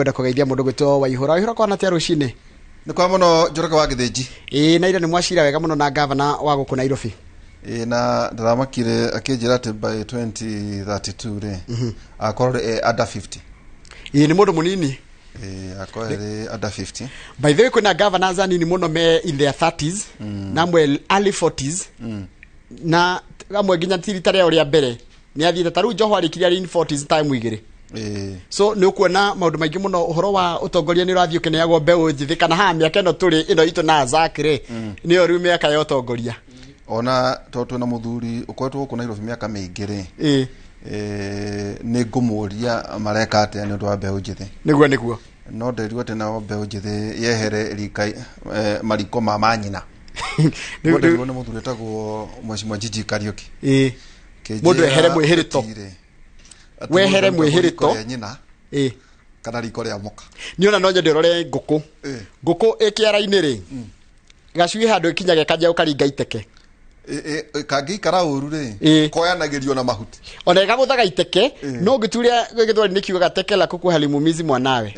kwenda kugeithia mundu gwitwo Waihura kwa natia rucini ni kwa muno Njoroge wa Githinji na ira ni mwashira wega muno na governor wa guku Nairobi na ndaramakire akinjira ati by 2032 ri akorore under 50 ni mundu munini akorore under 50 by the way kuna governors anini muno me in their 30s na mwe early 40s na amwe ginya tiritare uri mbere ni athire taru Joho arikiria in 40s time igire so ni ukuona maundu maingi muno uhoro wa utongoria ni urathio keneagwo mbeu njithi kana ha miaka ino turi ino itu na zakire ni ori miaka ya utongoria ona toto na muthuri ukwetwo ku Nairobi miaka mingire ni ngumuria mareka ate ni ndwa mbeu njithi niguo no nderirwo ate na mbeu njithi yehere rika mariko ma manyina nderirwo ni muthuri etagwo Mheshimiwa Jiji Kariuki mundu ehere mwihirito wehere mwihirito nyina kana riko ria muka ni ona no nyende rore nguku ikiara-ini ri gacui handu ikinyage kanja ukaringa iteke kangi ikara uru ri koyanagirio na mahuti ona gaguthaga iteke no ngituria githwari ni kiuga gatekela kuku halimumizi mwanawe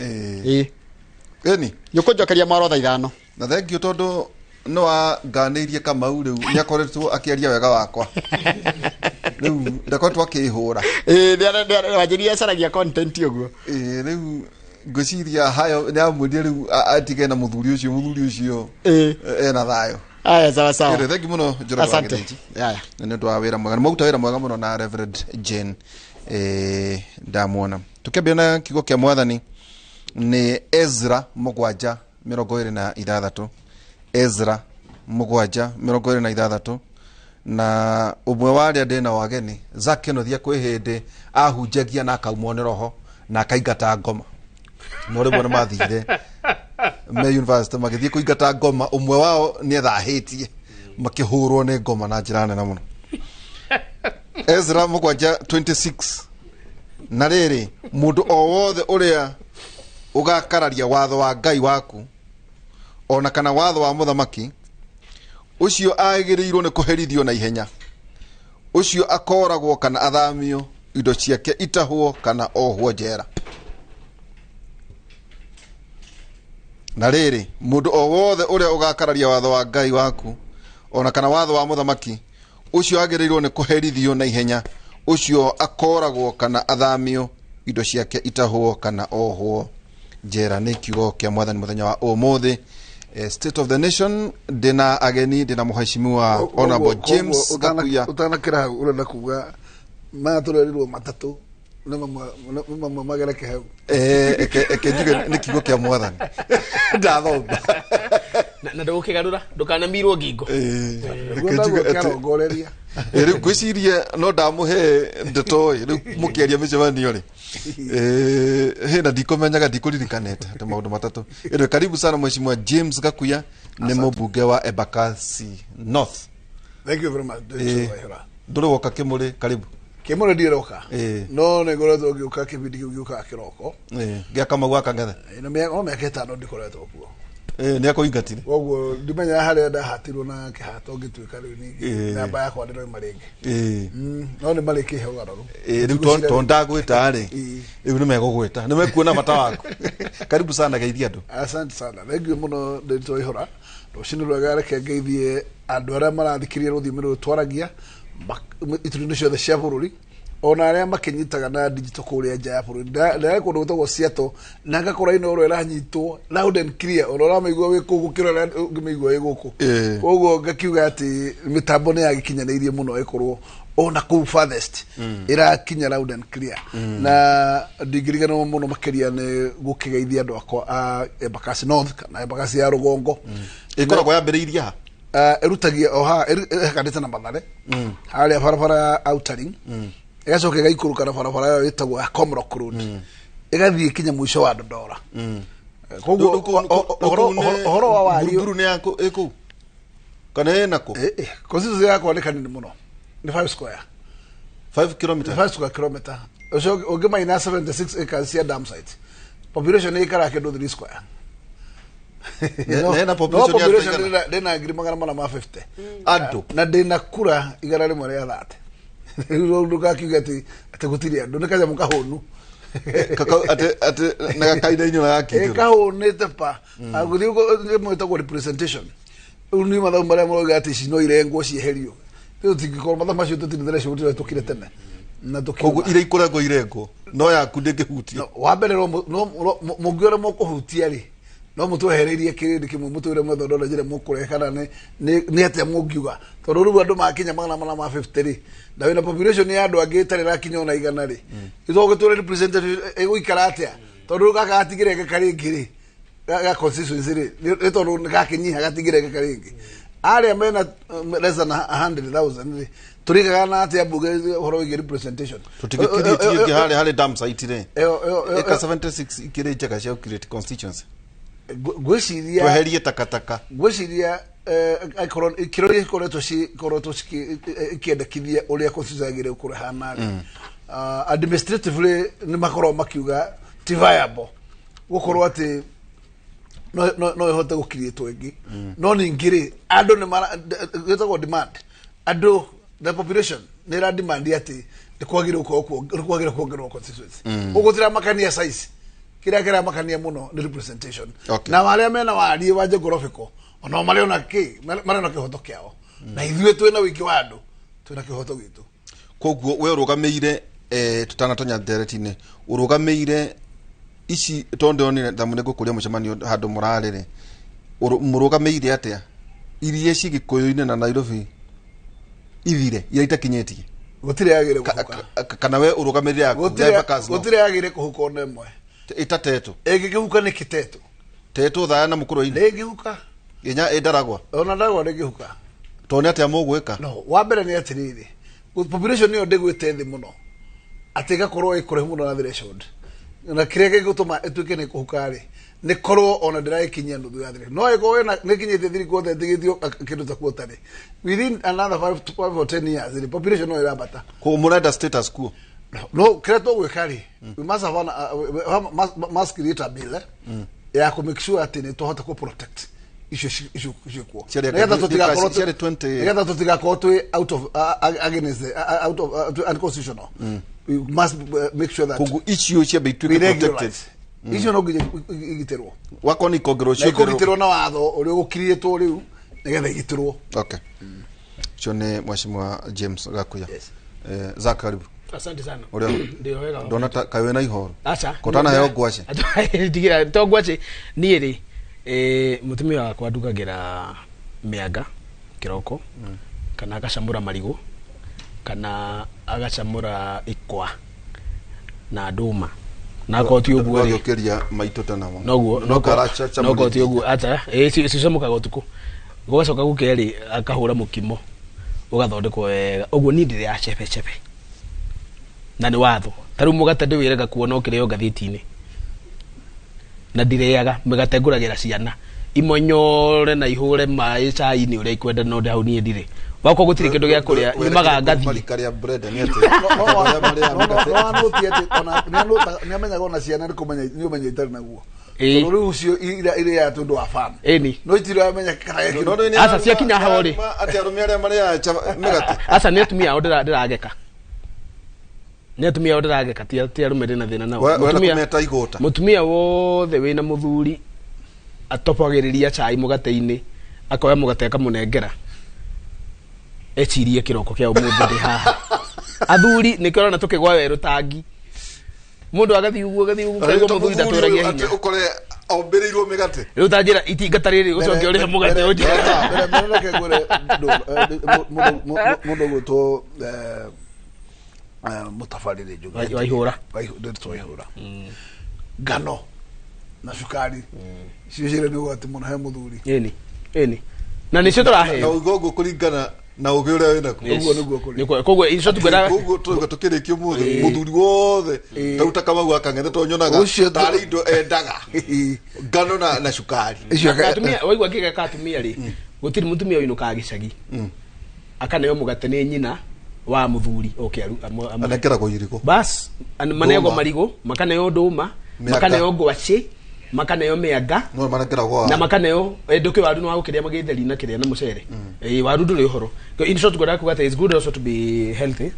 eni yukunjokeria maro tha ithano na thank you tondu no aganirie Kamau riu ni akoretwo akiaria wega wakwa riu ndakoretwo akihura wajiria caragia content uguo riu ngociria hayo ni amwendie riu atige na muthuri ucio ena thayo aya sawa thank you muno Njoroge wa Githinji ni ndwa wira mwega ni mauta wira mwega muno na Reverend Jane ndamwona tukebia na kigo kia mwathani ni Ezra 7:26 Ezra 7:26 na umwe wari ndena wageni zake no thia kwihinde ahunjagia na akaumwo ni roho na akaingata ngoma no rimwe mathire me university magithie kuingata ngoma umwe wao ni ethahitie makihurwo ni ngoma na njira nene muno Ezra 7:26 na riri mundu o wothe uria ugakararia watho wa Ngai waku ona kana watho wa muthamaki ucio agirirwo ni kuherithio na ihenya ucio akoragwo kana athamio indo ciake itahwo kana ohwo njera na riri mundu o wothe uria ugakararia watho wa Ngai waku ona kana watho wa muthamaki ucio agirirwo ni kuherithio na ihenya ucio akoragwo kana athamio indo ciake itahwo kana ohwo njera ni kiugo kia mwathani muthenya wa umuthi State of the Nation dina ageni dina Mheshimiwa Honorable James Gakuya utanakira urenda kuga maturerirwo matatu na mama magereke hau ekenjuge ni kiugo kia mwathani ndathomba na ndukigarura ndukanamirwo ngingo ekenjuge atongoreria riu gwicirie no ndamuhe ndeto riu mukiaria micemanio ri hena ndikomenyaga ndikurikanete ta maundu matatu karibu sana Mheshimiwa James Gakuya ni mbunge wa Embakasi North. Thank you very much. Nduri woka Kimuri karibu Kimuri ndiroka no ne goretwo ngiuka kibindi ngiuka kiroko gya kama gwaka ngethe no me ketano ndikoretwo kuo ni akuingatire oguo ndimenya haria ndahatirwo na kihato ngituika riu ni namba yakwa ndiro maringi no ni mariki heugararu riu to ndagwita ri riu ni megugwita ni mekuona bata waku karibu sana geithia andu asante sana thank you muno ndito ihora rucini rwega reke ngeithie andu aria marathikiria ruthimi ru twaragia ituri ciothe cia bũrũri ona aria makinyitaga na digital kuria nja ya bũrũri ndare kundu gutagwo Seattle na ngakora ino ro iranyitwo loud and clear ona maigua wi kugukira ngimeigua wi guku koguo ngakiuga ati mitambo ni yagikinyaneirie muno ikorwo ona ku farthest irakinya loud and clear na ndingirigana muno makiria ni gukigeithia andu akwa a Embakasi North kana Embakasi ya rugongo ikoragwo yambiriiria erutagia oha ekandite na Mathare haria barabara outering igacoka gaikuru kana barabara yo itagwo Comrock Road igathie kinya mwisho wa Dodora koguo horo wa wari buru ni yako eku kana enako consistency yako ni kanini muno ni 5 square 5 km 5 square kilometer so ogema ina 76 acres ya dam site population ni kara kedo 3 square na population ya dena agri magana 50 ando na dena kura igara rimwe ria 30 nduka kigati ategutiria ndu nikaja mukahonu ate na kaida inyo ya kitu kahũnĩte pa agũthiĩ mwĩtagwo representation rĩu nĩ mathabu marĩa moiga atĩ ici no irengwo cieherio rĩu tingĩkorwo mathabu macio tũtirĩ tũkire tene na koguo ire ikoragwo irengwo no yaku ndĩngĩhutia wa mbere mũngĩona mũkũhutia rĩ no mũtwehereirie kĩrĩndĩ kĩmwe mũtwĩre mwethondora njĩra mũkũrehe kana nĩ atĩa mũngiuga tondũ rĩu andũ makinya 150 rĩ na wĩna population ya andũ angĩ itarĩ rakinya ona igana rĩ itogũtũre representative ĩgũikara atĩa tondũ gaka gatigire geka rĩngĩ rĩ ga constituency rĩ nĩ tondũ gakinyiha gatigire geka rĩngĩ arĩa mena less than 100,000 rĩ tũrĩkaga na atĩa mbunge ũhoro wĩgiĩ representation tũtigĩkirie harĩ dam site rĩ eka 76 ikĩrĩ njega cia create constituency gwĩciria tweherie takataka gwĩciria ikĩrori ikoretwo ikĩendekithia ũrĩa constitution yagĩrĩirwo kũrehana rĩ administratively nĩ makorwo makiuga ti viable gũkorwo atĩ no ĩhote gũkiriĩtwo ĩngĩ no ningĩ rĩ andũ nĩgĩtagwo demand andũ the population nĩ ĩra demand atĩ nĩkwagĩrĩirwo kuongererwo constituency ũguo tiramakania size kĩrĩa kĩramakania mũno nĩ representation na arĩa mena wariĩ wa geographical ona marĩona kĩhoto kĩao na ithuĩ twĩna wĩingĩ wa andũ twĩna kĩhoto gitũ koguo we ũrũgamĩire tutanatonya nderetinĩ ũrũgamĩire ici tondũ onire thamu nĩ gũkũria mũcemanio handũ mũrarĩrĩ mũrũgamĩire atĩa irie cigĩkũyũ-inĩ na Nairobi ithire iria itakinyĩtie gũtirĩ yagĩrĩire kũhuka kana we ũrũgamĩrĩre yaku gũtirĩ yagĩrĩire kũhuka ona ĩmwe itateto ĩngĩhuka nĩ kĩteto teto thaya na mũkũrũ-inĩ ĩngĩhuka inya ĩndaragwa ona ndaragwa ĩngĩhuka tondũ atĩa mũgwĩka no wa mbere nĩ atĩrĩrĩ population nĩyo ndĩgwĩte thĩ mũno atĩ ĩgakorwo ĩkũraihu mũno na threshold na kĩrĩa gĩgũtũma ĩtuĩke nĩ kũhuka rĩ nĩ korwo ona ndĩrakinyia nuthu ya threshold no ĩkorwo nĩ kinyĩte thiri guothe ndĩgĩthio kĩndũ ta kuota rĩ within another 5 or 10 years the population no ĩrambata ko mũrenda status quo no kĩrĩa tũgwĩka rĩ we must have must create a bill ya ku make sure atĩ nĩ tũhote ku protect icio kuo nĩgetha tũtigakorwo twĩ out of against out of unconstitutional we must make sure that koguo icio ciambe ituĩke protected icio no nginya igiterwo wakoni kongero cio igiterwo na watho ũrĩa ũgũkirĩtwo rĩu nĩgetha igiterwo okay cio nĩ Mheshimiwa James Gakuya Zak karibu asante sana ndio wega ndona kawe na ihoro acha kotana heo ngwace ndigira to ngwace niĩ rĩ mutumia wakwa ndugagira mĩanga kĩroko kana agacamũra marigũ kana agacamũra ikwa na nduma na koti ũguo rĩ ũkĩria maitũ tana mo no koti ũguo ata cicomokaga ũtukũ gũgacoka gũkerĩ akahũra mũkimo ũgathondekwo wega ũguo ni ndĩrĩ ya chepe na nĩ watho tarũ mũgate ndĩwĩraga kuona ũkĩrĩo gathiti-inĩ na ndireaga mũgate ngũragĩra ciana imonyore na ihũre maĩ cai-inĩ ũrĩa ikwenda no hau niĩ ndirĩ wako gũtirĩ kĩndũ gĩa kũrĩa nyumaga ngathi marikaria bread nĩ atĩ nĩ amenyaga ona ciana nĩ kũmenya nĩ ũmenya itarĩ naguo tondũ rĩu ũcio irĩ ya tũndũ wa fan no itirĩ amenya kana gĩkĩ aca ciakinya hao rĩ atĩ arũme arĩa marĩa mĩgate aca nĩ atumia ao ndĩrageka nĩ atumia ao ndĩrageka ti arũme ndĩna thĩna nao mũtumia wothe wĩna mũthuri atopagĩrĩria cai mũgate-inĩ akoya mũgate akamũnengera ecirie kĩroko kĩa ũmũthĩ ndĩ haha athuri nĩ kĩrona tũkĩgwa werũ tangi mũndũ agathiĩ ũguo kaigua mũthuri ndatũragia hinya ũkore ombĩrĩirwo mĩgate rĩu tanjĩra itingata rĩrĩ gũcokia ũrĩhe mũgate ũnjĩra mũndũ gwĩtwo mũtabarĩri njũgĩ waihũra ngano na cukari ciĩcire nĩ ũgwati mũno he mũthuri ĩni na nĩcio tũrahe na ũgongo kũringana na ũgĩ ũrĩa wĩnakuo ũguo nĩguo kũrĩ koguo icio tũkwenda koguo tũkĩrĩkio mũthuri wothe tauta Kamau akang'ethe tonyonaga tarĩ indo endaga ngano na cukari atumia waigua ngĩgeka atumia rĩ gũtirĩ mũtumia ũinũkaga gĩcagi akaneo mũgate nĩ nyina wa mũthuri okĩaru anekeragwo irigũ bas maneo marigũ makaneo ndũma makaneo ngwacĩ makaneo mĩanga no manekeragwo na makaneo ndũkĩ waru no gũkĩrĩa magĩtheri na kĩrĩa na mũcere waru ndũrĩ ũhoro in short gwada kuga it's good also to be healthy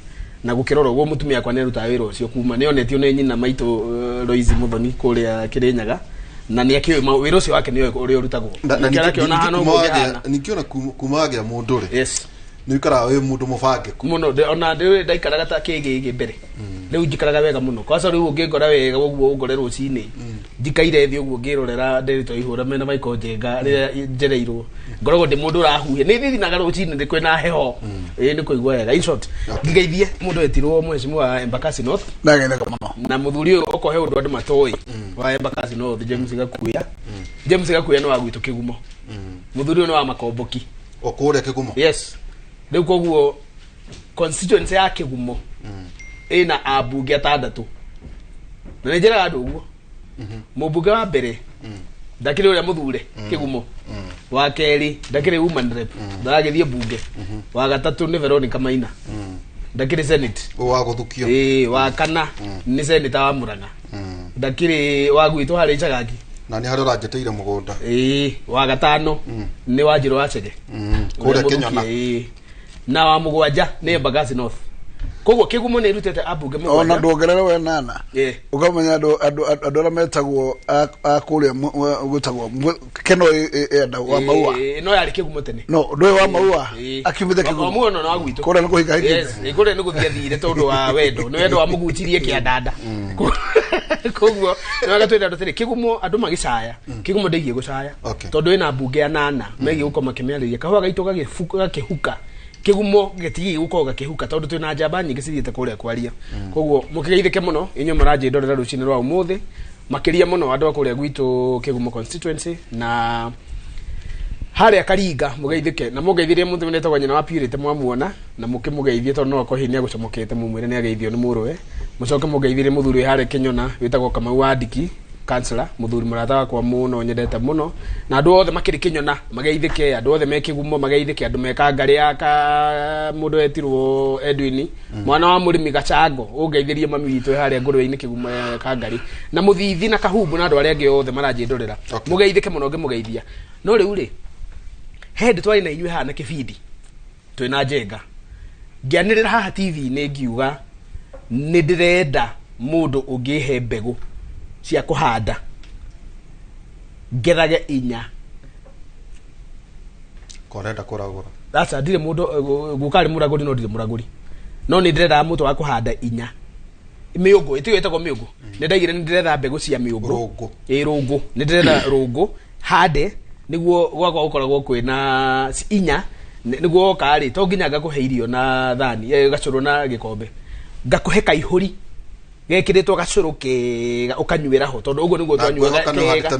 na gukirora uguo mutumia kwa neruta wira ucio kuma ni onetio ni nyina maitu Roizi Muthoni kuria Kirinyaga na ni akiwa wira ucio wake ni uri urutagwo nikiona hano nikiona kumagia mundu ri yes ni ikara we mundu mubange muno ona ndaikaraga ta kigi mbere riu njikaraga wega muno kwaca riu ngingora wega uguo ungore rucini njikaire thi uguo ngirorera ndirito ihura mena maiko njenga ria njereirwo ngoragwo ndi mundu rahuhia ni thithinaga rucini ndi kwina heho ni kuigwa wega in short ngigeithie mundu etirwo mheshimiwa Embakasi North ndageithia muno na muthuri uyu okohe undu andu matoi wa Embakasi North James Gakuya no agwitu kigumo muthuri uyu no wa makomboki okuria kigumo yes riu koguo constituency ya Kigumo ina abunge atandatu na njira andu uguo mubunge wa mbere ndakire uria muthure Kigumo wa keri ndakire woman rep ndagithie bunge wa gatatu ni Veronica Maina ndakire senate wa guthukio wa kana ni senator wa Murang'a ndakire wa gwitu hari Chagaki na ni hari uranjeteire mugunda wa gatano ni Wanjiru wa Chege kuria Kenya na wa mugwanja ni Embakasi North koguo Kigumo ni rutete abunge mugwanja ona ndongerera we nana ukamenya andu ara metagwo akuria gutagwo keno enda wa maua no yari Kigumo tene no ndwe wa maua akimite Kigumo muono no agwitu kora ni kuhiga higa yes ikore ni guthia thire tondu wa wendo ni wendo wa mugucirie kiandanda koguo no gatwenda ndotire Kigumo andu magicaya Kigumo ndeigie gucaya tondu ina bunge ya nana megi gukoma kimeariria kahwa gaito gakihuka Kigumo getigi gukorwo gakihuka tondu twina njamba nyingi cithiete kuria kwaria koguo mukigeithike muno inyu maraje ndorera rucini rwa umuthi makiria muno andu akuria gwitu Kigumo constituency na haria Karinga mugeithike na mugeithirie mundu netagwa nyina wa Purity mwamuona na mukimugeithie tondu no kohinia gucomokete mumwire ni ageithio ni muruwe mucoke mugeithirie muthuri haria Kinyona witagwo Kamau wa Ndiki councillor muthuri murata wakwa muno nyendete muno na andu othe makiri Kinyona mageithike andu othe me Kigumo mageithike andu meka ngari aka mundu etirwo Edwin mwana wa murimi Gacango ungeithirie mami witu haria ngurwe-ini Kigumo ka ngari na muthithi na kahumbu na andu aria angi othe maraje ndorera mugeithike muno ngimugeithia no riu ri head twari na inywe hana kibindi twina njenga ngianirira haha TV ni ngiuga ni ndirenda mundu ungihe mbegu cia kuhanda ngerage inya korenda kuragura that's ndire mundu gukari muraguri no ndire muraguri no ni ndirenda mutu wa kuhanda inya miungu itiyo itagwo miungu ni ndaigire ni ndirenda mbegu cia miungu rungu rungu ni ndirenda rungu hande niguo gwakwa gukoragwo kwina inya niguo kari to nginya ngakuhe irio na thani gacuru na gikombe ngakuhe kaihuri gekiritwo gacuru kega ukanyuira ho tondu uguo niguo twanyuaga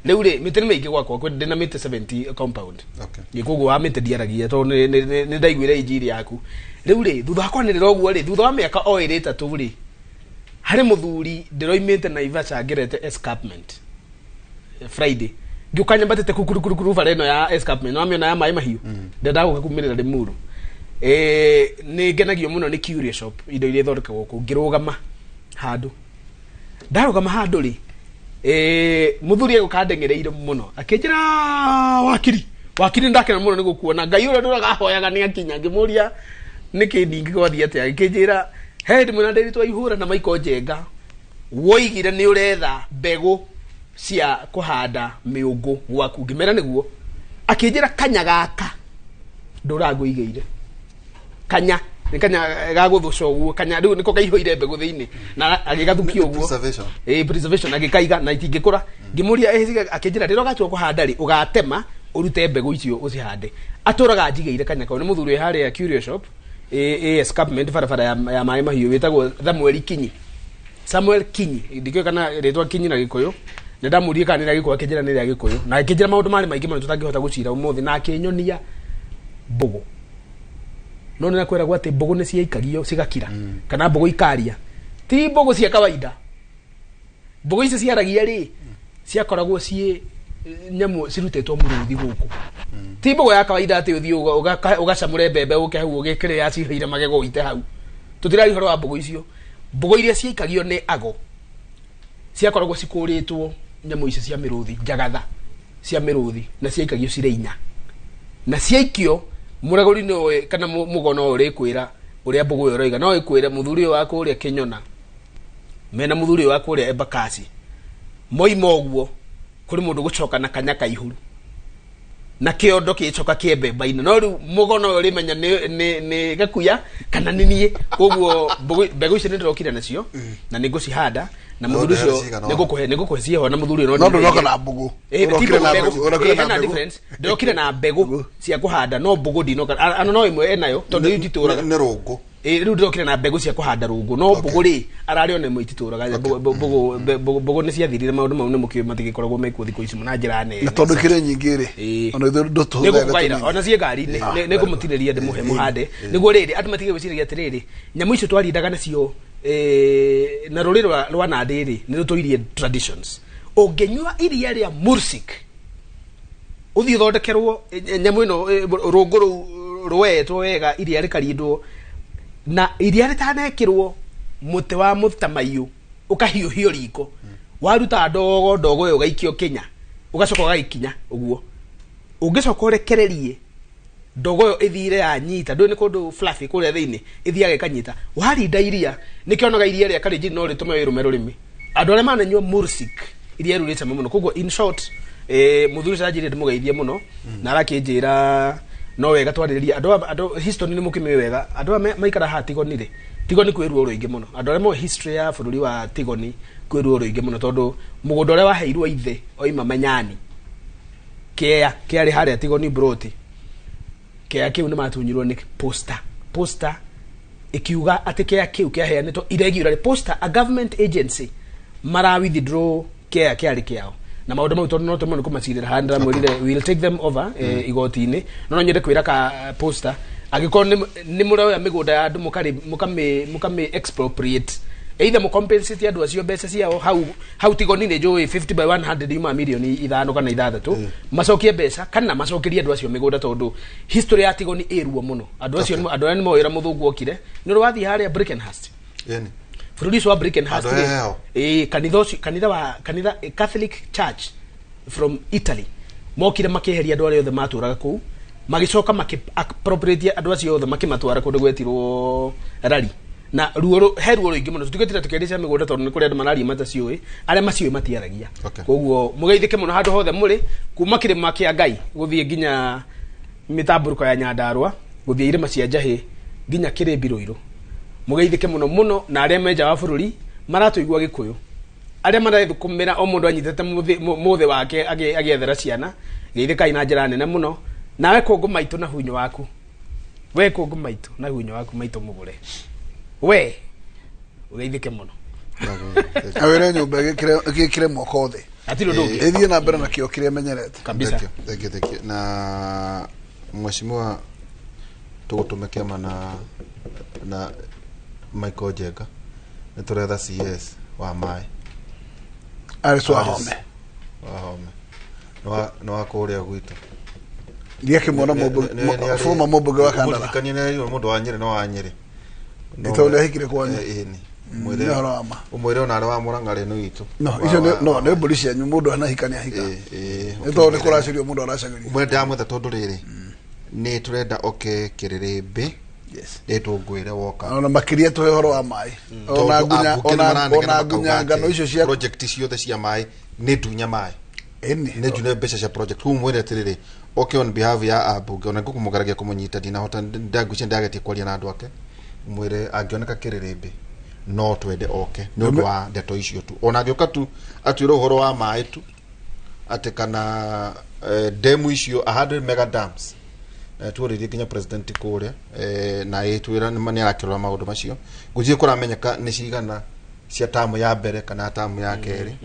riu ri miti ni maingi gwakwa kwi ndina miti 70 compound gikuguo wa miti ndiaragia tondu ni ndaiguire injiri yaku riu ri thutha wakwa ni riroguo ri thutha wa miaka o iri tatu ri hari muthuri ndiroimite na Ivasha ngirete escarpment Friday ngukanya mbatete kukurukuru fareno ya escarpment no amiona ya mai mahiu ndendaga gukumirira rimuru ni ngenagio muno ni Curio Shop indo ile thoreka guku ngirugama handu ndarugama handu ri muthuri egukandengereire muno akinjira wakiri ndakena muno ni gukuona ngai ure nduraga hoyaga ni akinya ngimuria niki ndingi gwathia ati akinjira head muna nderitwa ihura na maiko njenga woigire ni uretha mbegu cia kuhanda miungu gwaku ngimera niguo akinjira kanya gaka nduraguigeire kanya ni kanya gaguthuco guo kanya riu niko kaihoire mbegu thiini na agigathukio guo preservation agikaiga na itingikura ngimuria akinjira riro gachwo kuhanda ri ugatema urute mbegu icio ucihande aturaga njigeire kanya kwa ni muthuri haria Curio Shop escarpment farafara ya mai mahiu witagwo Samuel Kinyi ndikyo kana ritwa Kinyi na Gikuyu ndamurie kana nira gikwa kinjira nira Gikuyu na kinjira maundu mari maingi muno tutangihota gucira umuthi na kinyonia mbugu no nina kwera gwate mbugu ni ciaikagio cigakira kana mbugu ikaria ti mbugu cia kawaida mbugu ici ciaragia ri ciakoragwo cie nyamu cirutetwo muruthi guku ti mbugu ya kawaida ati uthi ugacamure mbembe uke hau ugikire ya ciheire magego ite hau tutirari horo wa mbugu icio mbugu iria ciaikagio ni ago ciakoragwo cikuritwo nyamu ici cia miruthi njagatha cia miruthi na ciaikagio cire inya na ciaikio muraguri no kana mugono uri kwira uria mbugu yo roiga no ikwire muthuri wako uria Kenyona mena muthuri wako uria Embakasi moimo guo kuri mundu gucoka na kanyaka ihuru na kiondo kicoka kiembemba-ini no riu mugono uri menya ni gakuya kana ni nie koguo mbegu ici ndirokire nacio na nigucihanda na muthuri ucio nigukuhe cieho na muthuri no ndoka na mbugu urokire na difference ndokire na mbegu cia kuhanda no mbugu ndinoka ano no imwe enayo tondu itituraga ni rungu riu ndokire na mbegu cia kuhanda rungu no mbugu ri arari one imwe itituraga mbugu ni ciathirire maundu mau ni mukio matigikoragwo mekuo thiku ici na njira nene na tondu kire nyingi ri ona ndo tuhuga ona cie ngari ni ngumutiriria ndimuhe muhande niguo riri andu matige gwiciragia atiriri nyamu icio twarindaga nacio na ruriri rwa Nandiri ni rutuirie traditions ungenyua iria ria Mursik uthi thondekerwo nyamu ino rungu rwetwo wega iria rikarindwo na iria ritanekirwo muti wa mutamayu ukahiuhio riko waruta ndogo yo gaikio Kenya ugacoka gaikinya uguo ungicoka urekererie ndogo yo ithire ya nyita ndo ni kundu fluffy kuria thiini ithiage kanyita warinda iria nikionaga iria ria Kalenjin no ritume wirume rurimi andu aria mananyua Mursik iria rurite muno koguo in short muthuri sajiri ndimugeithie muno na arakinjira no wega twaririria andu history ni mukimi wega andu maikara ha Tigoni kwiruo ruingi muno andu aria mo history ya bururi wa Tigoni kwiruo ruingi muno tondu mugunda uria waheirwo ithe oima Manyani kiari haria Tigoni Broti kiu ni matunyirwo ni poster ikiuga ati kiu kiaheanitwo irregular poster a government agency mara withdraw kiari kiao na maundu mau tondu no tumwe kumacirira handra mwirire will take them over igoti-ini no nyende kwira ka poster agikon ni muroya migunda ya andu mukame expropriate either mu compensate andu acio mbeca ciao hau Tigoni ni njui 50 by 100 yuma milioni 5 kana 6 macokie mbeca kana macokerie andu acio migunda tondu history ya Tigoni iruo muno andu acio andu ani moira muthungu okire ni rwathi haria Brickenhurst bururi wa Brickenhurst kanitha Catholic Church from Italy mokire makiheria andu aria othe maturaga kuu magicoka appropriate andu acio othe makimatwara kundu gwetirwo rari na ruo ruingi muno tutiketira tukiendesha migunda tondu ni kuri andu marari mataciui aria maciui matiaragia koguo mugeithike muno handu hothe muri kuma kirima kia Ngai guthie nginya mitamburuko ya Nyandarua guthie irima cia Njahi nginya Kirimbi Ruiru mugeithike muno na aria menja wa bururi maratuigua Gikuyu aria marathukumira o mundu anyitete muthe wake agiethera ciana geithikai na njira nene muno nawe kungu maitu na hunyo waku we kungu maitu na hunyo waku maitu mugure we ugeithike muno awere nyumba gikire mwako the atiro ndogi ethie na mbere na kio kiria menyerete kabisa thank you na mheshimiwa tugutumekia na Michael Jega nituretha CS wa mai ariswa home no akuria gwitu ndiye kimona fuma mobuga wa Kandara kanine yo mundu wa Nyeri no wa Nyeri itaule hikire kwa umwire ona wa Murang'a no itu no icio no ne mburi cia mundu anahikania hika ito ni kuracirio mundu aracagiri umwe ndamwetha tondu riri ni turenda kiriribi yes etungwire woka ona makiria tuhe horo wa mai ona gunya ngano icio cia project ciothe cia mai ni dunya mai ne june mbeca cia project mwire atiriri on behalf ya abunge ona ngukumugaragia kumunyita dina hota ndagucia ndagetie kwaria na andu ake mwire angioneka kiriribi no twende nundu wa ndeto icio tu ona angioka tu atwire horo wa mai tu atekana demu icio 100 mega dams tuorire kinya president kuria na etwira ni arakirora maundu macio guthie kuramenyeka ni cigana cia tamu ya mbere kana tamu ya keri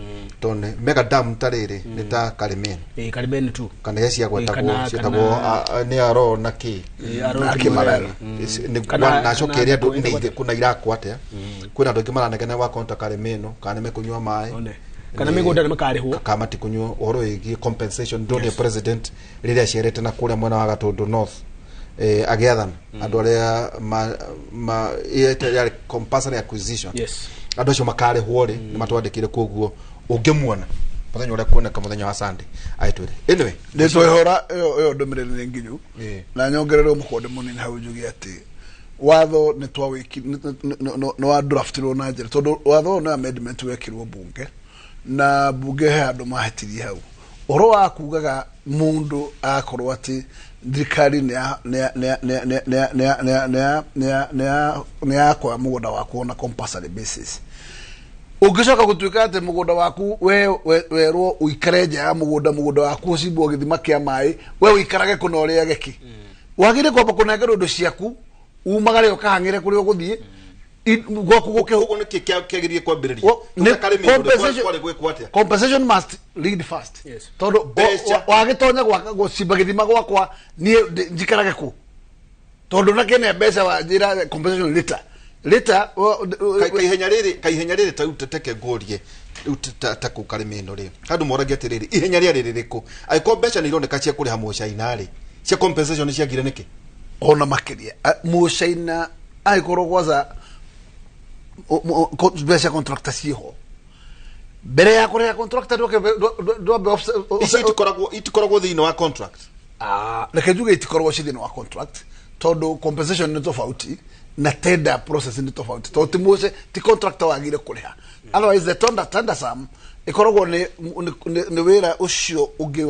tone mega dam tariri ni ta Karimeni tu kana yacia gwetagwo cietagwo ni aro na ki na kimarara ni kana na cokeria andu ni kuna irakwate kwina andu kimaranegene wa konta Karimeno kana mekunywa mai kana migunda ni makarihwo kama tikunywa oro igi compensation ndone president riria cerete na kuria mwena wa Gatundu North agiathana andu aria ma ya compulsory acquisition yes andu acio makarihwo ri ni matwandikire koguo ungimuona muthenya uria kuoneka muthenya wa Sunday aitwire anyway nitwehora yo ndomirire nginyu na nyongerero mukonde munini hau njugi ati watho nĩ twawĩki no wa draftirwo na njĩra tondũ watho no amendment wekirwo bunge na bunge he andũ mahetirie hau ũhoro wa kugaga mũndũ akorwo atĩ thirikari nĩ yakwa mũgũnda waku on a compulsory basis ũngĩcoka gũtuĩka atĩ mũgũnda waku werwo ũikare nja ya mũgũnda waku ũcimbwo gĩthima kĩa maĩ we ũikarage kũna ũrĩa geki wagĩrĩire kwamba kũnengerwo indo ciaku umagare ũkahang'ĩre kũrĩa ũgũthiĩ gwaku ũguo nĩ kĩagĩrĩire kwambĩrĩria compensation must lead first tondũ wagĩtonya gũcimba gĩthima gwakwa niĩ njikarage kũ tondũ nakene mbeca wa njĩra compensation later kaihenya rĩrĩ ta teke ngorie ta kũkarĩme ĩno rĩ handũ moragia atĩrĩrĩ ihenya rĩa rĩrĩ rĩkũ angĩkorwo mbeca nĩ ironeka cia kũrĩha mũcaina-rĩ cia compensation ciagire nĩkĩ ona makĩria mũcaina angĩkorwo kwanza mbeca contractor ciho mbere ya kũrĩha contractor itikoragwo thĩinĩ wa contract reke njuge itikoragwo ci thĩinĩ wa contract tondũ compensation nĩ tofauti na tender process nĩ tofauti tondũ ti mũce ti contractor wagire kũrĩha otherwise the tender sum ikoragwo nĩ wĩra ũcio ũngĩ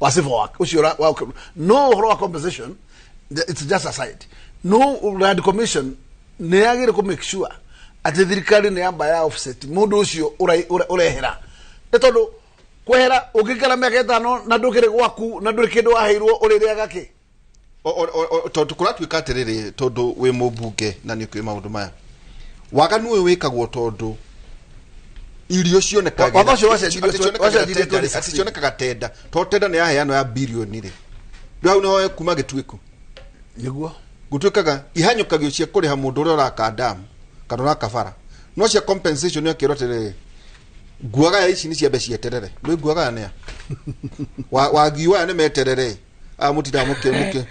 wa civil work ũcio no ũhoro wa compensation it's just a side no land commission nĩ yagĩrĩire kũ make sure atĩ thirikari nĩ yamba ya offset mũndũ ũcio ũrehera nĩ tondũ kwehera ũngĩikara mĩaka ĩtano na ndũkĩrĩ gwaku na ndũrĩ kĩndũ waheirwo ũrĩrĩaga kĩ tondũ kũratuĩka atĩrĩrĩ tondũ wĩ mũmbunge na nĩ ũkĩũĩ maũndũ maya waganu ũyũ wĩkagwo tondũ irio cionekaga tenda tondũ tenda nĩ yaheanwo ya birioni rĩ rĩu hau nĩho kuma gĩtuĩko nĩguo gũtuĩkaga ihanyũkagio cia kũrĩha mũndũ ũrĩa ũraka damu kana ũraka bara no cia compensation nĩ akĩrwo atĩrĩrĩ nguaga ya ici nĩ ciambe cieterere rĩu nguaga ya nĩa wagiwa nĩ meterere mũtira mũke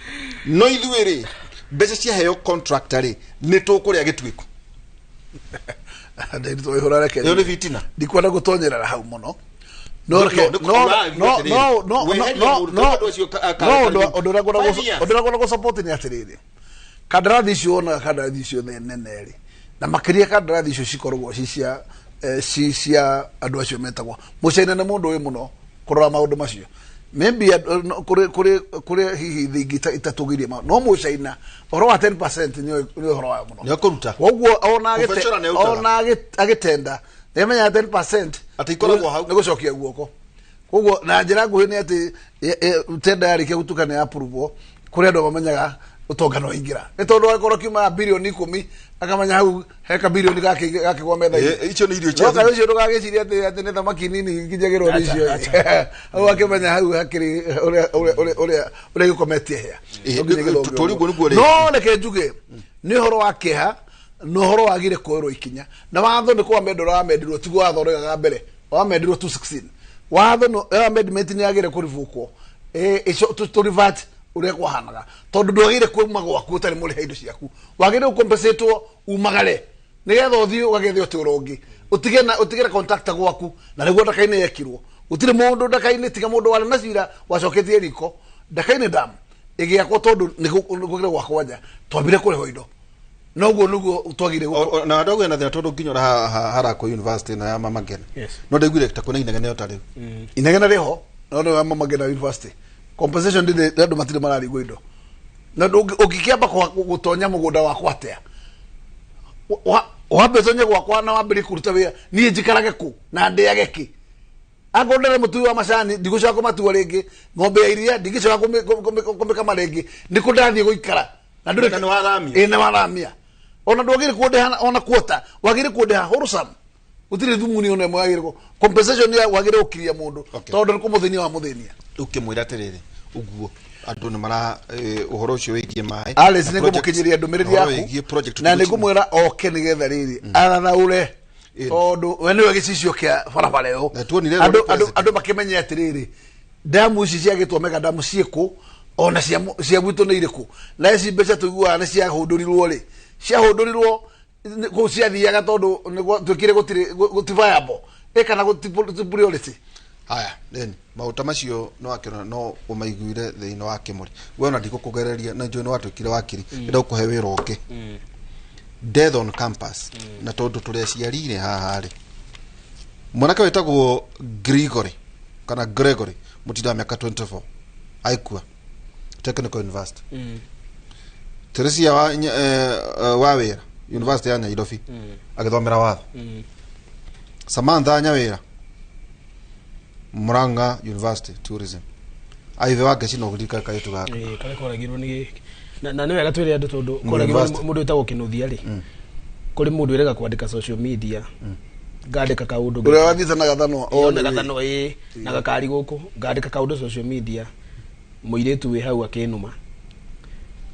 no ithuĩ rĩ mbeca ciaheo contractor rĩ nĩ tũkũrĩa gĩtuĩko ĩyo nĩ vitina ndikwenda gũtonyerera hau mũno ũndũ ũrĩa ngwenda gũsupport nĩ atĩrĩrĩ kandarathi icio wonaga kandarathi icio nene rĩ na makĩria kandarathi icio cikoragwo cia andũ acio metagwo mũcaina nĩ mũndũ ũyũ mũno kũrora maũndũ macio maybe kũrĩ hihi thingĩ itatũgĩrie maũndũ no mũcaina ũhoro wa 10% nĩ ũhoro wa mũno nĩ kũruta koguo ona agĩtenda nĩmenya 10% atĩkoragwo hau nĩ gũcokia guoko koguo na njĩra nguhĩ nĩ atĩ tenda yarĩkia gũtukana ya approve kũrĩ andũ mamenyaga ũtonga no ingĩra nĩ tondũ akorwo kiuma birioni 10 akamenya hau heka birioni gakĩgwa metha-inĩ icio nĩ irio cia thĩ ũcio ndũgagĩciria atĩ nĩ thamaki nini nginyagĩrwo nĩ icio hau akĩmenya hau hakĩrĩ ũrĩa gĩkometie hĩa no reke njuge nĩ ũhoro wa kĩeha nĩ ũhoro wagire kuoerwo ikinya na watho nĩ kwa mendora wamendirwo tiguo watho ũregaga mbere wamendirwo 216 watho no amendment nĩ yagire kũrivũkwo to revert ũrĩa kwahanaga tondũ ndwagire kuuma gwaku ũtarĩ mũrĩha indo ciaku wagire gũkompensatwo umagare nĩgetha ũthiĩ ũgagethe ũtũũro ũngĩ ũtigĩre contractor gwaku na nĩguo ndaka-inĩ yekirwo gũtirĩ mũndũ ndaka-inĩ tiga mũndũ warĩ na cira wacoketie riko ndaka-inĩ damu ĩgĩakwo tondũ nĩgũgire gwakwa nja twambire kũrĩhwo indo noguo nĩguo twagire na ndagwe na thĩna tondũ nginya harako university na ya Mama Ngina no ndaiguire ta kuna inegene ũtarĩ inegene rĩho no nĩ wa Mama Ngina university compensation ndĩ andũ matirĩ mararigwo indo na ũngĩkĩamba gũtonya mũgũnda wakwa atĩa wambe tonye gwakwa na wambĩrĩrie kũruta wĩra niĩ njikarage kũ na ndĩage kĩ angorwo ndĩrĩ mũtui wa macani ndigũcoka kũmatua rĩngĩ ng'ombe ya iria ndingĩcoka kũmĩkama rĩngĩ nĩ kũ ndathiĩ gũikara na ndũrĩ nĩ waramia ona ndwagĩrĩ kũndĩha ona kuota wagĩrĩ kũndĩha wholesome gũtirĩ thumuni ona ĩmwe yagĩrĩ compensation ya wagĩrĩ gũkiria mũndũ tondũ nĩ kũmũthĩnia wa mũthĩnia ũkĩmwĩra atĩrĩrĩ ũguo andũ nĩ mara ũhoro ũcio wĩgiĩ maĩ Alice nĩ ngũmũkinyĩria ndũmĩrĩri yaku na nĩ ngũmwĩra oke nĩgetha rĩrĩ arathaũre tondũ we nĩwe gĩcicio kĩa barabara ĩyo andũ makĩmenye atĩrĩrĩ damu ici ciagĩtwo mega damu ciĩkũ ona cia gwitũ nĩ irĩkũ na ici mbeca tũiguaga nĩ ciahũndũrirwo rĩ ciahũndũrirwo kũu ciathiaga tondũ twĩkire gũti viable kana gũti priority haya then mauta macio no akira no umaiguire thiini wa kimuri we ona ndikukugereria na njoo no watwikire wakiri ndio kuhe wira uke death on campus na tondu tureciarire haha ri mwanake wetagwo Gregory mutinda miaka 24 aikua Technical University Teresia wa wira University ya Nairobi agithomera watho Samantha Nyawira Muranga University Tourism aithe wake cino gudika kaitu gaka kale koragirwo ni na niwe gatwire andu tondu koragirwo mundu etagwo kinuthia ri kuri mundu irega kwandika social media ngandika kaundu uria wathithana gathano ona gathano na gakari guku ngandika kaundu social media muiretu we hau akinuma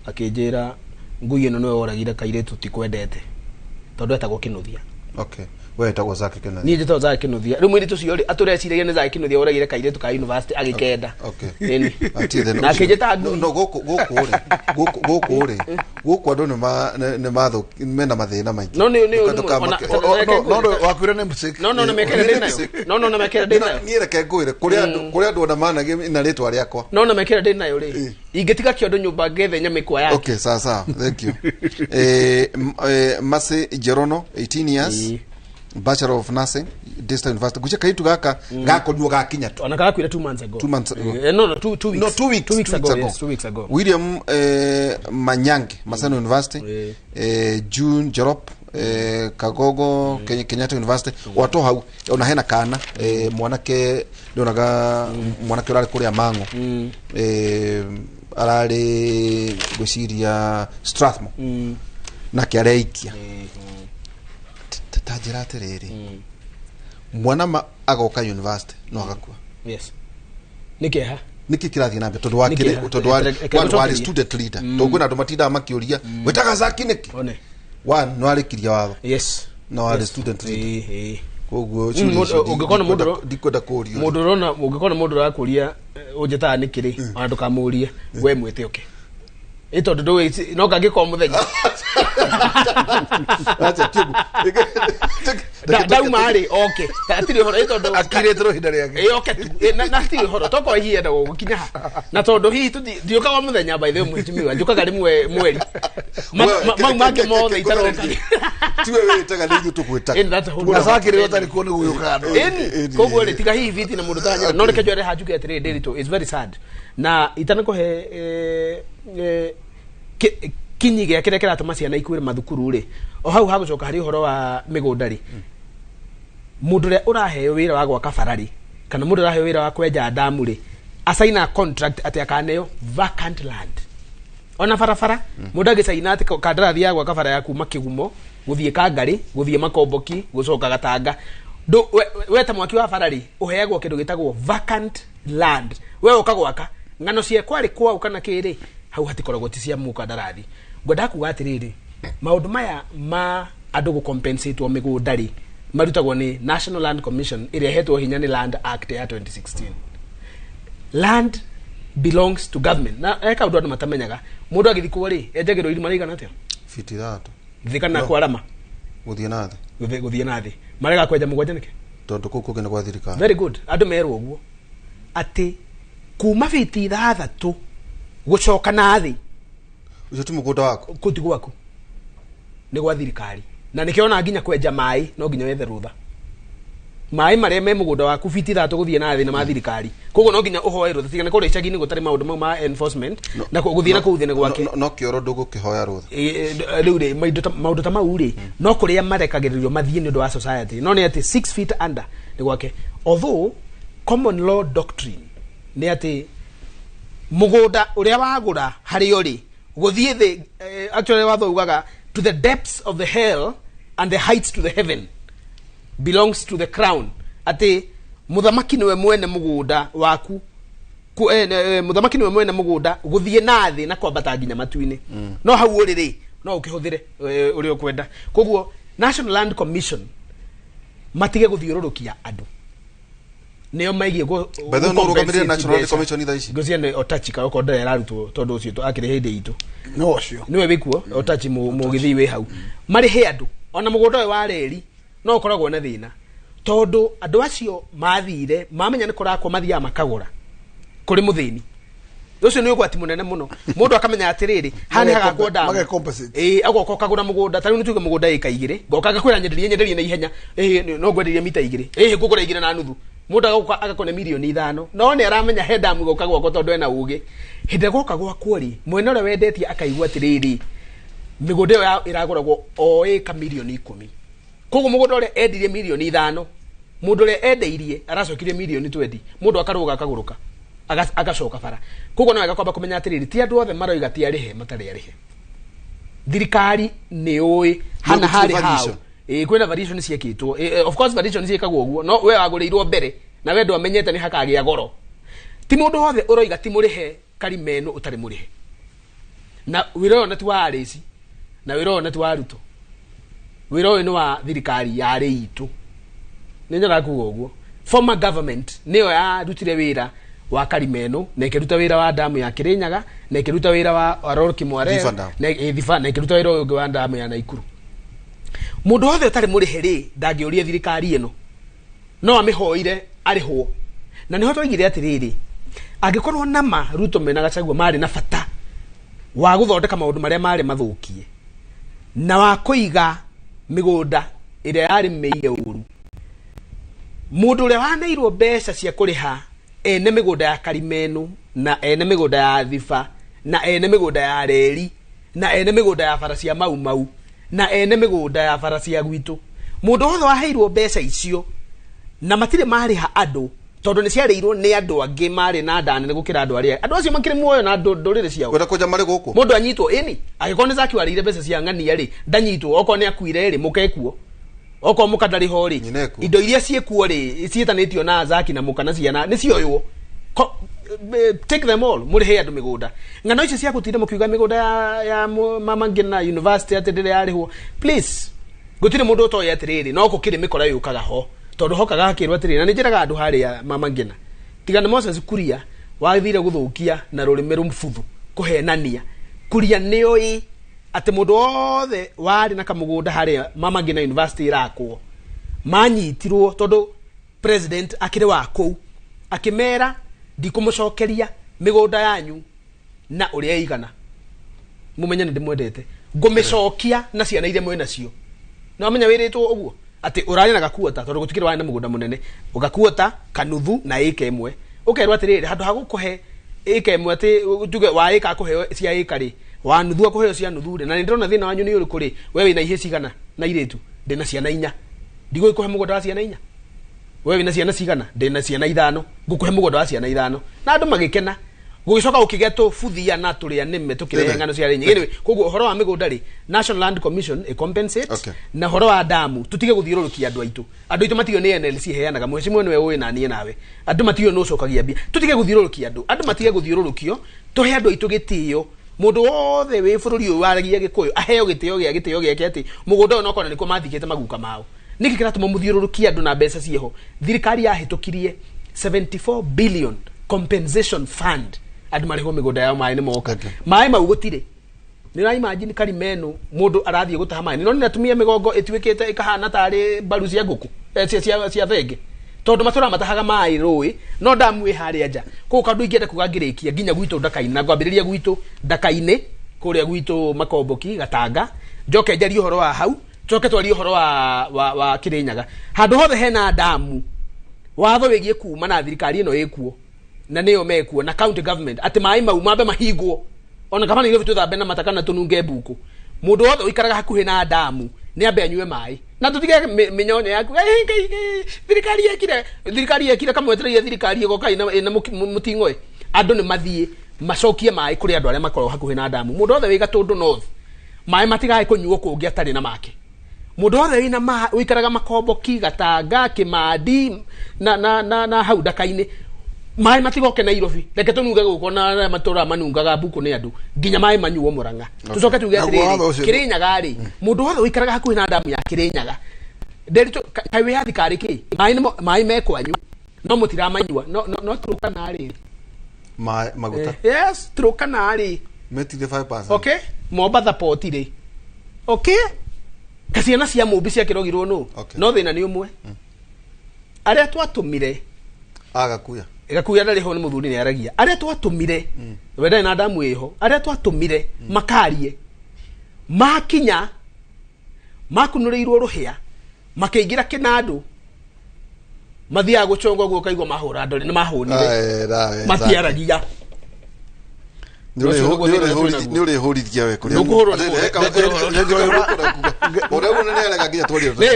akinjira ngui ino niwe woragire kairetu tikwendete tondu etagwo kinuthia okay we etagwo zake Kinuthia ni njito zake Kinuthia riu muiretu cio ri atureciria ni zake Kinuthia woragire kairetu ka university agikenda okay ni atithe na akinjita no guku andu ni mathu mena mathina maingi no wakwire ni mistake no mekere ndinayo no mekere ndinayo ni reke ngwire kuri andu ona manage ina ritwa riakwa no mekere ndinayo ri ingetiga kiondo nyumba gethe nyamikwa yake okay sasa thank you Mase Jerono 18 years Bachelor of Nursing District University guche kaitu gaka gakonywo gakinya tu ona karakwira 2 months ago 2 months no 2 weeks no 2 weeks ago yes, 2 weeks ago William Manyange Maseno University June Jorop Kagogo Kenyatta University watu hau ona hena kana mwanake ndonaga mwanake urari kuria mango arari guciria Strathmore na kiareikia tajira atiriri mwana agoka university no agakua yes nikeha niki kirathi na tondu wakire tondu wari student leader tondu na matinda makiuria wetaga zaki niki one no arikiria watho yes no wari student leader koguo ungikona mundu ndikwenda kuria mundu rona ungikona mundu rakuria unjeta nikiri andu kamuria we mwite okay ito ndo no kangiko muthenya acha tibu da mari okay tatiri horo ito ndo akire tro hindari yake okay na tiri horo toko hiye da gukinya na tondu hi ndioka wa muthenya by the mwitimiwa njukaga rimwe mweri make mothe itaroka tiwe wetaga ndio tukweta na sakire yotari kuone guyukano koguo ri tiga hi viti na mundu tanya no reke jore hajuke atire delito is very sad na itanako he kinyiga kire kiratuma ciana ikuire mathukuru ri o hau hagucoka hari horo wa migundari mundu ria uraheo wira wa gwaka barari kana mundu uraheo wira wa kwenja damu ri asaina contract ati akaneo vacant land ona farafara mundu agisaina ati kandarathi ya gwaka bara yaku makigumo guthie kangari guthie makomboki gucoka gatanga weta mwaki wa barari uheagwo kindu gitagwo vacant land we ukagwaka ngano cie kwari kwa ukana kiri hau hatikoragwo ti cia mukandarathi ngwenda kuga atiriri maundu maya ma andu gu compensate o migundari marutagwo ni National Land Commission iria hetwo hinya ni Land Act ya 2016 land belongs to government na eka undu andu matamenyaga mundu agithikwo ri enjagirwo irima rigana atia fiti thato thikana kwa rama guthie nathi marega kwenja mugwanja nike tondu kuku kene kwa thirikari very good andu merwo uguo ati kuma fiti thathatu gucoka nathi ucio tu mugunda wako kuti gwaku ni gwa thirikari na nikiona nginya kwenja mai no nginya wethe rutha mai maria me mugunda waku fiti thatu guthie nathi na ma thirikari koguo no nginya uhoe rutha tigana kuri icagi ni gutari maundu ma enforcement na guthie na kuu thine gwake no kioro ndugu kihoya rutha riu ri maundu ta mau ri no kuria marekagiririo mathie ni undu wa society no ni ati 6 feet under ni gwake although common law doctrine ni ati mugunda uria wagura hari ori guthie the actually watho ugaga to the depths of the hell and the heights to the heaven belongs to the crown ati muthamaki niwe mwene mugunda waku muthamaki niwe mwene mugunda guthie nathi na kwambata nginya matuini no hau uri ri no ukihuthire uri ukwenda koguo National Land Commission matige guthiururukia andu neo maigie go betho no rugamirira National Land Commission itha ici gocia ne otachika ukonda yararutwo tondu ucio to akire hindi itu no cio niwe wikuo otachi mugithi we hau mari he andu ona mugunda we wa reri no ukoragwo na thina tondu andu acio mathire mamenya ni kurakwo mathia makagura kuri muthini ucio ni ugwati munene muno mundu akamenya atiriri hani hagakwo damu agoka kagura mugunda tari ni tuge mugunda ika igire ngoka gakwira nyenderie na ihenya no ngwenderie mita igire ngugura igire na nuthu mundu agoka agakone milioni 5 no ni aramenya he damu goka gwako tondu ena ugi hinde goka gwakwo ri mwene ore wendetie akaigua atiriri migunda yo iraguragwo o ika milioni 10 koguo mugunda ore endirie milioni 5 mundu ore endeirie aracokirie milioni 20 mundu akaruga akaguruka agacoka bara koguo no agakwamba kumenya atiriri ti andu othe maroiga ti arihe matari arihe thirikari ni oi hana hari hao kwina variation ciekitwo of course variation ciekagwo uguo no we wagurirwo mbere na we ndo amenyete ni hakagia goro ti mundu othe uroiga ti murihe karimeno utari murihe na wiro na twa arisi na wiro na twa ruto wiro ni wa thirikari ya riitu ni nyaga kugo uguo former government niyo ya rutire wira wa karimeno na ikiruta wira wa damu ya Kirinyaga na ikiruta wira wa Rol Kimware na thifa na ikiruta wira wa damu ya Naikuru mundu othe utari murihe ndangiuria thirikari eno no amihoire arihwo na niho twaigire atiriri angikorwo nama Ruto mena Gachagua mari na bata wa guthondeka maundu maria mari mathukie na wa kuiga migunda iria yari meire uru mundu uria wanairwo mbeca cia kuriha ene migunda ya karimeno na ene migunda ya thifa na ene migunda ya reri na ene migunda ya bara cia mau na ene migunda ya bara cia gwitu mundu othe waheirwo mbeca icio na matire mariha andu tondu ni ciareirwo ni andu angi mari na ndane gukira andu aria andu acio makire muoyo na ndurire ciao kwenda kuja mari guku mundu anyitwo ini agikone zaki warire mbeca cia ng'ania ri ndanyitwo oko ni akuire ri mukekuo oko mukadari hori indo iria ciekuo ri cietanitio na zaki na mukana ciana ni cioywo take them all murihe andu migunda ng'ano icio cia gutire mukiuga migunda ya Mama Ngina University atendere yarihwo please gutire mundu utoye atiriri no kukire mikora yukaga ho tondu hokaga akirwa atiriri na njiraga andu hari ya Mama Ngina tigana Moses Kuria wathire guthukia na rurime rumfuthu kuhenania Kuria nioi ati mundu othe wari na kamugunda hari Mama Ngina University irakwo manyitirwo tondu president akire wako akimera ndikumucokeria migunda yanyu na uria igana mumenye ndimwendete ngumicokia na ciana iria mwe nacio na amenya wiritwo uguo ati urari na gakuota tondu gutikire wari na mugunda munene ugakuota kanuthu na ika imwe ukerwa atiriri handu hagukuhe ika imwe ati tuge wa ika kuheo cia ika ri wa nuthu kuheo cia nuthu ri na ndirona thina wanyu ni uriku ri we wina ihe cigana na iritu ndina ciana 4 ndigo ikuhe mugunda wa ciana 4 we wina ciana cigana ndina ciana 5 ngukuhe mugunda wa ciana 5 na andu magikena gugicoka ukigeto futhia na turia nime tukirehe ngano cia rinyi anyway koguo horo wa migunda ri National Land Commission e compensate na horo wa damu tutige guthiururukia andu aitu matigio ni NLC heanaga mwecimu niwe uwe na nie nawe andu matigio no cokagia bia tutige guthiururukia andu matige guthiururukio tuhe andu aitu gitio mundu wothe wi bururi uyu waragia gikuyu aheo gitio giake ati mugunda no kona niko mathikete maguka mao niki kiratuma muthiururukia andu na mbeca cieho thirikari yahitukirie 74 billion compensation fund andu mariho migunda yao mai ni moka mai mau gutire ni rai imagine karimeno mundu arathie gutaha mai no ni atumia migongo etwikete ikahana tari baru cia nguku cia thenge tondu matura matahaga mai rui no damu ihari aja ko kandu ingenda kugangirikia ginya gwitu ndakaini na ngwambiriria gwitu ndakaini kuria gwitu makomboki gatanga njoke njari uhoro wa hau njoke twari uhoro wa Kirinyaga handu hothe hena damu watho wigie kuma na thirikari ino ikuo na niyo mekuo na county government ati mai mau mambe mahigwo ona kama nile vitu thambe na matakana tununge buku mundu wothe uikaraga hakuhi na damu ni ambe anyue mai na tutige minyonyo yaku thirikari yekire kamwetereire thirikari igoka ina muting'oe andu ni mathie macokie mai kuri andu aria makorwo hakuhi na damu mundu wothe wiga tundu north mai matigae kunyuo kungi atari na make mundu wothe wina uikaraga makomboki gatanga kimadi na hau ndakaini mai matigoke Nairobi reke tunuge guko na matura manungaga buku ni andu ginya mai manyuo Murang'a tucoke tuge atiriri Kirinyaga ri mundu wothe uikaraga hakuhi na damu ya Kirinyaga nderito kai we athikari ki mai mekwanyu no mutira manyua no Turukana ri maguta yes Turukana ri metire 5%. okay Mombasa port ri okay kasiana cia mumbi cia kirogirwo no thina ni umwe aria twatumire agakuya igakuya ndari ho ni muthuri ni aragia aria twatumire wenda na damu iho aria twatumire makarie makinya makunurirwo ruhia makeingira kinandu mathia guchongo guo kaigwa mahura ndori ni mahunire matiaragia ni uri hurithia we kuria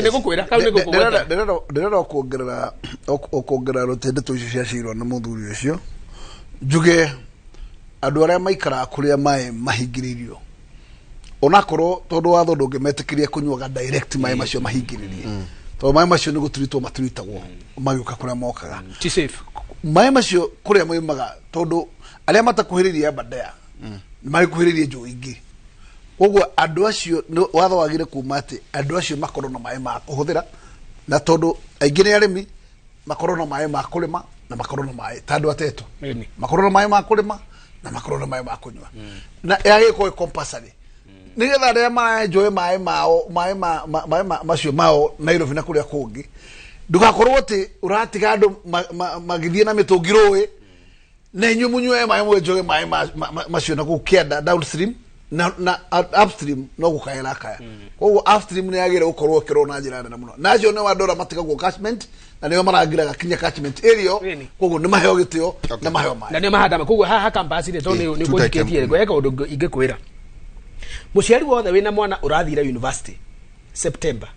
ni gukwira kau ni gukwira ndirenda kuongerera rutende tucio cia cirwa na muthuri ucio njuge andu aria maikara kuria mai mahingiririo onakorwo tondu watho ndungimetĩkĩria kunyuaga direct mai macio mahingiririe tondu mai macio ni guturitwo maturitagwo magiuka kuria mokaga ti safe mai macio kuria moimaga tondu aria matakuhĩrĩirie Aberdare ni magikuhĩrĩirie njũĩ ingĩ koguo andu acio watho wagire kuma atĩ andu acio makorwo na mai ma kũhũthĩra na tondu aingĩ nĩ arĩmi makorwo na mai ma kũrĩma na makorwo na mai tandu ateto makorwo na mai ma kũrĩma na makorwo na mai ma kũnyua na yagĩkorwo compulsory nigetha aria maenjoy mai mao mai macio mao Nairobi na kuria kungi ndugakorwo ati uratiga andu magithie na mitungi rũĩ na inyu munywe mai mwenjoy mai macio na gukienda downstream na upstream no gukaira kaya koguo upstream ni yagira gukorwo kiro na njira nene muno nacio ne wadora matigagwo catchment na nio maragira kinya catchment area koguo ni maheo gitio na maheo mai na nio mahanda koguo haha campus ri to ni gutiketie gweka undu ingikwira muciari wothe wina mwana urathira university September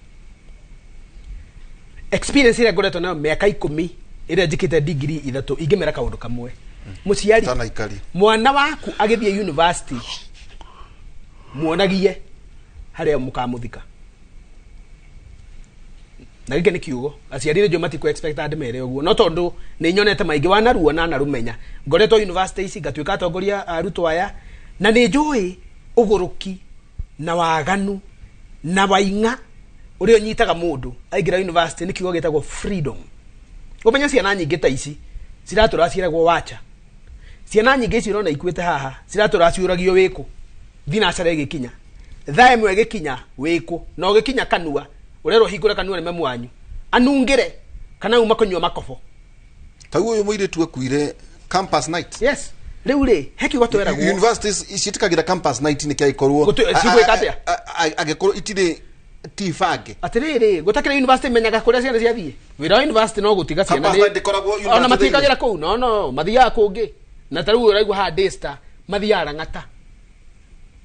experience ira ngoretwo nayo miaka 10 ira njikite degree ithatu ingimera kaundu kamwe muciari mwana waku agithie university muonagie haria mukamuthika na gike ni kiugo aciari njo mati ku expect ande mere uguo no tondu ni nyonete maingi wanaruo na narumenya ngoretwo university ici ngatuika atongoria arutwo aya na ni njui uguruki na waganu na wainga urio nyitaga mundu aingira university ni kiugo gitagwo freedom umenya ciana nyingi ta ici ciraturaciragwo wacha ciana nyingi ici urona ikuite haha ciraturacuragio wiku thinacara gikinya thae mwe gikinya wiku no gikinya kanua urero hingura kanua ni memu wanyu anungire kana uma kunywa makobo taguo uyu muiritu akuire campus night yes riu ri heki gwatwera guo universities icitikagira campus night ni kai korwo sigwe katia agekorwo itire tifage atiriri gutakira university menyaga kuria ciana ciathie wira university no gutiga ciana ni ndikoragwo university ona matikagira kuu no mathia kungi na taru uraigwa ha desta mathia rangata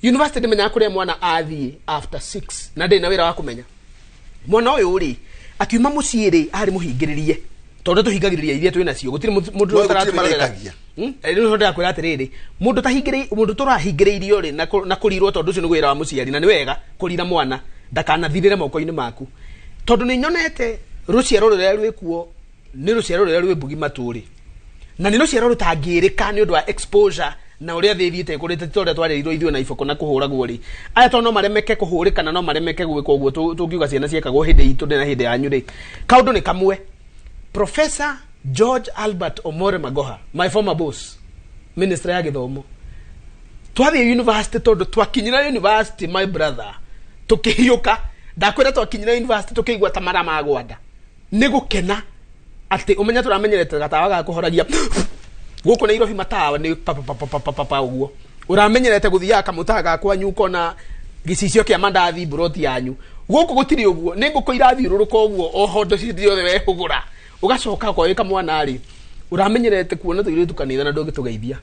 university ndimenya kuria mwana athie after 6 na ndina wira wa kumenya mwana uyu ri akiuma muciiri ari muhingiririe tondu tuhingagiriria iria twina cio gutiri mundu utaraturekagia ero nda kwira atiriri mundu tahingiri mundu turahingiriirio ri na kurirwo tondu ucio ni wira wa muciari na ni wega kurira mwana ndakanathirire moko-ini maku tondu ni nyonete ruciaro ruria rwikuo ni ruciaro ruria rwi mbugi maturi na ni ruciaro rutangirika ni undu wa exposure na uria thithiite kurite tore twarirwo ithuĩ na iboko na kuhuragwo ri aya to no maremeke kuhurika na no maremeke gwika uguo tungiuga ciana ciekagwo hindi itu na hindi yanyu ri kaundu ni kamwe Professor George Albert Omore Magoha my former boss minister ya githomo twathie university tondu twakinyira university my brother tukihiuka ndakwira twakinyira university tukigwa tamara magwanda ni gukena ati umenya turamenyerete gatawa ga kuhoragia guku na Nairobi matawa ni papa uguo uramenyerete guthia kamutaga kwa nyuko na gicicio kia mandathi broti yanyu guku gutiri uguo ni nguko irathiururuka uguo oho ndo cithiothe wehugura ugacoka kwa wika mwana ari uramenyerete kuona tuire tukanitha na ndungitugeithia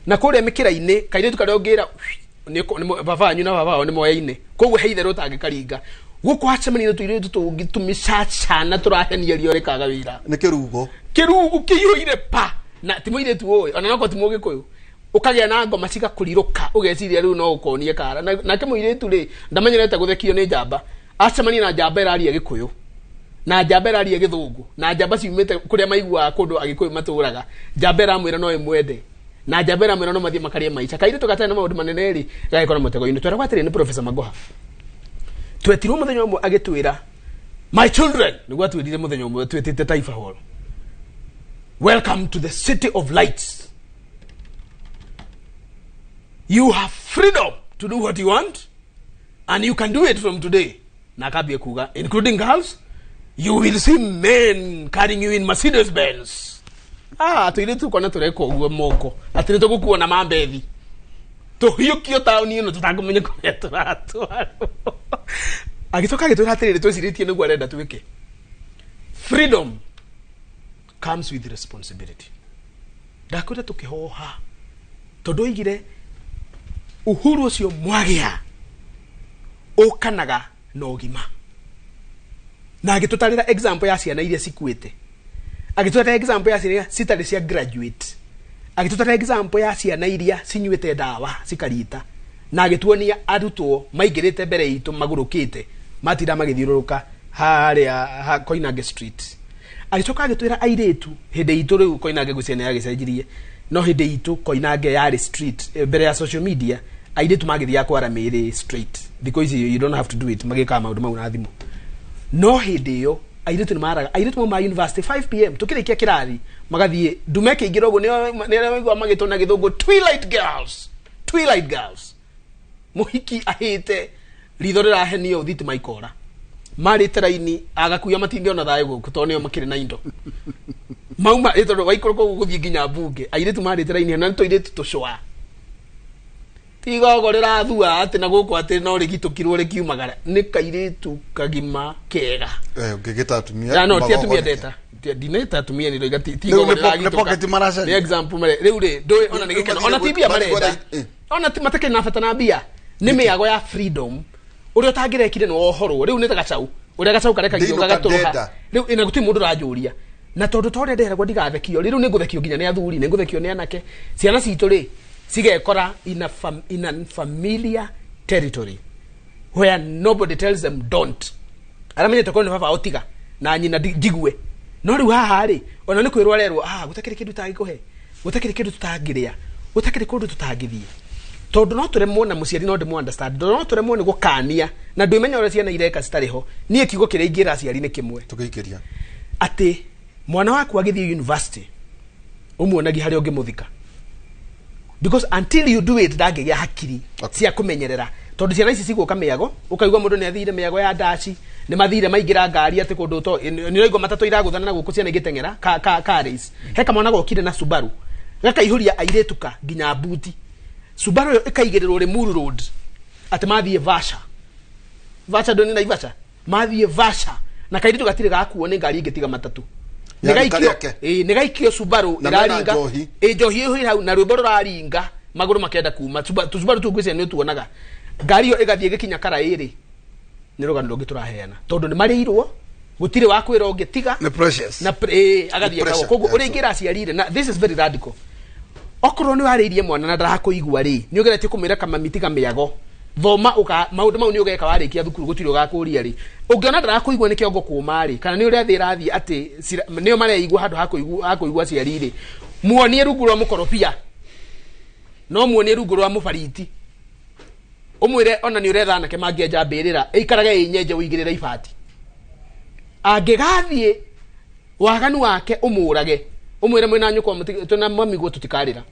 na kuria mikira-ini kaire tukariongira ni baba anyu na baba ni moya-ini koguo heitherwo tangikaringa guku acemani tuire tutumicaca na turahenia rio rikaga wira ni kirugo kiyuire pa na timoire tu oi ona nako timoge koyo ukagia na ngoma cigakuriruka ugeciria riu no ukonie kara na kemuire tu ri ndamenyerete guthekio ni njamba acemani na njamba iraria gikuyu na njamba iraria githungu na njamba ciumite kuria maigua kundu agikuyu maturaga njamba iramwira no imwende na njamba iramwira no mathie makarie maica kaire tugatana na maundu manene ri gagikora mutego-ini twera gwatire ni Professor Magoha twetirwo muthenya umwe agitwira my children niguo twirire muthenya umwe twetite Taifa Hall welcome to the city of lights you have freedom to do what you want and you can do it from today na kabie kuga including girls You will see men carrying you in Mercedes Benz. Tuile tu kona tureko uwe moko. Atile tu kukuwa na mambethi. Tuhiyukio taoni ino tutakumenye kwenye turatu. Agitoka gitu hatire tu siriti eno gwarenda tuweke. Freedom comes with responsibility. Dakuta tukihoha. Todoigire uhuru ucio mwagia. Okanaga no gima. Na agitutarira example ya ciana iria cikuite. Agitutarira example ya ciana citari cia graduate. Agitutarira example ya ciana iria cinyuite dawa cikarita. Na agituonia arutwo maigirite mbere itu magurukite matira magithiururuka haria Koinange street. Agitoka agitwira airetu hinde itu riu Koinange guciana yagicenjirie no hinde itu Koinange yari street mbere ya social media airetu magithia kwara mere straight because you don't have to do it magika maundu mau na thimu. No hinde yo airetu ni maraga airetu ma university 5 pm tukirikia kirathi magathie ndumeke igirogo ni waigwa magitona githungu twilight girls muhiki ahite ritho rirahenio thiti maikora mari teraini agakuya matinge ona thayo guku tonio makire na indo mauma itondo waikoro ko guthie nginya bunge airetu mari teraini na ntoiretu tushwa tigogo rirathua ati na guku ati no rigitukirwo rikiumagara ni kairetu kagima kega ngigita atumia no ti atumia deta dineta atumia ni roiga tigogo rirathua ni example mare riu ri ndoi ona nigikena ona tibia marenda ona matake na fata na bia ni miago ya freedom uria tangirekire no ohoro riu ni tagacau uria gacau kareka gio gagaturuha riu ina guti mundu rajuria na tondu tore ndera gwa ndigathekio riu ni nguthekio nginya ni athuri ni nguthekio ni anake ciana citu ri sigekora in a familiar territory where nobody tells them don't aramenye toko ni baba otiga na nyina jigwe no riu haha ri ona ni kwirwo rerwo gutakire kindu tangikuhe gutakire kindu tutangiria gutakire kundu tutangithie tondu no turemwo na muciari no ndimo understand no turemwo ni gukania na ndimenya ore ciana ireka citariho nie kiugo kiria ingira ciari ni kimwe tugikiria ati mwana waku agithie university umuonagi hari ungimuthika because until you do it dagigia hakiri cia kumenyerera tondu ciana ici ciguka miago ukaigwa mundu ni athire miago ya ndaci ni mathire maingira ngari ati kundu to ni roigo matatu iraguthana na guku ciana igitengera ka race heka mwana gokire na Subaru gakaihuria airetuka nginya buti Subaru yo ikaigirirwo Limuru Road ati mathie Vasha doni na Ivasha mathie Vasha na kairitu gatire gakuo ni ngari ingitiga matatu negaikio Subaru iraringa njohi hu hau na rwimbo ruraringa maguru makenda kuma Subaru tugwicia ni tuonaga ngari yo igathie gikinya karairi ni rugano rungi turaheana tondu ni marirwo gutire wa kwira ungitiga ni precious na agathie kago koguo uringira ciarire na this is very radical okoro ni waririe mwana na ndarakuigua ri ni ugeretie kumira kama mitiga miago thoma uka maundu mau ni ugeka warikia thukuru gutire ugakuria ri ungiona ndarakuigua ni kiongo kuma ri kana ni uria thirathi ati nio mareigua handu hakuigua ciari ri muonie rungu rwa mukorofia no muonie rungu rwa mubariti umwire ona ni uretha nake mangienja mbirira ikarage inyenje uigirira ibati angigathie waganu wake umurage umwire mwina nyuko tuna mami go tutikarira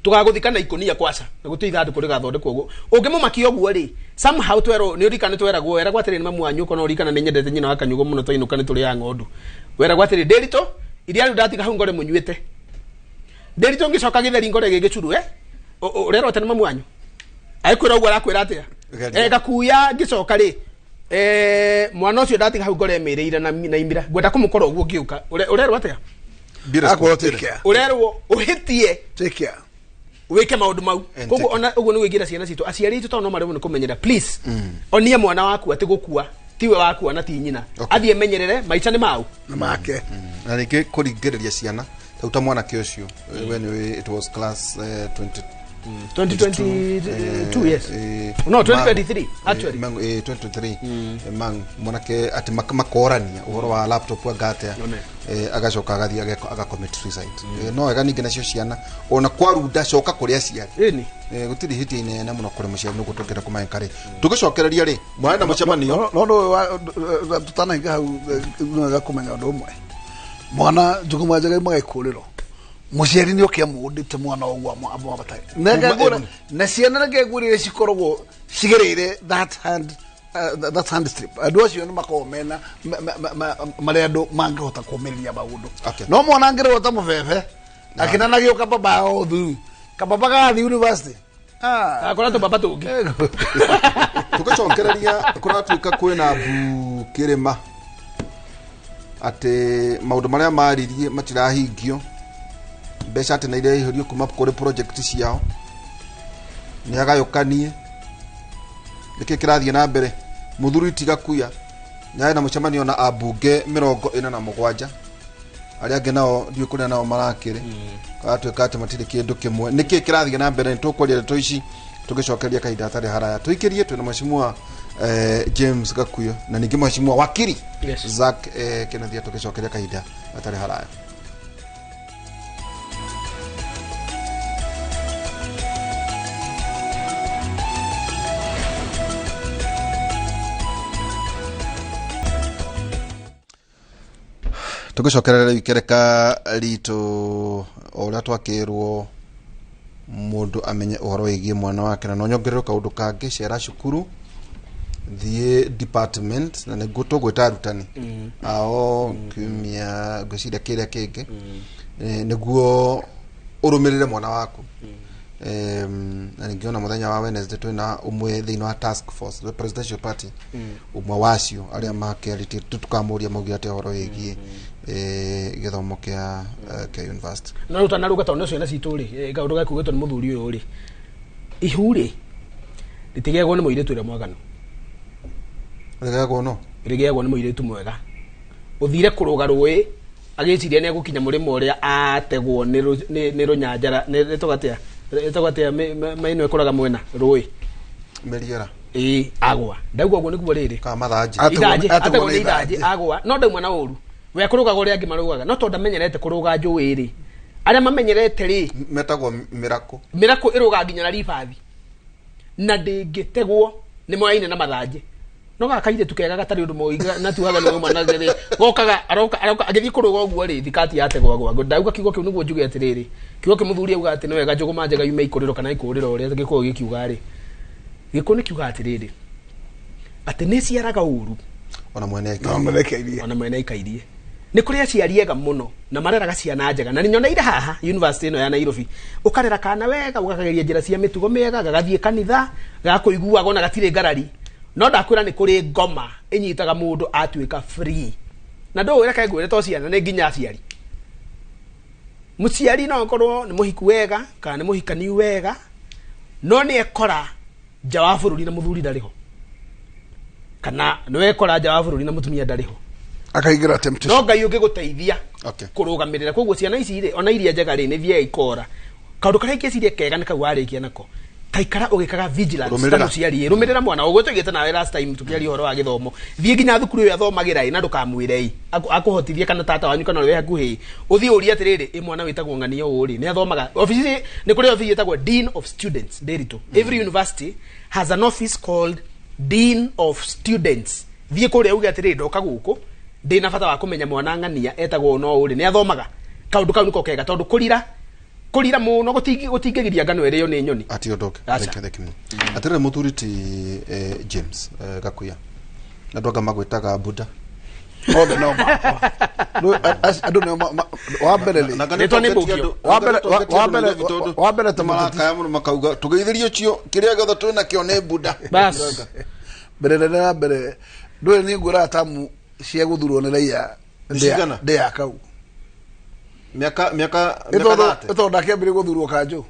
tugaguthikana ikonia kwaca na gutitha ndu kuriga thonde koguo ungimumakio guo ri somehow twero ni urikane tweragwo era gwatire ni mamu anyuko no urikana ni nyendete nyina wa kanyugo muno twainukane turi ya ngondu wera gwatire derito iria ru ndatiga hau ngore munyuite derito ngicoka githeri ngore gigicuru urero tani mamu anyu aikwira ugwa rakwira atia gakuya ngicoka ri mwana ucio ndatiga hau ngore mereira na imira gwenda kumukora uguo ngiuka urero atia urerwo uhitie take care weke maundu mau koguo ona uguo ni wigira ciana citu aciari itu tono marimo ni kumenyera please onie mwana waku ati gukua tiwe waku na ti nyina athie menyerere maica ni mau na make na rike kuringiriria ciana tauta mwana ke ucio when it was class 2022 yes no 2023 actually 2023 mang mwanake ati makorania uhoro wa laptop agate agacoka agathia aga commit suicide no ega ningi nacio ciana ona kwaruda coka kuria ciari ni gutiri hiti ine na muno kuri muciari no gutokera kuma kare tugicokereria ri mwana mucemanio no tutanainga hau no ega kumenya ndo umwe mwana njuguma jaga magakuriro muciari ni okia mundite mwana ogwa abatai nega na ciana ngegurire cikorogwo cigereire that hand that's hand strip andu acio ni makomena mari andu mangihota kumeria maundu no mwana ngire ta mubebe akina nagio kababa othu kababa gathi university akora to baba tungi tugacokereria kuratuika kwina mbu kirima ati maundu maria maririe matirahingio mbeca ati na iria ihurio kuma kuri project ciao ni agayukanie niki kirathie na mbere muthuri tigakuya nyaye na mucemanio na abunge 47 aria ange nao ndiu kuria nao marakire atuika ati matiri kindu kimwe niki kirathie na mbere nitukuria ndeto ici tugicokeria kahinda atari haraya tuikirie twina mheshimiwa James Gakuyo na ningi mheshimiwa wakiri Zack Kennedy tugicokeria kahinda atari haraya tugicokerera ikereka rito oria twakirwo mundu amenye uhoro wigie mwana wake na nonyongerero kaundu kangi cera cukuru thie department na niguo tugwita arutani ao kumia gwiciria kiria kingi niguo urumirire mwana waku na ningiona muthenya wa Wednesday twina umwe thiini wa task force the presidential party umwe wacio aria makeriti tukamuria maugia ati uhoro wigie githomo kia university no rutana ruga tondu ciana citu ri kaundu gaku gitwo ni muthuri uyu ri ihuri ritigegwo ni muiritu ria mwagano rigegwo no rigegwo ni muiritu mwega uthire kuruga rui agiciria ni agukinya murimo uria ategwo ni runyanjara ni togatia maino ekoraga mwena rui meriera agwa ndagwa gwo nikuo riri ka mathaji ategwo ni ithaji agwa no ndauma na uru we kuruga gore angi marugaga no tonda menyerete kuruga njui ri aria mamenyerete ri metagwo mirako iruga nginya na ribathi na ndingitegwo ni mwaine na mathaji no gakaire tukega gatari undu moiga na tuhaga no mwana gere gokaga aroka agithi kuruga uguo ri thikati yategwo agwa ndauga kigo kiu niguo njuge atiriri kigo kimuthuri auga ati no wega njuguma njega yume ikuriro kana ikuriro uria gikuo gikiuga ri gikuo ni kiuga atiriri ati ni ciaraga uru ona mwene ikairie ni kuri aciariega muno na mareraga ciana njega na ninyoneire haha university ino ya Nairobi ukarera kana wega ugakageria njira cia mitugo mega gagathie kanitha gakuiguaga ona gatire ngarari no ndakwira ni kuri ngoma inyitaga mundu atuika free na ndo wira kae gwire to ciana ni nginya aciari muciari no korwo ni muhiku wega kana ni muhikani wega no ni ekora jawa bururi na muthuri ndariho kana no ekora jawa bururi na mutumia ndariho akaigira temptation no ngai ungiguteithia kurugamirira koguo ciana ici ri ona iria njega ri ni thie ikora kaundu karia kecirie kega ni kau arikia nako taikara ugikaga vigilance tano ciari rumirira mwana ugwe tugite nawe last time tukiari horo wa githomo thie nginya thukuru yo athomagira na ndukamwire akuhotithie kana tata wanyu kana we hakuhi uthie uri atiriri mwana witagwo ng'ania uri ni athomaga office ni kuri office yetagwo Dean of Students derito every university has an office called Dean of Students thie kuri ugi atiriri ndoka guku ndina bata wa kumenya mwana ng'ania etagwo no uri ni athomaga kaundu kau niko kega tondu kurira muno gutingigiria ngano ere yo ni nyoni ati odoke atirire muthuriti James Gakuya na ndoga magwitaga Buddha othe no andu no wambere wambere tamaraka muno makauga tugeithirio cio kiria gotho twina kio ni Buddha bas mbere ndu ni ngura tamu cia guthurwo ni raia ndi akau miaka ito ndakiambire guthurwo kanju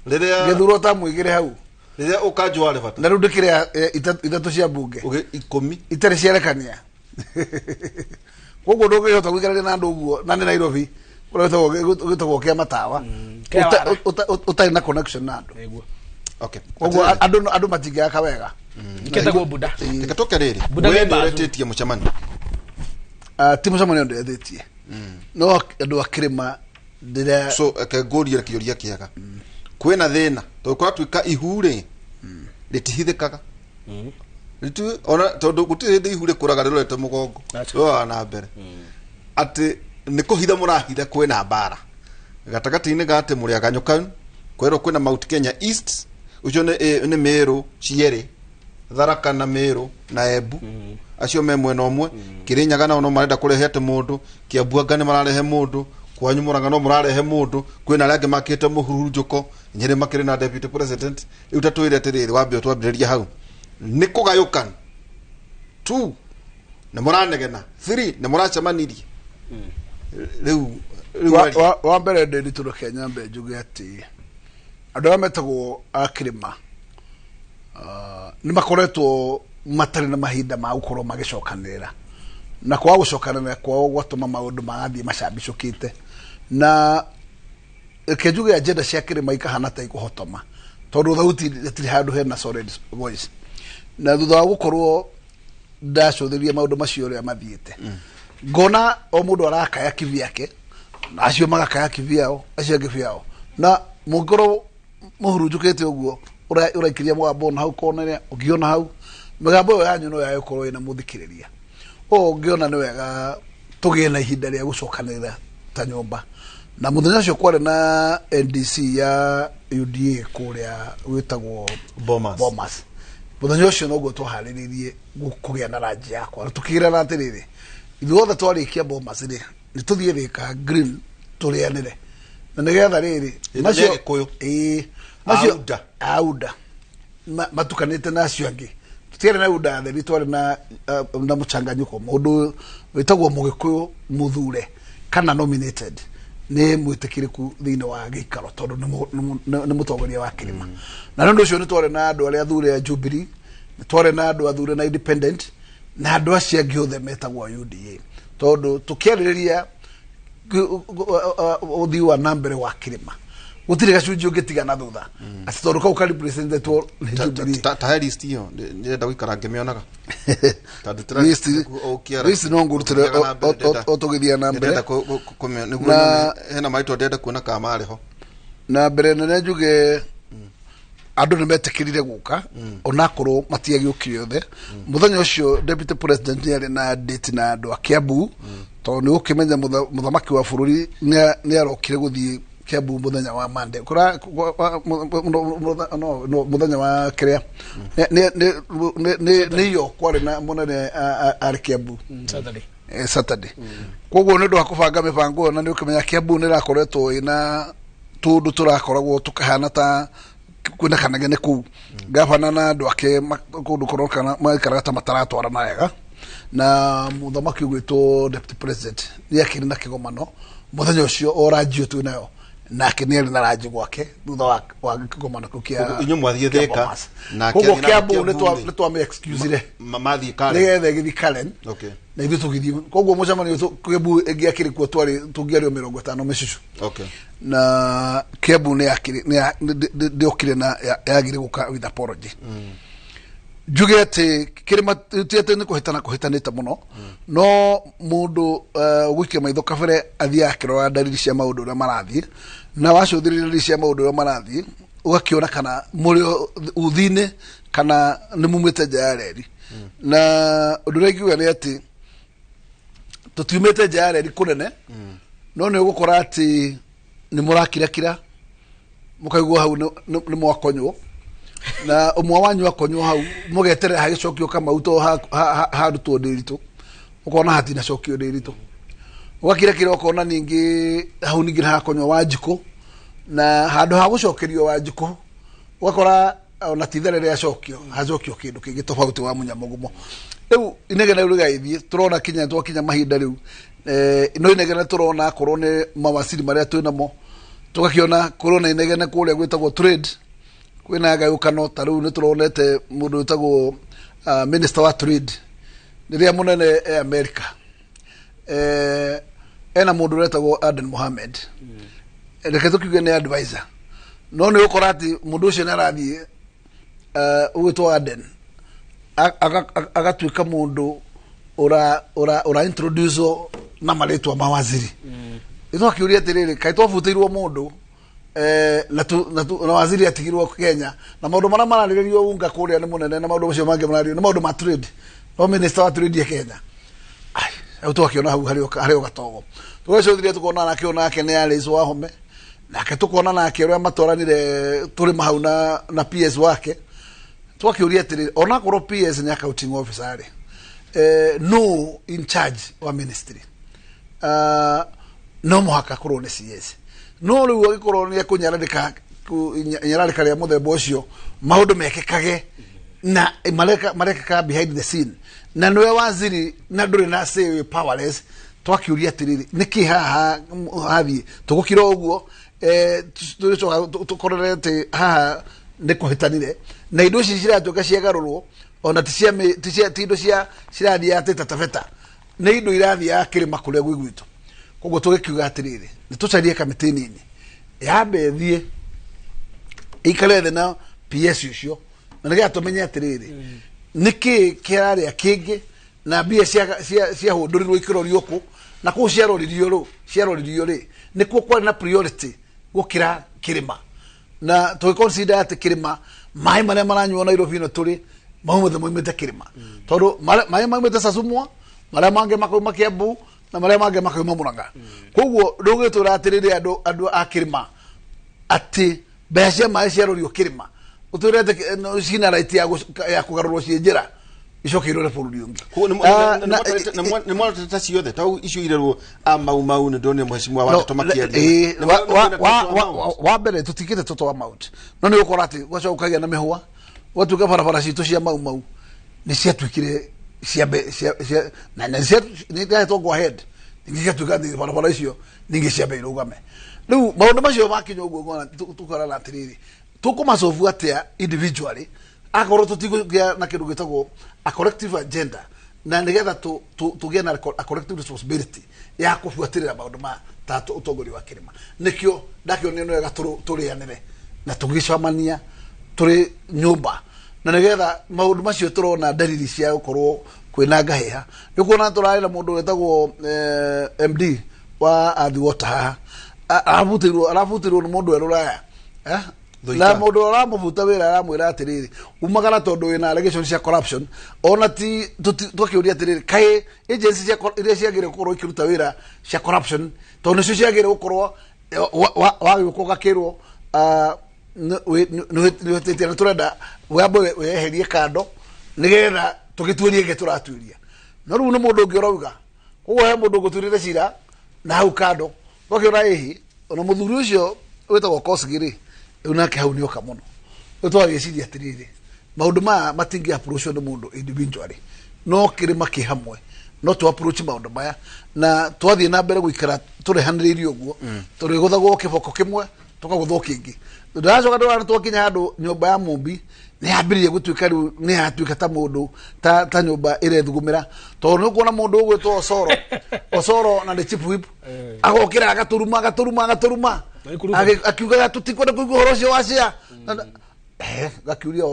riria githurwo ta mwigire hau riria ukanju wale bata na rundu kiria itatu cia bunge 10 itari cierekania koguo ndungihota guikarania na andu uguo na ni Nairobi gitagwo kia matawa utari na connection na andu koguo andu matingiaka wega iketagwo Buddha ikatoka riri we ndiretitie mucemani ti mucemani ndiretitie no andu akirima ndire so akagoria kioria kiaga kwena thina to kwa twika ihure litihithikaga ritu ona tondu gutihinde ihure kuraga rirete mugongo yo na mbere ati nikuhitha murahitha kwena bara gatagati-ini gate muri aganyuka kwero kwena Mount Kenya East ucio ni Meru Ciere Tharaka na Meru na Embu acio me mwena omwe Kirinyaga no marenda kurehe ate mundu Kiambuanga ni mararehe mundu kwanyu Murang'a no murarehe mundu kwina aria angi makite Mũhurunjũko Nyeri makire na deputy president riu tatwire atiriri wambe twambiriria hau ni kugayukana 2 na muranegena 3 na muracemanirie riu wa mbere ndi turu Kenya mbe njuge ati andu ametagwo akirima ni makoretwo matari na mahinda ma gukorwo magicokanira na kwa gucokanira kwa gwatuma maundu magathie macambicukite na kejuge agenda cia kirima ikahana ta ikuhotoma tondu thauti tiri handu hena solid voice na thutha wa gukorwo ndacuthiria maundu macio ria mathiite ngona o mundu arakaya kivyake na acio magakaya kivyao acio kivyao na mungoro Mũhurunjũkĩte uguo uraikiria mwambo na hau koneria ugiona hau migambo yo yanyu no yakorwo ina muthikiriria ngiona ni wega tugie na ihinda ria gucokanira ta nyumba na muthenya ucio kwari na NDC ya UDA kuria witagwo Bomas muthenya ucio no guo twahariririe kugia na rangi yakwa tukigira na atiriri ithuothe twarikia Bomas ni tuthie thika green turianire na nigetha riri macio macio auda matukanite nacio angi tutiere na auda theri twari na muchanganyiko mundu witagwo Mugikuyu Muthure kana nominated ni mwitikiriku thiine wa gikaro tondu ni mutongoria wa kirima na ndu ucio ni twari na andu aria athure ya Jubilee ni twari na andu athure na independent na andu acio angi othe metagwo UDA tondu tukiaririria uthi wa nambere wa kirima gutire gacunji ungitiga na thutha ati tondu kau kari president to ta list hiyo ndenda guikara ngimionaga tondu tira list no ngurutire otogithia na mbere niguo hena maito ndenda kuona ka mariho na mbere nene njuge andu ni metikirire guka onakorwo matiagiukire othe muthenya ucio deputy president ni ari na date na andu a Kiambu tondu ni ukimenya muthamaki wa bururi ni arokire guthie Kiambu muthenya wa Monday kura no muthenya wa kiria ni yo kwari na munene ari Kiambu Saturday koguo ni ndu akubanga mibango na ni ukimenya Kiambu ni rakoretwo ina tundu turakoragwo tukahana ta kwina kanagene ku gavana na andu ake kundu korokana maikara mataratwara na wega na muthamaki gwitwo deputy president ni akiri na kigomano muthenya ucio oranjio tu nayo nake ni na rangi gwake thutha wa kigomano kukia inyu mwathie theka na Kiambu ni twa me excuse re mathi kale nigethe githi Karen okay na ithu tugithie koguo mucamani Kiambu egiakiri kwa twari tungiario 50 mecicu okay na Kiambu ni akiri ni okire na yagire guka with apology njuge ati kirima tiete ni kuhitanite muno no mundu gwike maitho kabere athia akirora dalili cia maundu ria marathie na wacuthiriria dalili cia maundu ria marathie ugakiona kana muri uthine kana ni mumite nja na undu rengiuga ni ati tutumite nja kunene no ni ugukora ati ni murakira mukaigwa hau ni mwakonywo na umwe wanyu akonywo hau mugetere hagicokio kama uto harutwo ndiritu ukona hati na cokio ndiritu ugakira kire ukona ningi hau ningi hakonywo Wanjiko na handu ha gucokerio Wanjiko ugakora ona tithere ya cokio hacokio kindu kingi tofauti wa munyamugumo riu inegena rugaithie turona kinya twakinya mahinda riu no inegena turona korwo ni mawasiri maria twinamo tugakiona corona inegene kuria gwitagwo trade kwina gayukano taru ni turonete mundu witagwo minister wa trade niria munene America ena mundu wetagwo Aden Mohamed reke tukiuge ni advisor no ni ukorati mundu ucio narathie ugitwa Aden agatuika mundu ora introduce na maletwa mawaziri itho akiuria tiriri kai twafutirwo mundu na waziri atigirwo Kenya na maundu mara mararirio unga kuria ni munene na maundu macio mangi mararirio na maundu ma trade no minister wa trade ya Kenya ai au twakiona hau hari gatogo twacothirie tukona nake onake ni alizo wa home nake tukona nake ria matwaranire turi mahau na PS wake twakiuria atiriri ona korwo PS ni accounting officer ri no in charge wa ministry no muhaka korwo ni CS no riu agikorwo ni akunyararika ria muthemba ucio maundu mekekage na mareka behind the scene na nwe waziri na nduri na say powerless twakiuria atiriri niki haha hathi tugukira uguo tukorete haha ni kuhitanire na indo ici ciratuka ciagarurwo ona tindo cia cirathi ateta tafeta ni indo irathi ya kirima kuria gwigwitu koguo tugikiuga atiriri ni tucarie kamiti nini yambethie ikare na PS ucio na niga tumenye atiriri niki kiraria kingi na bia cia hundurirwo ikirorio ku na ku ciaroririo ri nikuo kwari na priority gukira kirima na to consider ati kirima mai maria maranyuo Nairobi no turi moimete kirima tondu mai moimete Sasumwa maria mange makoima Kiambu na maria mange makoima Murang'a koguo ndugitura atiriri andu a kirima ati becia mai ciarorio kirima uturete cina right ya kugarurwo cienjera icokirwo bũrũri ũngĩ nĩ mwarutĩte ciothe tau icio irerwo mau nĩ ndone mheshimiwa wa tumakia wa mbere tutikite tutwa mount no nĩ gũkorwo atĩ gwacokagia na mĩhũa watuka barabara citũ cia mau nĩ ciatuĩkire na nĩ ndahetwo go ahead ningĩgatuĩka atĩ barabara icio ningĩ ciambe irũgame rĩu maũndũ macio makinya ũguo ngona tukorana atĩrĩrĩ tukumacovu atia individually akorwo tutigũgia na kĩndũ gĩtagwo a collective agenda na nigetha tugie na a collective responsibility ya kufuatirira maundu ma ta utongoria wa kirima nikio ndakionio no wega turianire na tugicamania turi nyumba na nigetha maundu macio turona dalili cia gukorwo kwina ngaheha nikuona turari na mundu wetagwo MD wa Athi Water arafutirwo ni mundu eruraya la mundu aramuvuta wira aramwira atiriri umagara tondu wina allegation cia corruption ona ti tukiuria atiriri kai agency cia iria ciagire gukorwo ikiruta wira cia corruption tondu cio ciagire gukorwo wagĩũka gakirwo nĩ na turenda wambe weherie kando nigetha tugituĩrie nge turatuĩria no rĩu nĩ mũndũ ũngĩ ũrauga koguo he mũndũ ũgũtuĩrĩre cira na hau kando twakiona ĩhi ona mũthuri ũcio wĩtagwo Kosgiri unake hau nioka muno utwagiciria atiriri maundu ma matingi approach no mundu individually no kirima ki hamwe no to approach maundu maya na twathie na mbere guikara turehaniririo uguo turi guthagwo kiboko kimwe tukaguthwo kingi ndacoka ndora twakinya handu nyumba ya mumbi ni yambiririe gutuika riu ni yatuika ta mundu ta nyumba irethugumira to no kuona mundu ugwitwo osoro na the chief whip agokira agaturuma akiuga tutikwenda kuigua horo cio wacia gakiuria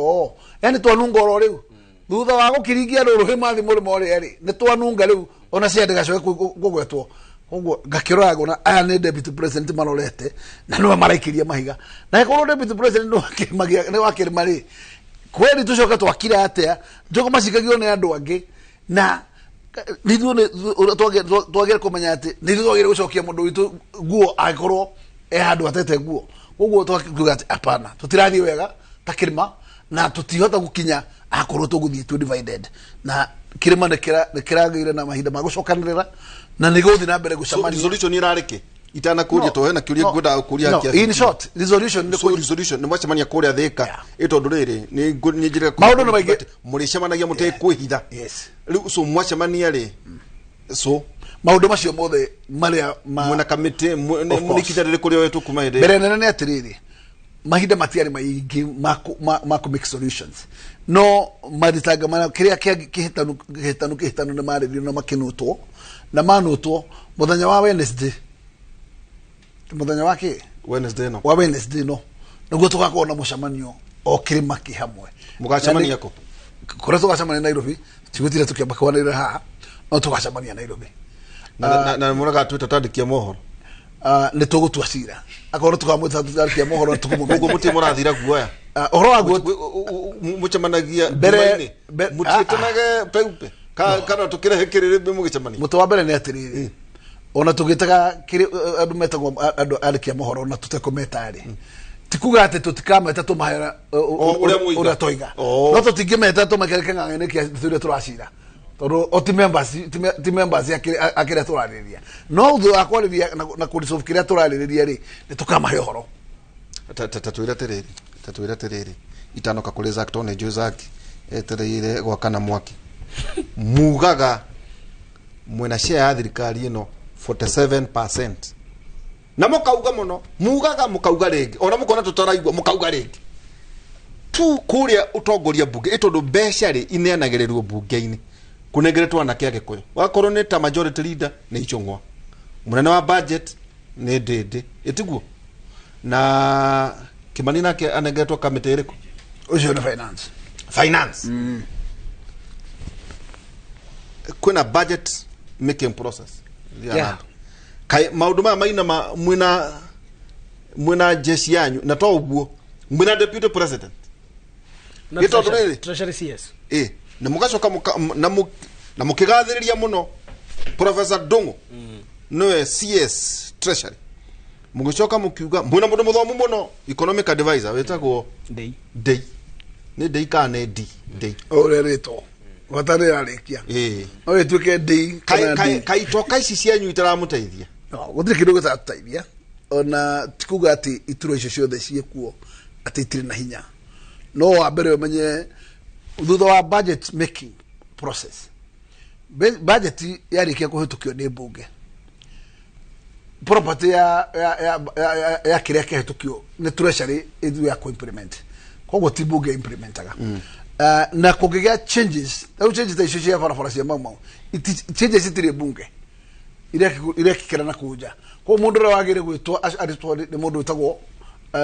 yani twanunga oro riu thutha wa gukiringia ruruhi mathi murimo ri ni twanunga riu ona ciende gacoke gugwetwo koguo ngakirora na aya ni deputy president marorete na no maraikiria mahiga na ikorwo deputy president no akimagia ni wakirima ri kweli tucoka twakira atia njoko macikagio ni andu angi na nithu twagire kumenya ati nithu twagire gucokia mundu witu guo akorwo handu atete nguo uguo twakiuga ati apana tutirathie wega ta kirima na tutihota gukinya akorwo tuguthie tu divided na kirima nikiragire na mahinda ma gucokanirira na niguthi na mbere gucamania resolution irarike itana kuria to hena kiuria ngwenda kuria kiasi in short resolution ni mwacemania kuria thika itondu riri ni njire maundu no maige muricemanagia mutekwihitha yes riu so mwacemania ri so maundu macio mothe maria mwana kamite munikitharire kuria wetu kuma ide mbere nene atiriri mahinda matiari maingi ma make solutions no maditanga mana kiria kihitanu na maririo na makinutwo na manutwo muthenya wa Wednesday muthenya wake Wednesday no niguo tugakorwo na mucamanio o kirima ki hamwe mugacemania ko kore tugacemania Nairobi tigutira tukiamba kwanira haha no tugacemania Nairobi na muraga tutatandikia mohoro ni tugutua cira akorwo tukamwita tutandikia mohoro tugumu muti murathira guoya ohoro waguo mucemanagia mbere mutitanage peupe kana tukirehe kiriri mugicemania mutu wa mbere ni atiriri ona tugitaga andu metagwo andu arikia mohoro na tutekometari tikuga ati tutikameta tumahera uria toiga no tutingimeta tumakereke ng'ang'ane kia thuri turacira tondu oti members akire turariria no uthu akwariria na kuresolve kiria turariria ri ni tukamahe horo tatuira tiriri itanoka kuri Zack tone Jozak etereire gwakana mwaki mugaga mwena share ya thirikari ino 47%. Na mukauga muno mugaga mukauga ringi ona mukona tutaraigwa mukauga ringi tu kuria utongoria bunge itondu mbeca ri ineanagirirwo bunge-ini kunengeretwo anake agikuyu wakorwo ni ta majority leader ni ichungwa munene wa budget ni ndindi itiguo na Kimani nake anengeretwo kamite iriku ucio ni finance kuna budget making process kai maundu ma maina mwina jeshi yanyu na to uguo mwina deputy president ito treasury CS na mugacoka na mukigathiriria muno Professor Dongo no CS treasury mugicoka mukiuga mwina mundu muthomu muno economic advisor wetagwo Day ni Day kana Day orerito watare arikia no etuke Day kai toka ici cianyu itaramuteithia gutire kindu gitateithia ona tikuga ati ituro icio ciothe ciekuo ati itire na hinya no wa mbere umenye thutha wa budget making process budget yarikia kuhitukio ni bunge property ya kiria kihitukio ni treasury ithu ya ku implement kogo ti bunge implementaga na kugiga changes icio cia barabara cia mau changes itire bunge iria kikira na kuja ko mundu ria wagire gwitwo aritwo ni mundu witagwo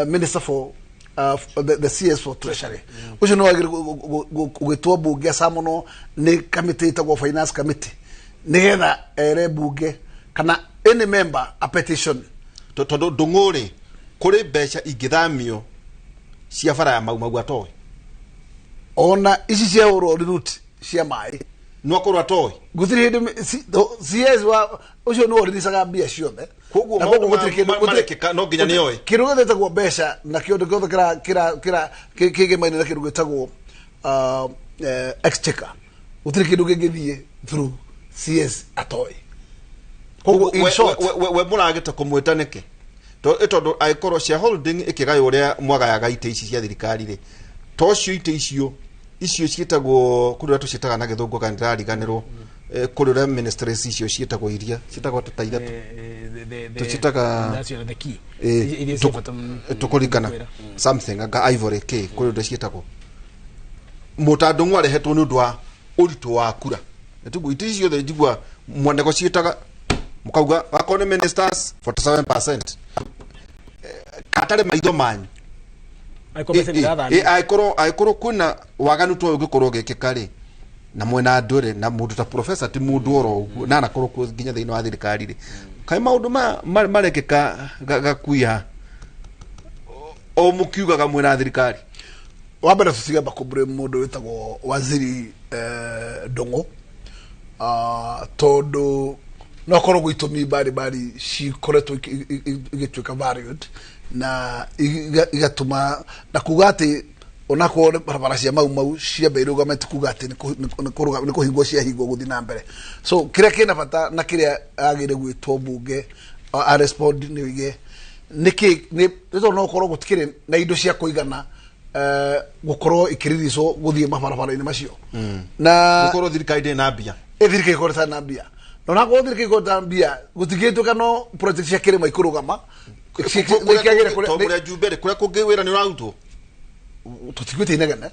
minister for the CS for treasury ucio no wagire gwitwo bunge samono ni committee itagwo finance committee nigetha ere bunge kana any member a petition tondu ndunguri kuri mbeca ingithamio cia bara ya mau atoi ona ici cia uro route cia mai no korwa toy guthiri hindi CS wa ucio no ririsaga mbia ciothe koguo marekeka no nginya ni oi kirugo getagwo mbeca na kionde gothe kira kigemaine na kirugo getagwo exchequer guthiri kindu gingithie through CS atoy koguo in short we muragita kumwita niki tondu aikorwo shareholding ikigayo uria mwagayaga ite ici cia thirikari ri tocio ite icio ciitagwo kuria tucitaga na githungu kana ndariganirwo kuria ministries icio ciitagwo iria ciitagwo tutaithatu tucitaga tukurikana something aga Ivory K kuria ciitagwo mutandungu arehetwo ni undu wa uritu wa kura tugu ite icio the jigwa mwaneko ciitaga mukauga wakone ministers 47% katare maitho manyu aikoro kuna waganu to ugikorwo gekekari na mwena ndure na mundu ta professor ti mundu oro na nakorwo nginya thiini wa thirikari ri kai maundu marekeka gakuiha o mukiugaga mwena thirikari wa mbere tutigamba kumbure mundu witagwo waziri Dongo tondu no korwo gwitumi bari cikoretwo igituika varied na igatuma na kuga ati ona ko barabara cia mau cia mbere government kuga ati ni kuhingwo cia hingo guthi na mbere so kiria kina bata na kiria agire gwitwo bunge a respond ni wige niki ni no korwo gutikire na indo cia kuigana gukorwo ikiririswo guthie mabarabara-ini macio na gukorwo thirikari na mbia thirikari koreta na mbia no ko thirikari koreta mbia gutigitwo kano project cia kirima ikurugama kuria jubere kuria kungiwira ni urarutwo tutigwite inegene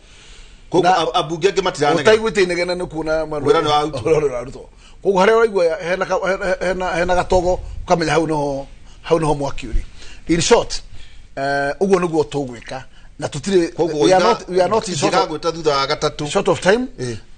koguo abunge angi matirane utaigwite inegene ni kuna wira ni urarutwo koguo haria uraigwa hena gatogo ukamenya hau no mwaki uri in short uguo niguo tugwika na tutire we are not in short of time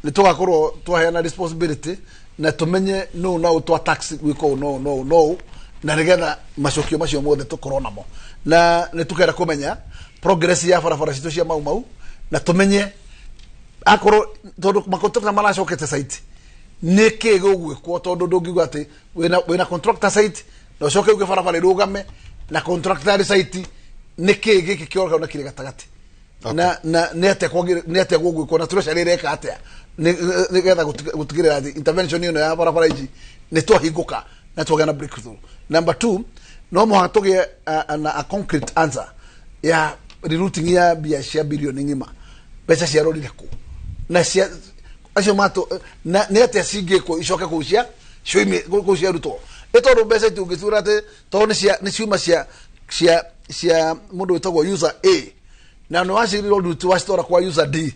ni tugakorwo twaheana responsibility na tumenye no twa tax wiko no na nigetha macokio macio mothe tukorwo namo na ni tukera kumenya progress ya barabara citu cia mau na tumenye akorwo tondu makontractor maracokete site niki gugwikwo tondu ndungiuga ati wina contractor site na ucoke uge barabara irugame na contractor site niki giki kioka na kire gatagati na ne ate gwiko na turesha reka atia ni getha gutigirira intervention ino ya barabara iji ni twahinguka na twagana breakthrough. Number 2, no mo hatuge a concrete answer ya rerouting ya biashara bilioni ngima pesa cia rori ku na cia acio mato na ne ate singe ko icoke kucia shoime kucia ruto eto mbeca tungithura te to ni ciuma cia mundu witagwo user A na no waciriro ruto wastora kwa user D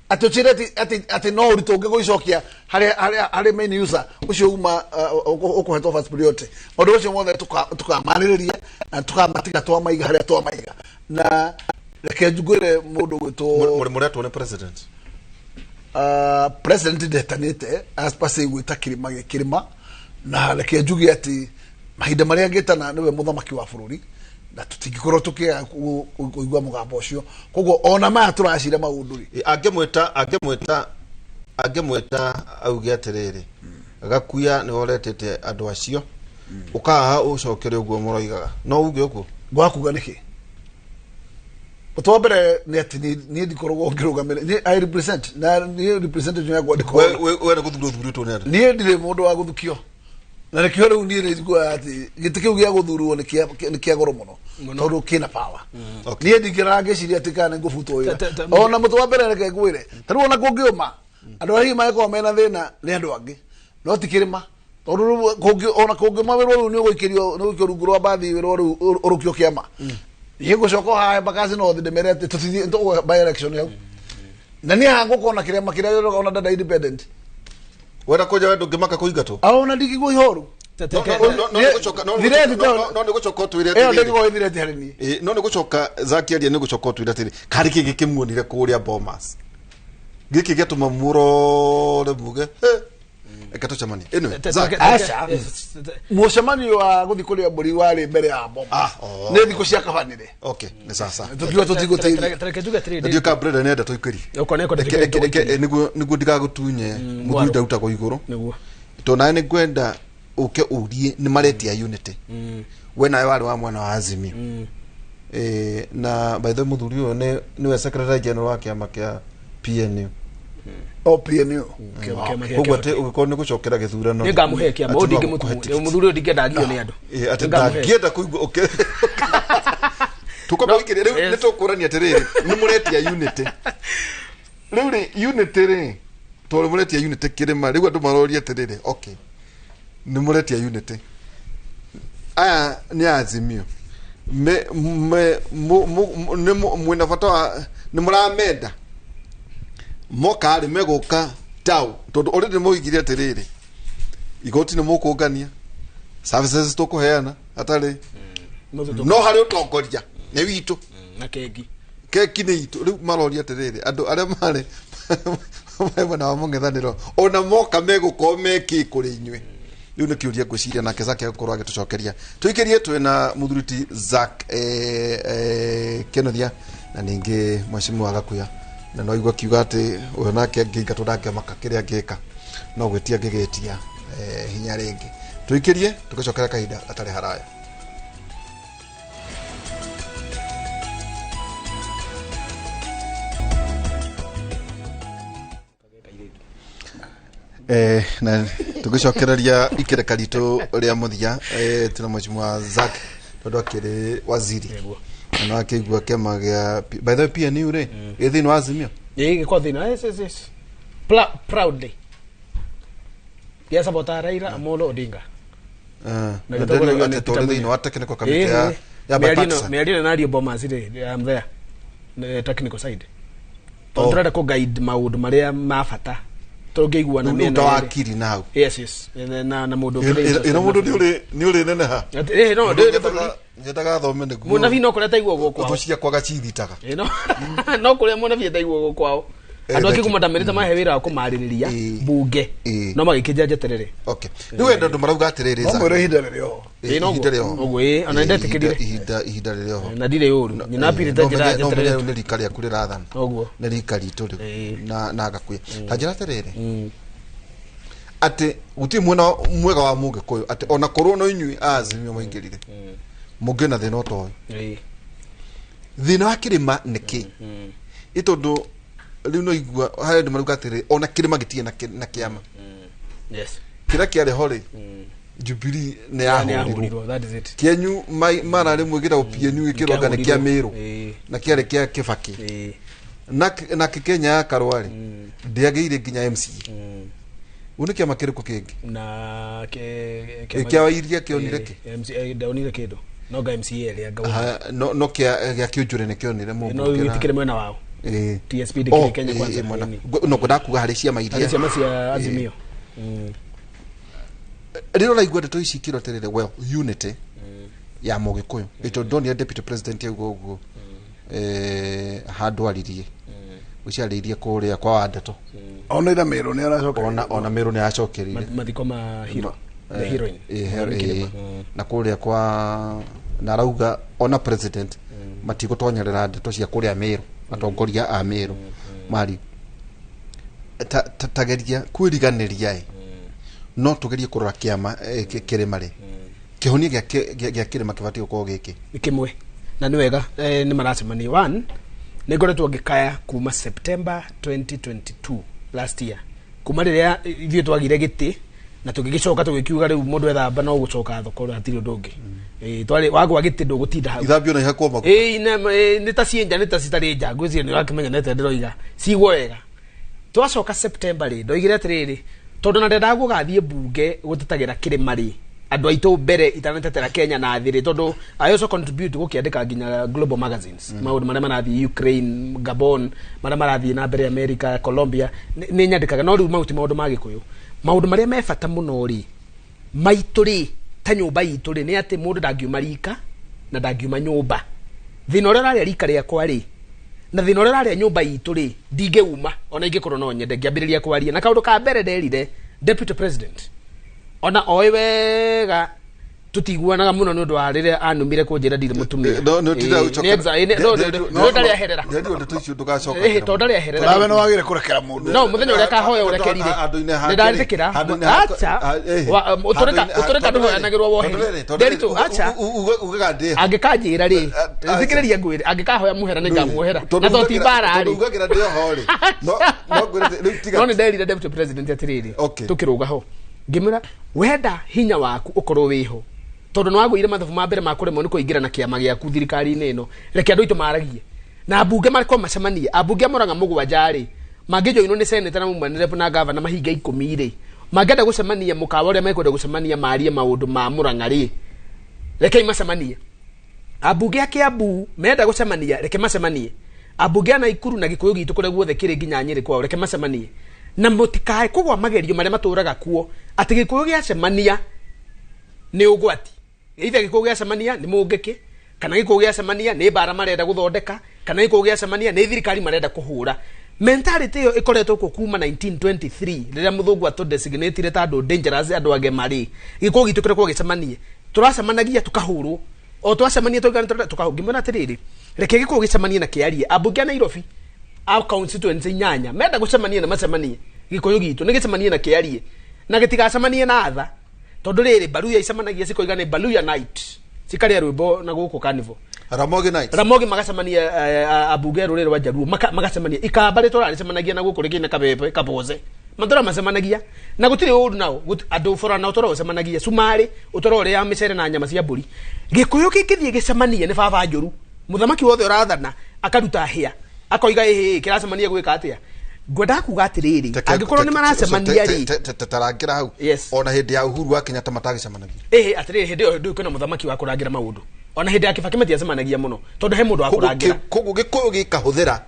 atuchire ati no ruto ungigoicokia hari main user ucio uma ukuhetwo first priority ondo ucio mothe tukamaniriria na tukamatiga twamaiga hari twamaiga na reke njugure mundu gwitwo muretwo ni president president detanite aspase gwita kirima na reke njuge ati mahinda maria ngitana niwe muthamaki wa bururi na tutingikorwo tukia kuigwa mugambo ucio koguo ona maya turacira maundu ri angemweta auge atiriri gakuya ni woretete andu acio ukaha ucokere uguo muroigaga no uge uguo gwakuga niki utobere ni ati ni ndikorwo ngirugamira ni I represent na ni representative ya gwandiko we na guthuru to ne ni ndire mundu wa guthukio na rekio riu ni rigwa ati gitikiu gia guthurwo ni kia goro muno tondu kina power ni ndikira ngeciria ati kana ngubutwo wira ona mutu wa mbere reke ngwire taru ona kungiuma andu ahi maiko mena thina ni andu angi no tikirima tondu ona kungiuma wiro riu ni guikirio rungu rwa bathi wiro riu urukio kiama yego shoko ha bakazi no de merete tuti ndo by election yao na ni hango kona kire makire ona dada independent wera koja wedo ngimaka kuiga tu aona ndiki go ihoru no ni gucoka tu ire ndiki go ithire ti harini no ni gucoka zakiaria ni gucoka tu ire ti kari kigi kimuonire kuria bomas giki getuma muro le buge ekato chamani asa mucemani wa guthikuria mburi wari mbere ya bomba ne thiku cia kabanire okay ni sasa tukiwa tutiguteirie ndio ka brother nenda toikiri uko niguo ndigagutunye muthu ndauta kwa iguru niguo to na ni gwenda uke urie ni maretia unity we nawe wari wa mwana wa Azimio na by the muthuri uyo ni we secretary general wa kiama kia PNU PNU koguo te uko ni gucokera githurano ni ngamuhekia mo ndingi muthuri ndingenda agio ni andu ati ngienda kuigua okay tuko bigire riu ni tukurania atiriri ni muretia unity riu ri unity ri to muretia unity kirima riu andu maroria atiriri okay ni muretia unity aya ni Azimio mwina bata ni muramenda mokari meguka tau tondu already moigire atiriri igoti ni mukungania services tukuheana atari no hari utongoria ni witu na keki ni itu riu maroria atiriri andu aria mari na mung'ethaniro ona moka meguko meki kuri inywe riu ni kiuria ngwiciria nake Zack akorwo agitucokeria tuikirie twina muthuriti Zack Kenothia na ningi mheshimiwa Gakuya na no igwa kiuga ati uyo nake ngiga tudake maka kiria ngika no gwetia ngigetia hinya ringi tuikirie tukicokera kahinda atari haraya na tugicokereria ikireka ritu ria muthia tuna mheshimiwa Zack tondu akiri waziri na akigua kema gya by the PNU ri ithini wa Azimio giko thina yes proudly sabota Raila Amolo Odinga na ndio ati thini wa technical committee ya bipartisan mearina na rio bomas ri am there the technical side tontrada ko guide maundu maria mafata tungigua na mena wakiri nau yes na mundu ino mundu ni uri nene ha no njetaga thome niguo muna vino kureta igwo go kwao tucia kwaga chithitaga no kuria muna vita igwo go kwao andu akikumatamĩrĩte mahe wĩra wa kũmarĩrĩria mbunge no magĩkĩnja njeterere okay ni wenda ndu marauga atiriri za no ihinda rĩrĩo ũguo ona ndetĩkĩrire ihinda rĩrĩo na ndirĩ ũru nyina pirĩte njĩra njeterere no nĩ rika rĩa kũrĩ rathana ũguo nĩ rika ritũ rĩu na Gakuya ta njĩra atiriri ati guti mwena mwega wa munge koyo ati ona korwo no inyui Azimio maingĩrire munge na thĩna ũtoĩ thina wa kirima niki itondu riu no igua hari ndu maruga atiri ona kirima gitie na kiama yes kira kiare hori Jubilee ne yahurirwo that is it Kenyu mana rimwe gira PNU ikirwa ne kia Meru na kiare kia Kibaki na Kenya Karwari ndiageire nginya MCA une kia makiriku kingi na kia wairia kionire ki MCA daunire kido no ga MCA ile aga no kia kiujure ne kionire mu no witikire mwena wao TSP dikire Kenya kwanza no kudakuga hari cia mairia cia macia Azimio riro la igwa ndeto ici kiroterere well unity ya Mugikuyu itondu ni deputy president yugo ugo handu aririe uciaririe kuria kwa wandeto ona ira Meru ni aracoka ona Meru ni acokerire mathiko ma hero the heroine na kuria kwa narauga ona president matigutonyerera ndeto cia kuria Meru atongoria a Meru mari tageria kwiriganiria no tugerie kurora kiama kirima ri kihonia gya kirima kibati uko giki kimwe na ni wega ni maracemania one ni ngoretwo ngikaya kuma September 2022 last year kuma riria ithio twagire giti na tugigicoka tugikiuga riu mundu ethamba no gucoka thoko atiri ndungi twari wagwa giti ndugutinda hau ithambio na ihakwo magu ni ta cienja ni ta citari nja ngwiciria ni wakimenya nete ndiroiga cigwo wega twacoka September ri ndoigire atiriri tondu na ndenda gugathie bunge gutetagira kirima ri andu aitu mbere itanatetera Kenya na thiri tondu I also contribute gukiandika nginya global magazines maundu maria marathie Ukraine Gabon maria marathie na mbere America Colombia ni nyandikaga no riu mauti maundu magikuyu maundu maria mebata muno ri maitu ri ta nyumba itu ri ni ati mundu ndangiuma rika na ndangiuma nyumba thina uria raria rika riakwa ri na thina uria raria nyumba itu ri ndingeuma ona ingikorwo no nyende ngiambiriria kwaria na kaundu ka mbere nderire deputy president ona oi wega tutiguanaga muno nundu wa riria anumire kunjira ndire mutumia no tira ucoka no ndari aherera ndio ndeto icio ndugacoka to ndari aherera turabe no wagire kurekera mundu no muthenya uria kahoya urekerire ndarikira acha utureka nduhoyanagirwo wohe nderitu acha angikanjira ri thikiriria ngwire angikahoya muhera ni ngamuhera na to tibara ri ugagira ndio hori no ni nderire deputy president atiriri tukiruga ho ngimira wenda hinya waku ukorwo wiho tondu no wagwire mathabu ma mbere makuremwo ni kuingira na kiama giaku thirikari-ini ino reke andu itu maragie na bunge mariko macemanie abunge Murang'a mugwanja ri mangijoinwo ni senator na mumanire na governor mahinga 10 ri mangenda gucemania mukawa uria mekwenda gucemania marie maundu ma Murang'a ri reke macemanie abunge a Kiambu menda gucemania reke macemanie abunge na Ikuru na Gikuyu gitu kuria guothe kiri nginya Nyeri kwao reke macemanie na mutikae kugwa magerio maria maturaga kuo ati Gikuyu giacemania ni ugwati either Gikuyu giacemania ni mungiki kana Gikuyu giacemania ni bara marenda guthondeka kana Gikuyu giacemania ni thirikari marenda kuhura mentality yo ikoretwo kuma 1923 riria muthungu atu designate ta andu dangerous andu age mari Gikuyu gitu kuria gicemanie turacemanagia tukahurwo o twacemania tukahungimona atiriri reke Gikuyu gicemanie na kiarie abunge Nairobi a constituency nyanya menda gucemania na macemanie Gikuyu gitu ni gicemanie na kiarie na gitigacemanie na atha tondu riri Baluya icemanagia cikoiga ni Baluya night cikaria rwimbo na guku carnival Ramogi magacemania abunge ruriri wa Jaruo magacemania ikamba ritora ricemanagia na guku rigi na kabebe kaboze matora macemanagia na gutiri uru nao andu fora na utoro ucemanagia Sumari utoro uri ya micere na nyama cia mburi Gikuyu kikithie gicemanie ni baba njuru muthamaki wothe urathana akaruta hia akoiga kiracemania gwika atia ngwenda kuga atiriri angikorwo ni maracemania ri tarangira hau ona hindi ya Uhuru wa Kenyatta matagicemanagia atiriri hindi yo ndu kwina muthamaki wa kurangira maundu ona hindi ya Kibaki matiacemanagia muno tondu he mundu wa kurangira koguo Gikuyu gikahuthira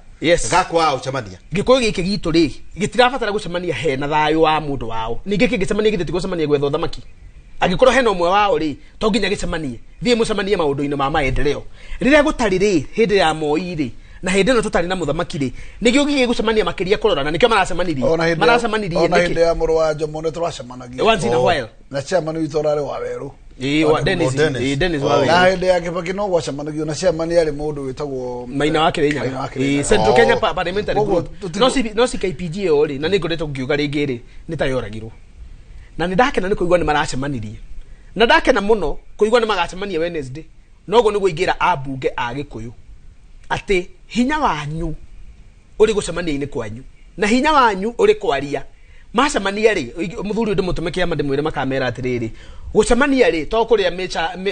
gakwa ucemania Gikuyu giki gitu ri gitirabatara gucemania he na thayu wa mundu wao ningi kigicemania githiti gucemania gwetha uthamaki agikorwo he no umwe wao ri to nginya gicemanie thie mucemanie maundu-ini ma maendeleo riria gutari ri hindi ya Moi ri na hindi no tutari na muthamaki ri nigio gigi gucemania makiria kurorana nikio maracemanirie ona hindi ya muru wa Jomo ne turacemanagia once in a while na chairman witu rari wa Weru wa Dennis wa na hindi ya Kibaki no gwacemanagia na chairman yari mundu witagwo Maina wa Kirinyaga Central Kenya Parliamentary Group no si KPG ori na ningoretwo ngiuga ringi ri ni tayoragirwo na ndakena ni kuigwa ni maracemanirie na ndakena muno kuigwa ni magacemania Wednesday nogo ni guingira abunge a Gikuyu ati hinya wanyu uri gucemania-ini kwanyu na hinya wanyu uri kwaria macemania ri muthuri ndu mutume kiama ndimwire makamera atiriri gucemania ri to kuria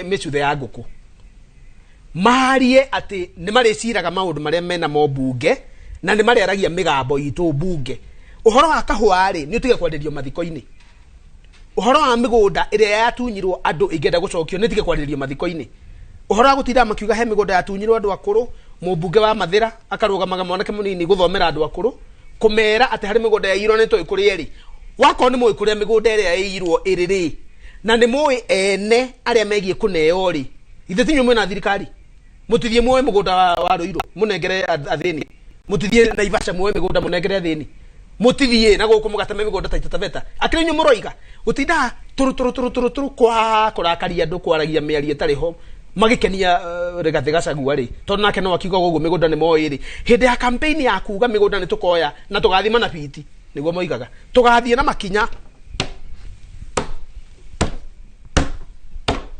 micuthe ya nguku marie ati ni mariciraga maundu maria mena mo bunge na ni mariaragia migambo itu bunge uhoro wa kahua ri ni utige kwandirio mathiko-ini uhoro wa migunda iria yatunyirwo andu ingenda gucokio ni tige kwandirio mathiko-ini uhoro wa gutira makiuga he migunda yatunyirwo andu akuru mubunge wa Mathira akarugamaga mwanake munini guthomera andu akuru kumera ati hari migunda yairwo ni to ikuria ri wako ni mwe kuria migunda iria yairwo iriri na ni mwe ene aria megie kuneo ri ithe tinyo mwe na thirikari mutithie mwe migunda wa Ruiru munengere athini mutithie na Ivasha mwe migunda munengere athini mutithie na guku mugatame migunda Taita Taveta akirinyo muroiga utinda turu kwa kurakaria andu kwaragia miario tariho magikenia Rigathi Gachagua ri tondu nake no akiuga gugu migunda ni moiri hindi ya campaign ya kuuga migunda ni tukoya na tugathima na biti niguo moigaga tugathie na makinya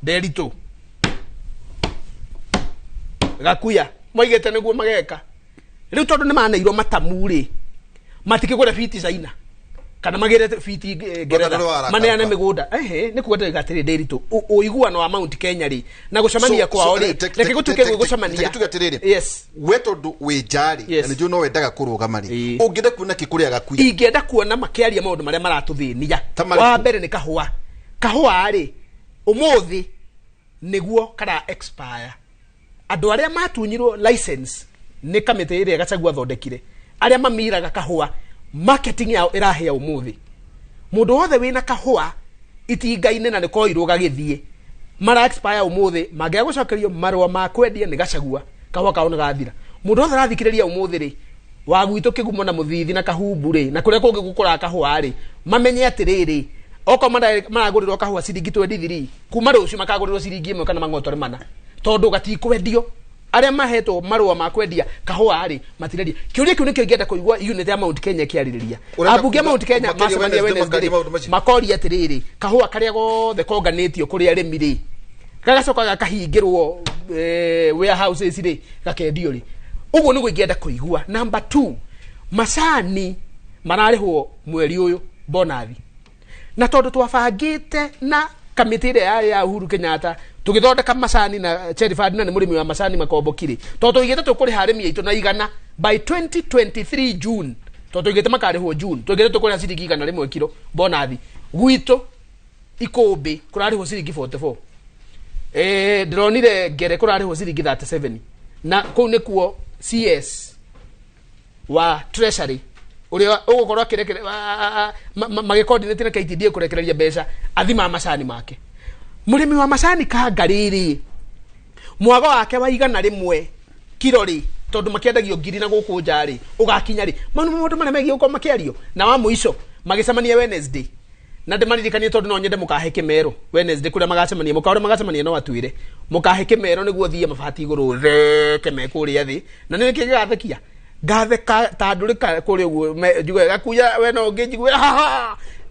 derito gakuya moigete niguo mageka riu tondu ni maneirwo matamuri matikigura biti China kana magere fiti gereza maneana migunda ni kuga gatiri derito uiguano wa Mount Kenya ri na gucemania kwao ri reke gutuke gucemania yes wetondu wi jari na nju no wendaga kurugama ri ungenda kuona kikuria gakuya ingenda kuona makiaria maundu maria maratuthinia wa mbere ni kahua ri umuthi niguo kana expire andu aria matunyirwo license ni kamite iria Gachagua thondekire aria mamiraga kahua marketing yao irahia umuthi mundu wothe wina kahua itinga-ine na nikoirwo gagithie mara expire umuthi mangea gucokerio marwa ma kwendia ni Gachagua kahua kao gathira mundu wothe rathikiriria umuthi ri wa gwitu kigumo na muthithi na kahumbu ri na kuria kungi gukura kahua ri mamenye atiriri oko maragurirwo kahua ciringi 23 kuma rucio makagurirwo ciringi 1 kana mang'otore mana tondu gatikwendio aria mahetwo marua ma kwendia kahua ri matiredia kiuria kiu nikio ingenda kuigwa unit ya Mount Kenya kiaririria abunge Mount Kenya macemania Wednesday makori atiriri kahua karia gothe konganitio kuria remiri gagacoka gakahingirwo warehouses ri gakendio ri uguo niguo ingenda kuigwa. Number 2 macani mararihwo mweri uyu bonathi na tondu twabangite na kamiti iria ya Uhuru Kenyatta tugithondeka macani na Cherry Ferdinand ni murimi wa macani makombokire tondu igete tukuri harimi itu na igana by 2023 June tondu igete makarihwo June tugete tukuri ciringi igana rimwe kilo bonathi gwito ikumbi kurarihwo ciringi 44 ndronire ngere kurarihwo ciringi 37 na kuu nikuo CS wa Treasury uria ugukorwo kirekere magikoordinate na KTDA kurekereria mbeca athima macani make murimi wa macani ka ngariri mwago wake wa igana rimwe kilo ri tondu makiendagio ngiri na guku njari ugakinya ri maundu maria megie uko makiario na wa muico magicemania Wednesday na ndimaririkanie tondu no nyende mukahe Kimero Wednesday kuria magacemania mukaure magacemania no atwire mukahe Kimero niguo thie mabati iguru reke mekuria thi na ni kigathakia gatheka tandurika kuri uguo njuga gakuya we no ngijigwe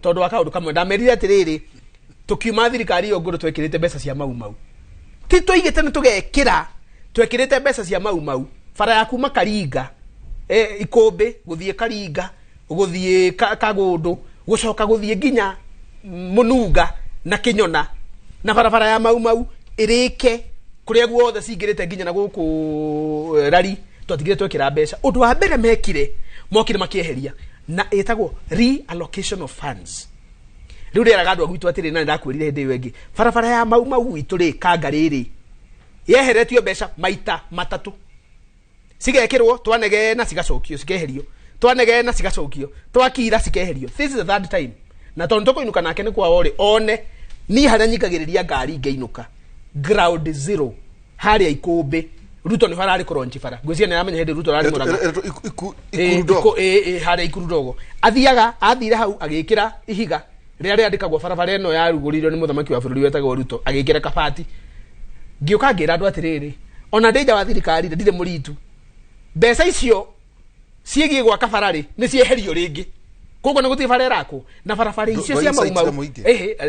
tondu akaundu kamwe ndamerire atiriri tukiuma thirikari yo nguru twekirite mbeca cia mau ti tuigite ni tugekira twekirite mbeca cia mau fara ya kuma Karinga ikumbi guthie Karinga guthie Kagundu gucoka guthie nginya Mununga na Kinyona na barabara ya mau irike kuria guothe cingirite nginya na guku rari twatigire twekira mbeca undu wa mbere mekire mokire makieheria na etagwo reallocation of funds riu riraga andu agwitu atiri na ndakwirire hindi iyo ingi barabara ya mau itu ri kangariri yeheretio mbeca maita matatu cigekirwo twanege na cigacokio cikeherio twanege na cigacokio twakira cikeherio this is the third time na tondu tukoinuka nake ni kwa wori one ni haria nyikagiriria ngari ngeinuka ground zero haria ikumbi Ruto ni harari koronchi fara gwizia ni amenya hindi Ruto rari muranga haria ikurudogo athire hau agikira ihiga ria andikagwo barabara eno ya ruguririo ni muthamaki wa bururi wetagwo Ruto agikira kabati ngiuka ngira andu atiriri ona ndeja wa thirikari ndire muritu mbeca icio ciegie gwa kabarari ni cieherio ringi koguo ni gutie barera ko na barabara icio cia mau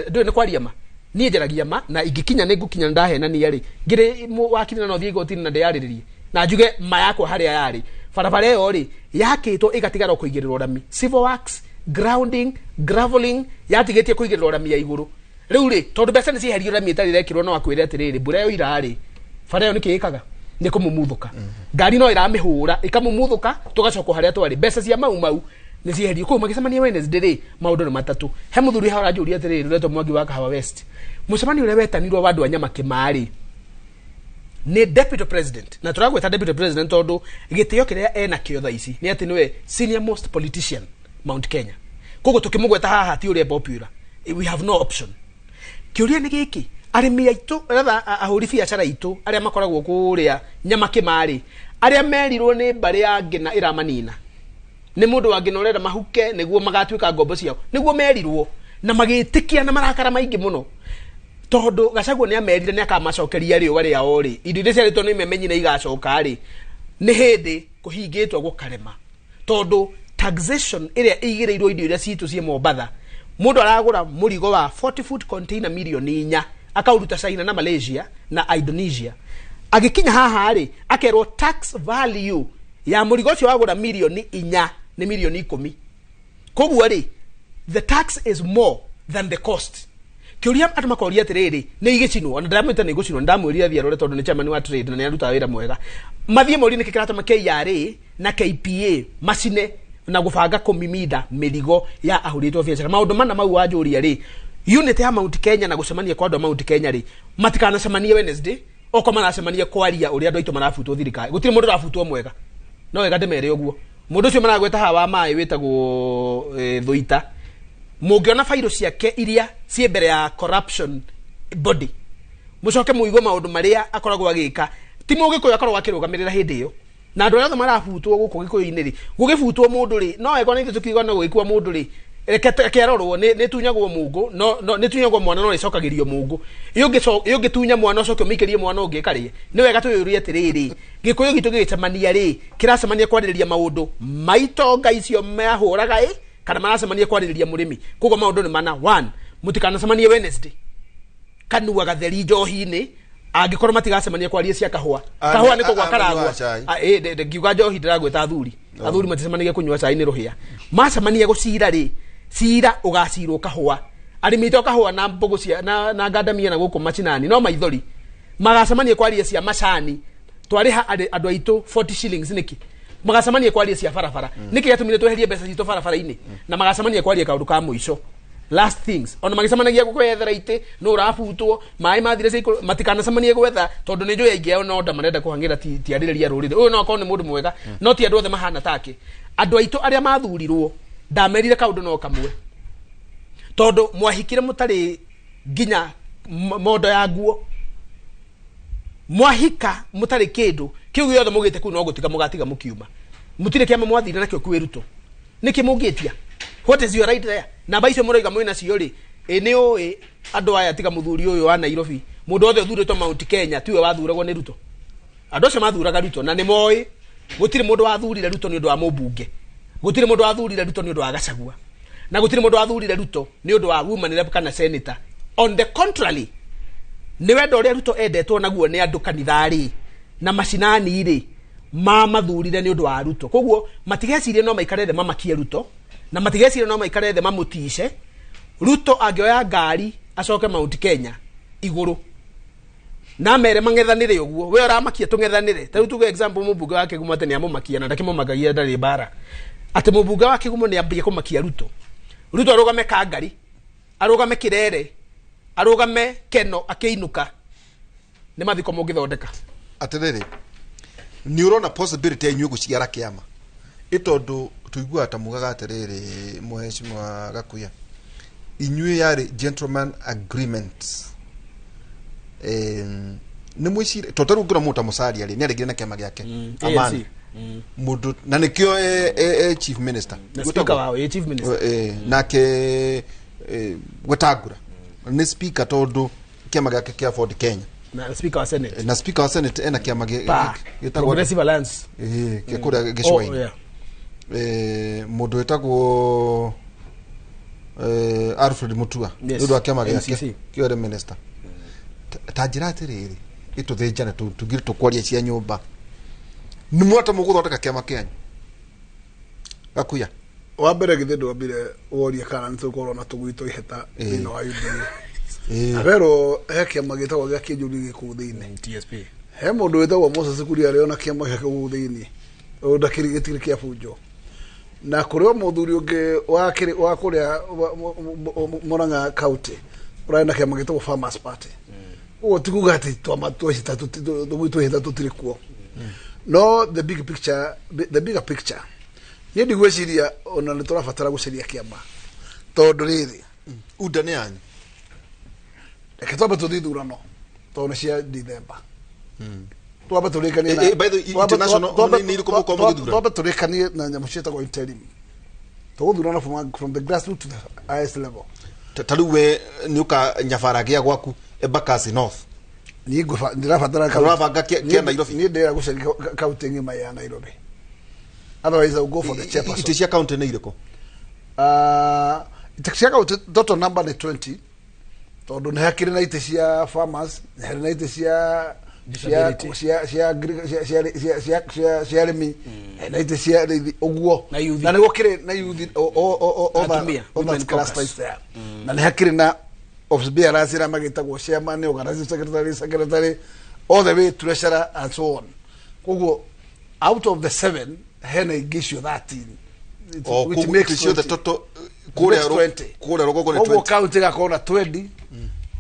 ndu ni kwaria ma nie njeragia ma na ingikinya ni ngukinya ndahena ni ari ngire wakiri na no thie gotini na ndeyariririe na njuge ma yakwa haria yari barabara iyo ri yakitwo igatigara kuigirirwo rami civil works grounding graveling yatigetie kuigirirwo rami ya iguru riu ri tondu mbeca ni ciherio rami itari rekirwo no akwire atiriri mbura iyo irari bara iyo nikikikaga ni kumumuthuka ngari no iramihura ikamumuthuka tugacoka haria twari mbeca cia mau ni ciherio ko magicemania Wednesday ri maundu ni matatu he muthuri ha rajuria atiriri reto Mwangi wa Kahawa West mucemania ule wetanirwo wandu wa nyama kimari ni deputy president na turagweta deputy president tondu gitio kiria ena kio tha ici ni ati niwe senior most politician Mount Kenya kogo tukimugweta haha ti uri popular we have no option kiuria ni giki arimi aitu ratha ahuri biacara itu aria makoragwo kuria nyama kimari aria merirwo ni bari ya ngina iramanina ni mundu wa ngina urenda mahuke niguo magatwika ngombo ciao niguo merirwo na magitikia na marakara maingi muno tondu Gachagua ni amerire ni akamacokeria ri wari aori indo iria ciaritwo ni memenyi na igacoka ri ni hindi kuhingitwo gukarema tondu taxation iria igireirwo indo iria citu cie Mombatha mundu aragura murigo wa 40 foot container milioni 4 akauruta China na Malaysia na Indonesia agikinya haha ri akerwo tax value ya murigo cio wagura milioni 4 ni milioni 10 koguo ri the tax is more than the cost kiuria atu makoria atiriri ni igicinwo na ndamwita ni gucinwo ndamwiria thia rore tondu ni chairman wa trade na ni aruta wira mwega mathie mori ni kikirata ma KRA na KPA macine na gubanga kumimida mirigo ya ahuritwo biacara maundu mana mau wanjuria ri unit ya Mount Kenya na gucemania kwa andu Mount Kenya ri matikana cemania Wednesday oko maracemania kwaria uri andu aitu marafutwo thirikari gutiri mundu rafutwo mwega no wega ndemere uguo mundu ucio maragweta hawa mai witagwo Thuita mugiona fairo ciake iria cie mbere ya corruption body mucoke muigwe maundu maria akoragwo agika ti mugikuyu akoragwo akirugamirira hindi iyo na andu othe marafutwo guku gikuyu-ini ri gugifutwo mundu ri no ego ni tukiuga no gwikwa mundu ri kerorwo ni tunyagwo mungu no ni tunyagwo mwana no icokagirio mungu iyo gitunya mwana ucoke umikirie mwana ungi karie ni wega tuyurie atiriri gikuyu gitu gicemania ri kiracemania kwaririria maundu maitonga icio mahuraga kana maracemania kwaririria murimi kugo maundu ni mana 1 mutikanacemanie Wednesday kanua gatheri njohi-ini angikorwo matigacemania kwaria cia kahua niko gwa karagwa de ngiuga njohi ndiragweta athuri maticemanagia kunywa cai ni ruhia macemania gucira ri cira ugacirwo kahua arimito kahua na mbogo cia na ngandamia na guku machinani no maithori magacemania kwaria cia macani twariha andu aitu 40 shillings niki magacemania kwaria cia barabara niki yatumire tweherie mbeca citu barabara-ini na magacemania kwaria kaundu ka muico last things ona magicemanagia gukwethera ite no urafutwo mai mathire ciku matikanacemanie gwetha tondu ni njuya ingi no nda marenda kuhangira ti aririria rurire uyu no akone mundu mwega no ti andu othe mahana take andu aitu aria mathurirwo ndamerire kaundu no kamwe tondu mwahikire mutari ginya mondo ya nguo mwahika mutari kindu kiu giothe mugite ku no gutiga mugatiga mukiuma mutire kiama mwathire nakio kwiruto niki mugitia what is your right there na baicio muriga mwina cio ri ni oi andu aya tiga muthuri uyu wa Nairobi mundu othe thurito Mount Kenya tiwe wathuragwo ni Ruto andu acio mathuraga Ruto na ni moi gutire mundu wathurire Ruto ni undu wa mubunge gutire mundu wathurire Ruto ni undu wa Gachagua na gutire mundu wathurire Ruto ni undu wa woman rep kana senator on the contrary ni wendo uria Ruto endetwo naguo ni andu kanithari na macinani ri mathurire ni undu wa Ruto koguo matigecirie no maikare the mamakie Ruto na matigecirie no maikare the mamutishe Ruto agioya ngari acoke Mount Kenya iguru na mere mangethanire uguo we uramakia tungethanire ta tuge example mubunge wake gumate ni amumakia na ndakimumagagia ndari bara ati mubunge wake gumo ni ambie kumakia Ruto arugame kangari arugame kirere arugame keno akiinuka ni mathiko mungithondeka atiriri ni urona possibility yenyu guciara kiama itondu tuigua tamugaga atiriri Mheshimiwa Gakuya inyue yari gentleman agreement ni mwishire totaru ngura muta musari ari ni arigire na kiama giake amani mundu na nikio chief minister speaker wao chief minister nake Wetangula ni speaker tondu kiama giake kia Ford Kenya na speaker wa senate ena kiama gitagwo Progressive Alliance kikuria gicwaini mundu wetagwo Alfred Mutua ndu akiama giake kio minister tajira atiriri ituthinjana tugire tukwaria cia nyumba nĩ mwata mũgũthondeka kĩama kĩanyu Gakuya wa mbere githĩ ndwambire woria kana nĩtũkorwo na tũgwito iheta thĩinĩ wa UDA Avero he kĩama gĩtagwo gĩa kĩnjũri gĩkũ thĩinĩ TSP he mũndũ wĩtagwo Moses Kuria arĩ ona kĩama gĩkũ thĩinĩ ndakĩrĩ gĩtirĩ kĩa bunjo na kũrĩ mũthuri ũngĩ wa kũrĩa Murang'a County ũrenda kĩama gĩtagwo Farmers Party ũguo ti kuga atĩ tũgwito iheta tũtirĩ kuo no the bigger picture niĩ ndigwĩciria ona nĩ tũrabatara gũcaria kĩama tondũ rĩrĩ unda nĩ yanyu reke twambe tũthiĩ ithurano tondũ nĩ cia December twambe tũrĩkanie twambe tũrĩkanie na nyamũ ciĩtagwo interim tũgũthurana from the grassroots to the highest level tarĩu we nĩ ũkanyabara gĩa gwaku Embakasi North niĩ ndĩrabatara ũrabanga kĩa Nairobi niĩ ndĩra gũcaria kaunti ng'ima ya Nairobi otherwise I'll go for the chairperson itĩ cia county nĩ irĩkũ itĩ cia county total number nĩ 20 tondũ nĩ hakĩrĩ na itĩ cia farmers nĩ harĩ na itĩ cia arĩmi na itĩ cia ũguo na nĩ gũkĩrĩ na youth other clusters there na nĩ hakĩrĩ na office bearers ĩrĩa magĩtagwo chairman organizing secretary all the way treasurer and so on koguo out of the 7 hena ingicio 13 which makes the total kũrĩa rũgongo nĩ 20 koguo county gakorwo na 20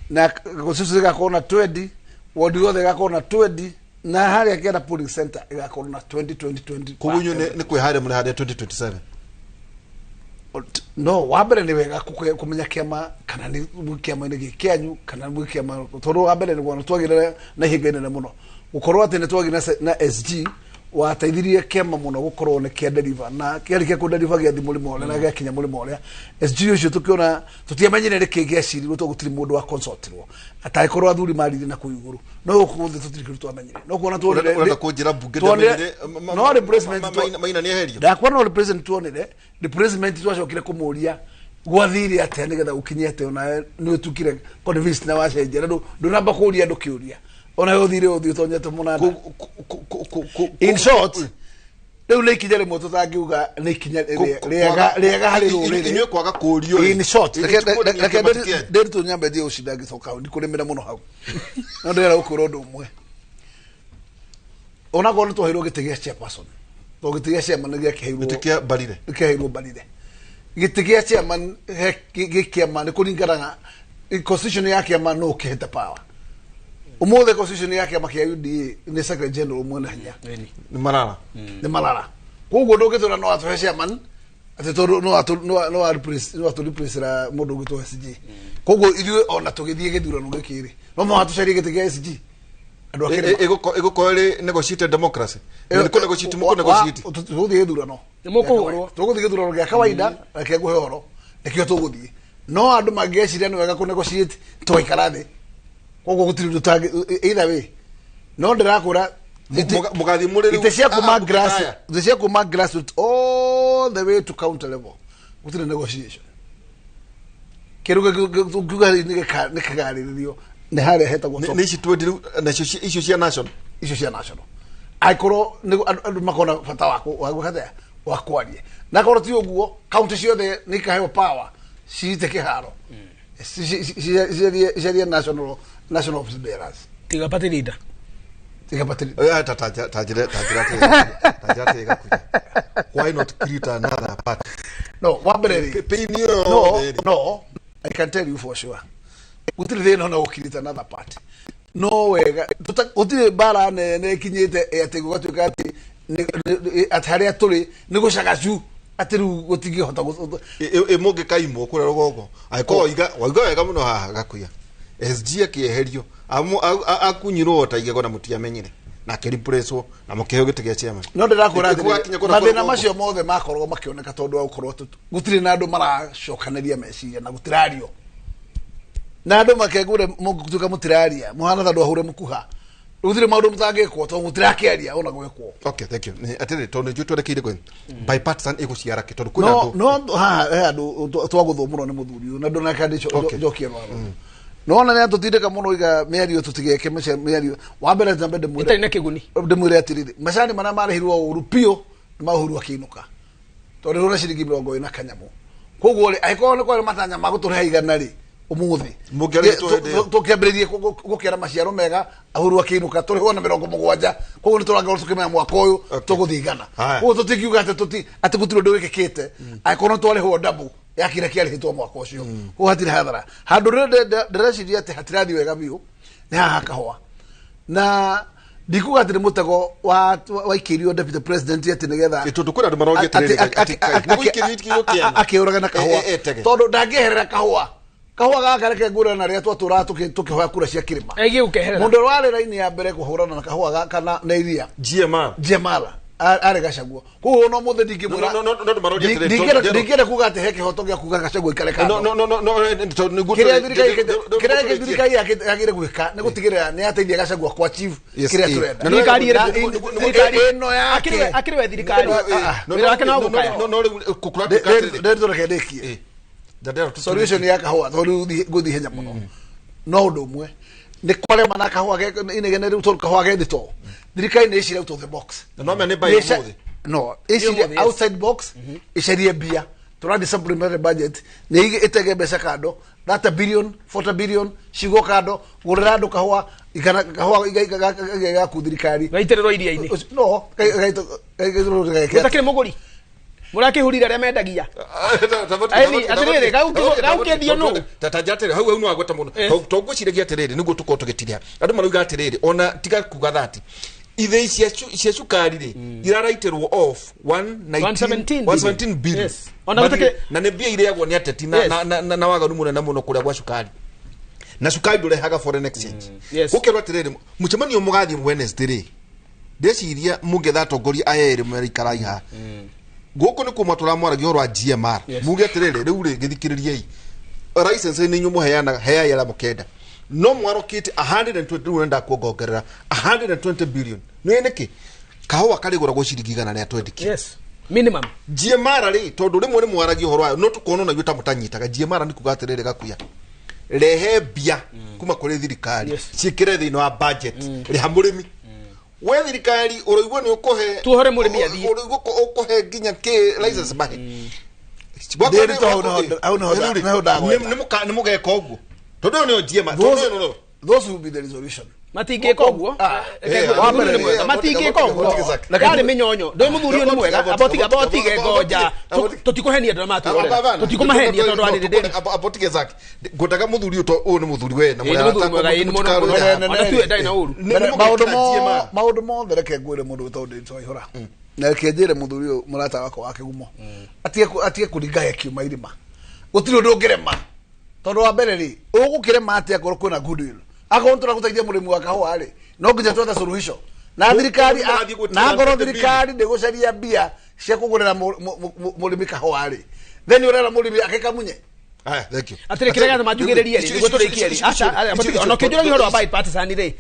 na constituency gakorwo na 20 ward yothe gakorwo na 20 na harĩa kĩenda polling center igakorwo na 20 koguo nĩ kwĩharĩria mũrĩharĩria 2027 no wa mbere nĩ wega kũmenya kĩama kana nĩ kĩama-inĩ gĩ kĩanyu kana nĩ kĩama tondũ wa mbere nĩ guo twagĩrĩra na ihinga inene mũno gũkorwo atĩ nĩ twagĩrĩra na SG wateithirie kĩama mũno gũkorwo nĩ kĩa deliver na kĩarĩkia kũ deliver gĩa thimũ mũrĩmo na gĩa kinya mũrĩmo ũrĩa SG ũcio tũkĩona tũtiamenyire nĩkĩ gĩacirirwo tũgũtirĩ mũndũ wa consultirwo atagĩkorwo athuri marire na kũu igũrũ no gũkũ thĩ tũtirĩ twamenyire no kuona tuonire ũrenda kũnjĩra bunge ndamenyire no replacement maina nĩ eherio ndakuona no replacement tuonire replacement twacokire kũmũria gwathire atĩa nĩgetha ũkinyete ona nĩ ũtukire convince na wacenjia ndũnamba kũria andũ kĩũria ona yothire ũthiũ tonyete mũnanda in short rĩu nĩ ikinya rĩmwe tũtangiuga nĩ ikinya rĩega harĩ rũrĩrĩ inyuĩ kwaga kũũrio in short reke ndĩrutwo nyambe thiĩ ũcinda ngĩcoka ndikũrĩmĩra mũno hau no ndĩrenda gũkwĩra ũndũ ũmwe onakorwo nĩ twaheirwo gĩtĩ gĩa chairperson to gĩtĩ gĩa chairman nĩ gĩakĩheirwo Mbarire gĩtĩ gĩa chairman gĩkĩama nĩ kũringanaga constitution ya kĩama no kĩhete power umuthi constitution ya kĩama kĩa UDA nĩ secretary general mwena hinya nĩ Malala koguo ndũngĩtũra no atũhe chairman atĩ tondũ no replace mũndũ ũngĩtwo SG koguo ithuĩ ona tũgĩthiĩ gĩthurano gĩkĩrĩ no mũhatũcarie gĩtĩ gĩa SG andũ akĩrĩ ĩgũkorwo ĩrĩ negotiated democracy nĩkũ negotiate tũgũthiĩ gĩthurano tũgũthiĩ gĩthurano gĩa kawaida na kĩa guhe ũhoro nĩkĩo tũgũthiĩ no andũ mangĩeciria nĩ wega kũ negotiate tũgaikara thĩ koguo gũtirĩ ũndũ either way no ndĩrakũra mũgathi mũrĩ rĩu itĩ cia kuma grassroots all the way to county level gũtirĩ negotiation kĩrũga nĩ kĩgarĩrĩrio nĩ harĩa hetagwo nĩ ici twendiru na icio cia national aikorwo andũ makona bata wa kwaria na korwo ti ũguo county ciothe nĩ ikaheo power ciite kĩharo ciaria national office bearers tigapate leader why not create another party no I can tell you for sure gũtirĩ thĩna na gũkirita another party no wega gũtirĩ mbara nene kinyĩte atĩ gũgatuĩka atĩ harĩa tũrĩ nĩ gũcagacu atĩ rĩu gũtingĩhota mũngĩkaimwo kũrĩa rũgongo angĩkorwo waiga wega mũno haha Gakuya SG akĩeherio akunyirwo ta igego na mũtiamenyire na akĩreplacewo na mũkĩheo gĩtĩ gĩa chairman no ndĩrakũra mathĩna macio mothe makorwo makĩoneka tondũ wa gũkorwo gũtirĩ na andũ maracokanĩria meciria na gũtirario na andũ makegũre mũtuĩka mũtiraria mũhana ta andũ ahũre mũkuha gũtirĩ maũndũ mũtangĩkwo tondũ mũtirakĩaria ona gwĩkwo okay thank you atĩrĩ tondũ njũ twerekeire kwĩ bipartisan ĩgũciara kĩ tondũ kwĩna andũ no andũ twagũthwo mũno nĩ mũthuri na ndona kandi njokie rwaro nona nä atåtindä muno iga mĩario tũtigeke mĩario wa mbere njambe Itarĩ na kĩguni. ndĩmwĩre atiriri macani marĩa marĩhirwo ũru biũ nĩ mahũru akĩinũka tondũ rũna ciringi 20 na kanyamu koguo rĩ angĩkorwo nĩ kwarĩ matanya ma gũtũrehe igana rĩ ũmũthĩ tũkĩambĩrĩrie gũkĩra maciaro mega ahũru akĩinũka tũrĩhwo na 70 koguo nĩ tũrangĩrwo tũkĩmenya mwaka ũyũ tũgũthiĩ igana koguo tũtingiuga atĩ gũtirĩ ũndũ wĩkĩkĩte angĩkorwo twarĩhwo double ya kĩrĩa kĩarĩhĩtwo mwaka ũcio koguo hatirĩ hathara handũ rĩrĩa ndĩreciria atĩ hatirathiĩ wega biũ nĩ haha kahũa na ndikuga atĩ nĩ mũtego waikĩrio deputy president atĩ nĩgetha akĩũraga na kahũa tondũ ndangĩeherera kahũa gaka reke ngũrana rĩrĩa twatũraga tũkĩhoya kura cia kĩrĩma mũndũ warĩ raini ya mbere kũhũrana na kahũa gaka na iria GMR arĩ Gachagua koguo no mũthĩ ndingĩenda kuga atĩ he kĩhoto gĩa kuga Gachagua ikare kando kĩrĩa thirikari yagĩrĩire gwĩka nĩ gũtigĩrĩra nĩ yateithia Gachagua kwa chief kĩrĩa tũrenda ĩno yake akĩrĩ we thirikari wĩra wake no gũkaya ndĩreke ndĩkie solution ya kahũa tondũ gũthiĩ henya mũno no ũndũ ũmwe nĩ kwarema na kahũa inegene rĩu tondũ kahũa gethĩtwo thirikari nĩ ĩcira out of the box no ĩcire outside box ĩcarie mbia tũrandi supplementary budget nĩ ĩtege mbeca kando 30 billion 40 billion cigo kando gũrĩra andũ kahũa gaku thirikari gaitĩrĩrwo iria-inĩ no gũtakĩrĩ mũgũri mũrakĩhũrire arĩa mendagia atĩrĩrĩ gaũkĩendio nũ tatanjatĩrĩ hau no agweta mũno tũgwĩciragia atĩrĩrĩ nĩguo tũkorwo tũgĩtiria andũ marauga atĩrĩrĩ ona tiga kuga thati ithe cia cukari rĩ iraraitĩrwo off 117 billion na nĩ mbia ireagwo nĩ ateti na waganu mũnene mũno kũrĩa gwa cukari na cukari ndũrehaga foreign exchange gũkerwo atĩrĩrĩ mũcemanio mũgathiĩ Wednesday rĩ ndeciria mũngetha atongoria aya erĩ marĩikara iha gũkũ nĩ kuma tũramwaragia ũhoro wa GMR muge atĩrĩrĩ rĩu rĩ gĩthikĩrĩriei license nĩ inyuĩ mũheanaga heaĩra mũkenda no mwarokĩte 120 rwenda kuongerera 120 billion nĩ nĩkĩ kahũa karĩgũragwo ciringi 100 na atwendikie minimum GMR rĩ tondũ rĩmwe nĩ mwaragia ũhoro wayo no tũkona na yuta mũtanyitaga GMR nĩ kuga atĩrĩrĩ gakuya rehe mbia kuma kũrĩ thirikari ciĩkĩre thĩinĩ wa budget rĩha mũrĩmi we thirikari ũrĩigua nĩ ũkũhe tuohore mũrĩmi athiĩ ũkũhe nginya kĩ license mahe nĩ mũgeka ũguo tondũ nĩ GMR those will be the resolution matingĩka ũguo matingĩka ũguo yarĩ mĩnyonyo ndĩ mũthuri ũyũ nĩ mwega abotige ngoja tũtikũhenia andũ matwĩrorera tũtikũmahenia tondũ arĩ ndĩ abotige zake ngũndaga mũthuri ũyũ nĩ mũthuri we na maũndũ mothe reke ngwĩre mũndũ tondũ ndĩtwaihũra na reke njĩre mũthuri ũyũ mũrata wakwa wa kĩgumo atige kũringa hekiuma irima gũtirĩ ũndũ ũngĩrema tondũ wa mbere rĩ ũgũkĩrema atĩa korwo kwĩna goodwill akorwo tũragũteithia mũrĩmi wa kahũa rĩ no nginya twethe solution na thirikari na ngoro thirikari ndĩgũcaria mbia cia kũgũrĩra mũrĩmi kahũa rĩ then ũrera mũrĩmi akĩkamunye atĩrĩ kĩrĩa gĩatũma njugĩrĩrie rĩ nĩguo tũrĩkie rĩ ona ũkĩnjũragia ũhoro wa bipartisan rĩ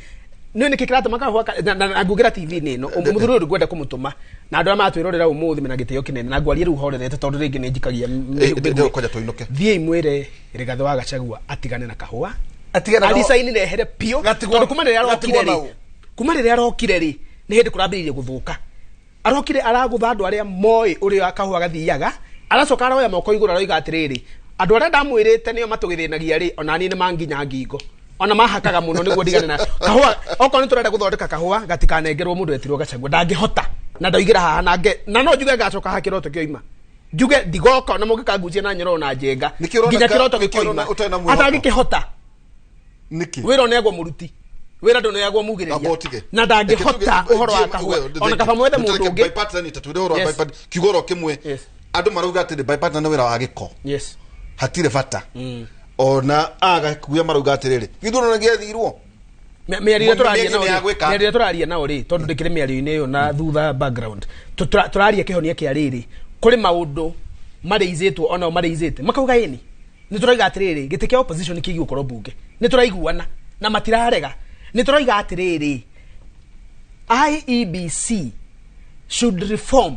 nĩ nĩkĩ kĩratũma kahũa na ngũgĩra TV-inĩ ĩno mũthuri ũyũ ngwenda kũmũtũma na andũ arĩa matwĩrorera ũmũthĩ mena gĩtĩo kĩnene na ngwaria rĩu horerete tondũ rĩngĩ nĩ njikagia thiĩ mwĩre Rigathĩ wa Gachagua atigane na kahũa alisaini rehere pio tondũ kuma rĩrĩa arokire rĩ nĩ hĩndĩ kũrambĩrĩirie gũthũka arokire aragũtha andũ arĩa moĩ ũrĩa kahũa gathiaga aracoka aroya moko igũrũ aroiga atĩrĩrĩ andũ arĩa ndamwĩrĩte nĩo matũgĩthĩnagia rĩ ona niĩ nĩ manginya ngingo ona mahakaga mũno nĩguo ndigane na kahũa okorwo nĩ tũrenda gũthondeka kahũa gatikanengerwo mũndũ etirwo Gachagua ndangĩhota na ndoigĩra haha na no njuge ngacoka ha kĩroto kĩoima njuge ndigoka na mũngĩkangucia na nyoro na njenga nginya kĩroto gĩkoima atangĩkĩhota niki wĩra ũneagwo mũruti wĩra ndũneagwo mugĩrĩria na ndangĩhota ũhoro wa kahũa ona kaba mwethe mũndũ ũngĩ bipartisan tatwĩre ũhoro wa bipartisan kiugoro kĩmwe andũ marauga atĩ bipartisan nĩ wĩra wa gĩko hatirĩ bata ona agakuya marauga atĩrĩrĩ gĩthurano gĩathirwo mĩario tũraria nao rĩ tondũ ndĩkĩrĩ mĩario-inĩ ĩyo na thutha background tũraria kĩhonia kĩa rĩrĩ kũrĩ maũndũ marĩizĩtwo ona marĩizĩte makauga ĩni nĩ tũraiga atĩrĩrĩ gĩtĩ kĩa opposition kĩgiĩ gũkorwo mbunge nĩ tũraiguana na matirarega nĩ tũraiga atĩrĩrĩ IEBC should reform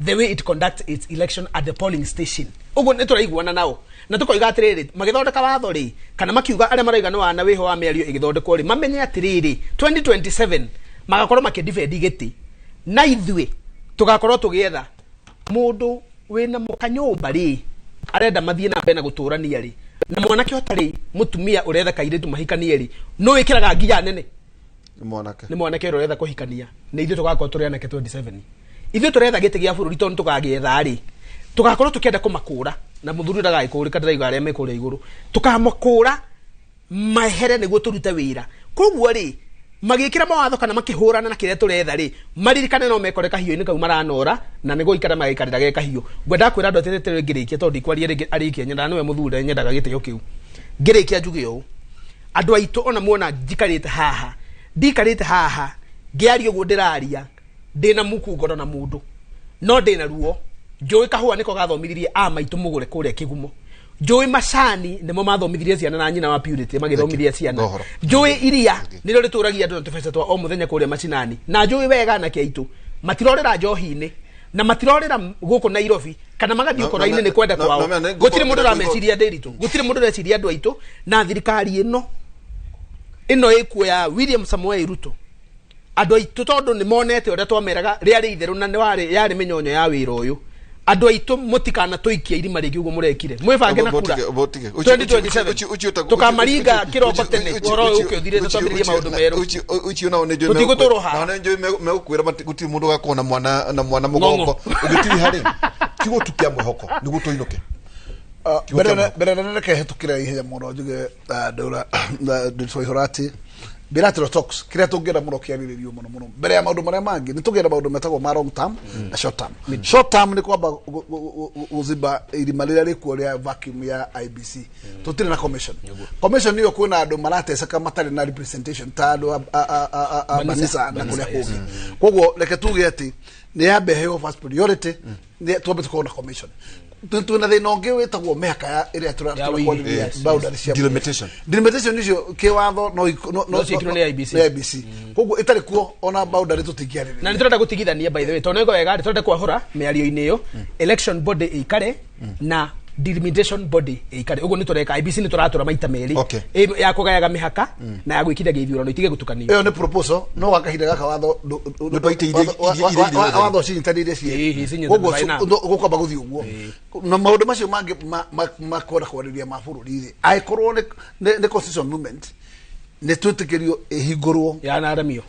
the way it conducts its election at the polling station uguo nĩ tũraiguana nao na tukoiga atiriri magithondeka watho ri kana makiuga aria maraiga no wana wiho wa mĩario igithondekwo ri mamenye atiriri 2027 magakorwo makidefend giti na ithuĩ tugakorwo tugietha mundu wina mukanyumba ri arenda mathie na mbere na guturania ri na mwanake otari mutumia uretha kairitu mahikanie ri no wikiraga nginya nene ni mwanake uretha kuhikania ni ithuĩ tugakorwo turi anake 27 ithuĩ turetha giti gia bũrũri tondu tukagietha ri tugakorwo tukienda kumakura na muthuri ndagaikuri kadiraiga aria mekuria iguru tukamakura mahere niguo turute wira koguo ri magikira mawatho kana makihurana na kiria turetha ri maririkane no mekore kahio-ini kau maranora na nigo ikara magikarira ge kahio ngwenda kwira andu atete ngirikia tondu ikwaria ri arikia nyenda niwe muthuri nyendaga gitio kiu ngirikia njuge u andu aitu ona muona njikarite haha ndikarite haha ngiario guo ndiraria ndina mukungo na mundu no ndina ruo njui kahua niko gathomithirie maitu mugure kuria kigumo njui macani nimo mathomithirie ciana na nyina wa purity magithomithia ciana njui iria niro rituragia andu tufece twa o muthenya kuria macinani na njui wega na kiaitu matirorera njohi-ini na matirorera guku Nairobi kana magathio kora-ini ni kwenda kwao gutire mundu rameciria ndiritu gutire mundu reciria andu aitu na thirikari ino ikuoya William Samoei Ruto andu aitu tondu ni monete uria twameraga riari itheru na ni yari minyonyo ya wira uyu andu aitu mutikana tuikia irima rigi uguo murekire mwibange na kura 2027 tukamaringa kirombo tene oro uke uthire twambiririe maundu meru uci ona ne joe na joe megukwira guti mundu gakona mwana mugongo ugitiri hari tigo tukia mwehoko niguo tuinuke bere na ke hetukira ihenya muno njuge ndura nditsoihorati bilateral talks kiria tungera muno kiariririo muno mbere ya maundu maria mangi ni tugera maundu metagwo ma long term na short term short term ni kwamba uziba irima riria rikuo ria vacuum ya IBC tutire na commission niyo kwina andu marateceka matari na representation ta andu manisa na kuria kungi koguo reke tuge ati ni yambe heo first priority ni twambe tukona commission tuna thina ungi witagwo mihaka iria turakwa boundary cia delimitation nicio kiwatho no cikiro ni IBC koguo itari kuo ona boundary tutikiarire na niturenda gutigithania by the way tondu ego wega turenda kwahura miario-ini iyo election body ikare na delimitation body ikare uguo ni tureka IBC ni turatura maita meri ya kugayaga mihaka na ya gwikithia githurano itige gutukania iyo ni proposal no wakahinda gaka watho watho cinyitanire cie uguo gukwamba guthii uguo na maundu macio mangi makora kwariria ma bururi aikorwo ni constitution movement ni twitikirio ihingurwo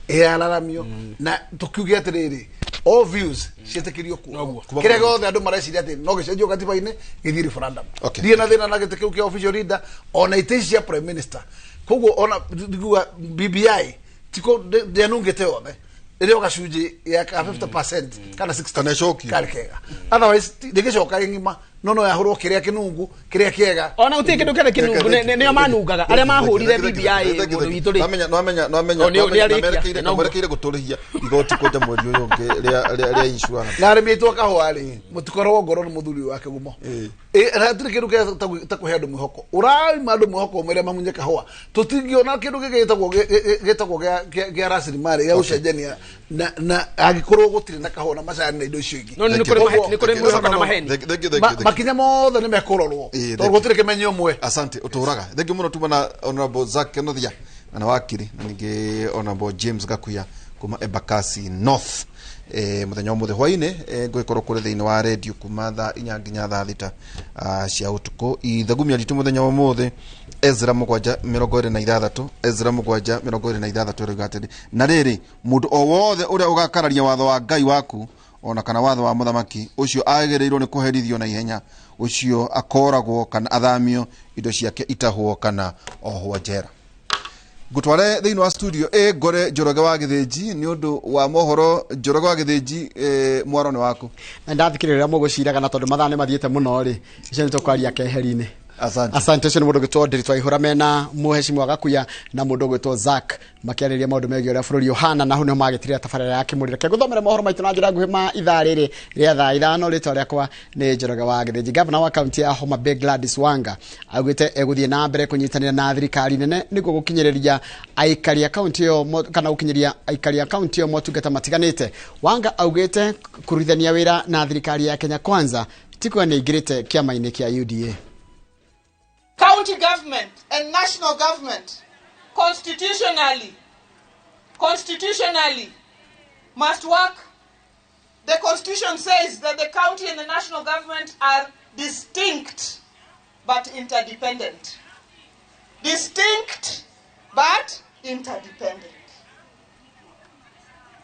yanaramio na tukiuge atiriri all views cietikirio kuo kiria gothe andu mareciria ati no gicenjio katiba-ini githii referendum ndiye na thina na gitikiu kia official leader ona itecia prime minister koguo ona ndiguga BBI tiko ndianungite yothe irio gacunji ya 50% kana 60% karikega otherwise ndigicoka ngima no yahurwo kiria kinungu kiria kiega ona uti kindu kene kinungu nio manungaga aria mahurire BBI mundu witu ri no amenya no merekeire guturihia igoti kwenda mweri uyu ungi ria insurance na remitwo kahwa ri mutikorwo ngoro ni muthuri wake gumo na tiri kindu kia takuhe andu mwihoko uraima andu mwihoko mere mamunye kahwa tutingiona kindu gitagwo gia rasilimali ya ucenjania na agikorwo gutiri na kahwa na macani na indo icio ingi no ni kuri mwihoko na maheni makinya mothe ni mekororwo tondu gutire kimenyo mwe asante uturaga thengi muno tumana honorable Zack Kenothia na wakiri na ningi honorable James Gakuya kuma Embakasi North muthenya wa muthe hwaine ngwikorwo kuri thiini wa radio kuma thaa 4 nginya thaa 6 cia utuku ithagumia ritu muthenya wa muthe Ezra mugwanja 26 Ezra mugwanja 26 rigatiri na riri mundu o wothe uria ugakararia watho wa Ngai waku ona kana watho wa muthamaki ucio agereirwo ni kuherithio na ihenya ucio akoragwo kana athamio indo ciake itahwo kana ohwo njera gutware thiini wa studio gore Njoroge wa Githinji ni undu wa mohoro Njoroge wa Githinji mwaro ni waku na ndathikiriria muguciraga na tondu mathane mathiete muno ri icio ni tukwaria keheri-ini asante cio ni mundu gwitwo ndiri twaihura mena muheshimiwa Gakuya na mundu gwitwo Zack makiariria maundu megie uria bururi Yohana na hu no magitirira tabarira ya kimurire ke guthomera mohoro maitu na njira nguhi ma ithaa riri ria thaa 5 ritwa riakwa ni Njoroge wa Githinji governor wa county ya Homa Bay Gladys Wanga augite eguthie na mbere kunyitanira na thirikari nene niguo gukinyiriria aikari ya county yo kana gukinyiria aikari ya county yo motungata matiganite Wanga augite kurithania wira na thirikari ya Kenya Kwanza tiko ni igirite kiama-ini kia UDA. County government and national government constitutionally must work. The constitution says that the county and the national government are distinct but interdependent. Distinct but interdependent.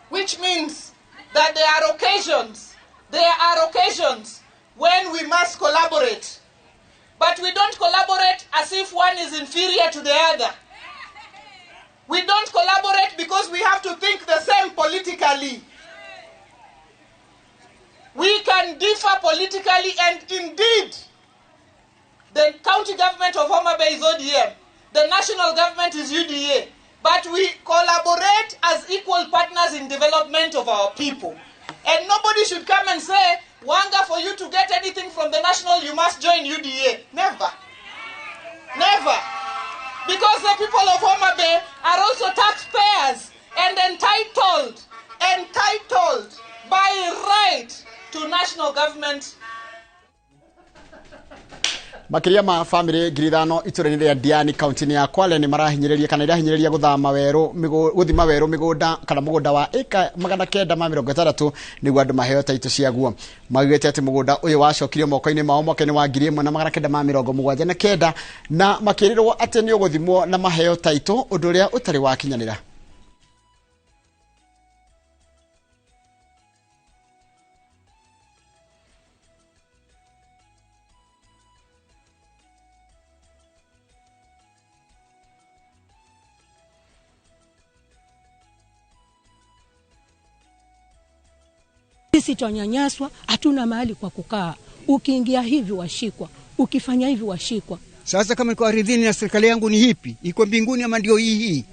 Which means that there are occasions when we must collaborate. But we don't collaborate as if one is inferior to the other. We don't collaborate because we have to think the same politically. We can differ politically, and indeed, the county government of Homa Bay is ODM, the national government is UDA, but we collaborate as equal partners in development of our people. And nobody should come and say, Wanga, for you to get anything from the national, you must join UDA. Never. Never. Because the people of Homa Bay are also taxpayers and entitled by right to national government. Makiria ma family ngirithano iturani ria Diani county ya Kwale ni marahinyiriria kana irahinyiriria guthama weru guthima weru migunda kana mugunda wa eka 960 niguo andu maheo taito ciaguo magwete ati mugunda uyu wacokirio moko-ini mao mwaka-ini wa 1979 na makirirwo ati ni uguthimwo na maheo taito undu uria utari wa kinyanira. Sisi tunanyanyaswa, hatuna mahali kwa kukaa. Ukiingia hivi washikwa, ukifanya hivi washikwa. Sasa kama iko ardhini na serikali yangu ni hipi? Iko mbinguni ama ndio hii?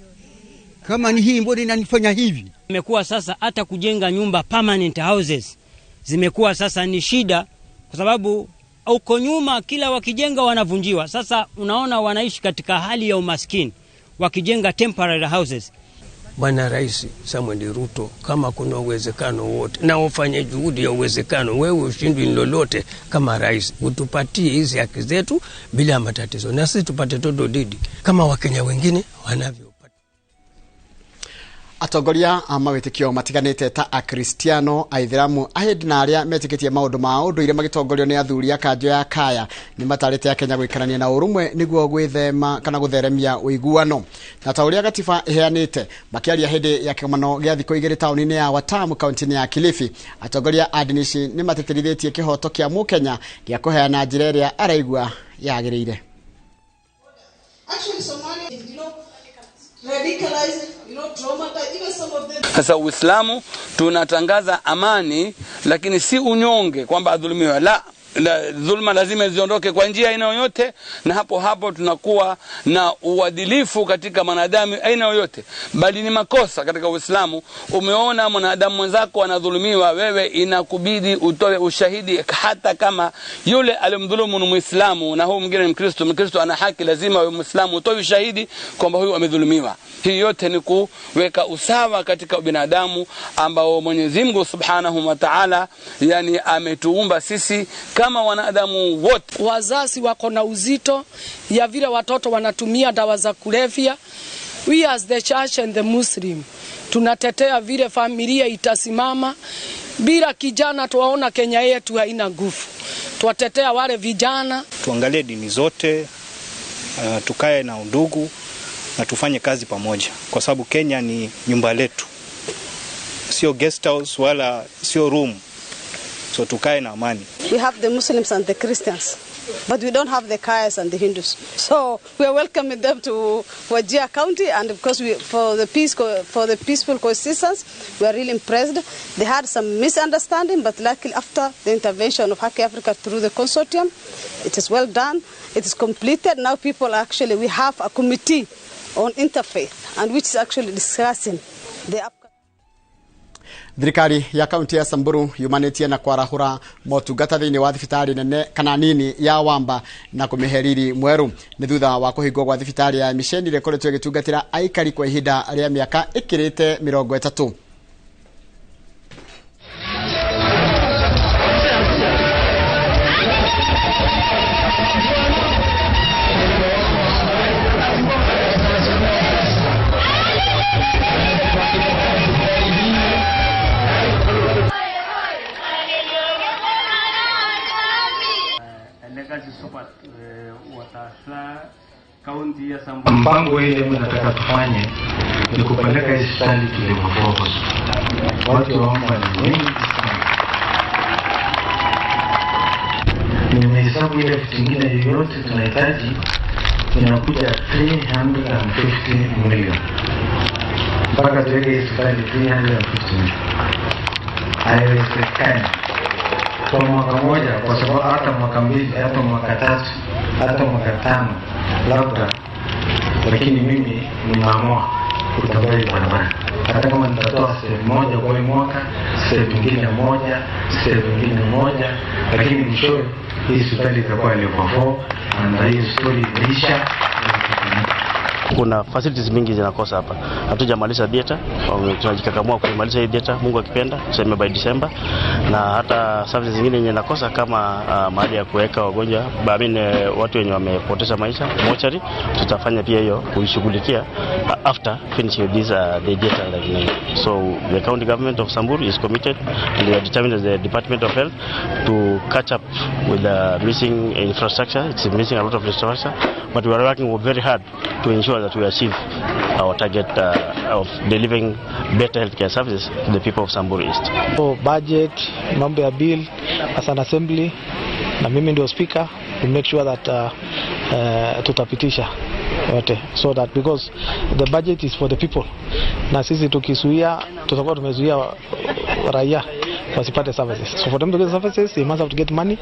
Kama ni hii mbona inanifanya hivi? Imekuwa sasa hata kujenga nyumba permanent houses zimekuwa sasa ni shida, kwa sababu uko nyuma kila wakijenga wanavunjiwa. Sasa unaona wanaishi katika hali ya umaskini wakijenga temporary houses. Bwana Rais Samuel Ruto, kama kuna uwezekano wote na ufanye juhudi ya uwezekano, wewe ushindwe lolote kama rais, utupatie hizi haki zetu bila matatizo, na sisi tupate todo didi kama Wakenya wengine wanavyo. Atongoria amawetikio matiganite ta akristiano, aithiramu, ahedi na aria metikitie maundu ma unduire magitongorio ni athuri akanjo ya kaya ni matarite Kenya gwikarania na urumwe niguo gwithema kana gutheremia uiguano. Na ta uria gatiba iheanite makiaria hedi ya kigamano gia thiko igiri tauni-ini ya Watamu kaunti-ini ya Kilifi, atongoria adinici ni mateterithitie kihoto kia Mukenya gia kuheana njira iria araigua yagirire. Actually, Somalia, radicalized, traumatized, even some of them. Sasa Uislamu tunatangaza amani, lakini si unyonge kwamba adhulumiwe. La, dhulma lazima ziondoke kwa njia aina yoyote, na hapo tunakuwa na uadilifu katika wanadamu aina yoyote. Bali ni makosa katika Uislamu. Umeona mwanadamu mwenzako anadhulumiwa, wewe inakubidi utoe ushahidi, hata kama yule aliyemdhulumu ni Muislamu na huyu mwingine ni Mkristo. Mkristo ana haki, lazima wewe Muislamu utoe ushahidi kwamba huyu amedhulumiwa. Hii yote ni kuweka usawa katika binadamu ambao Mwenyezi Mungu Subhanahu wa Ta'ala yani ametuumba sisi kama wanadamu wote. Wazazi wako na uzito ya vile watoto wanatumia dawa za kulevya. We as the church and the Muslim tunatetea vile familia itasimama. Bila kijana tuwaona Kenya yetu haina nguvu. Tuwatetea wale vijana. Tuangalie dini zote, tukae na undugu na tufanye kazi pamoja, kwa sababu Kenya ni nyumba letu, sio guest house wala sio room. So tukae na amani. We have the Muslims and the Christians, but we don't have the Kayas and the Hindus. So we are welcoming them to Wajir County, and because for the peaceful coexistence, we are really impressed. They had some misunderstanding, but luckily after the intervention of Haki Africa through the consortium, it is well done. It is completed. Now we have a committee on Interfaith, and which is actually discussing the Thirikari ya kaunti ya Samburu yumanetie na kwarahura motungata thiini wa thibitari nene kana nini ya Wamba na kumiheriri mweru ni thutha wa kuhingwo gwa thibitari ya Misheni ikoretwo gitungatira aikari kwa ihinda ria miaka ikirite 30. kaunti ya Samburu. Mpango ile mnataka tufanye ni kupeleka hospitali tulivyokuwa. Watu waomba ni wengi sana. Nimehesabu ile vitu vingine yote tunahitaji inakuja 350 million. Mpaka tuweke hospitali 350 million. Haiwezekani kwa mwaka moja, kwa sababu hata mwaka mbili, hata mwaka tatu, hata mwaka tano labda, lakini mimi nimeamua kutabiri barabara. Hata kama nitatoa sehemu moja kwa mwaka, sehemu nyingine moja, sehemu nyingine moja, lakini mwishowe hii hospitali itakuwa level 4 na hii story imeisha. Kuna facilities mingi zinakosa hapa. Hatujamaliza theater, tunajikakamua kumaliza hii theater Mungu akipenda, tuseme by December. Na hata services zingine yenye nakosa kama mahali ya kuweka wagonjwa, watu wenye wamepoteza maisha, mortuary, tutafanya pia hiyo kuishughulikia after finishing this the theater like. So the county government of Samburu is committed and we are determined as the Department of Health to catch up with the missing infrastructure. It's missing a lot of infrastructure, but we are working very hard to ensure that we achieve our target of delivering better healthcare services to the people of Samburu East. So budget, mambo ya bill as an assembly, na mimi ndio speaker, to make sure that tutapitisha yote, so that because the budget is for the people, na sisi tukisuia tutakuwa tumezuia raia wasipate services. So for them to get services, they must have to get money,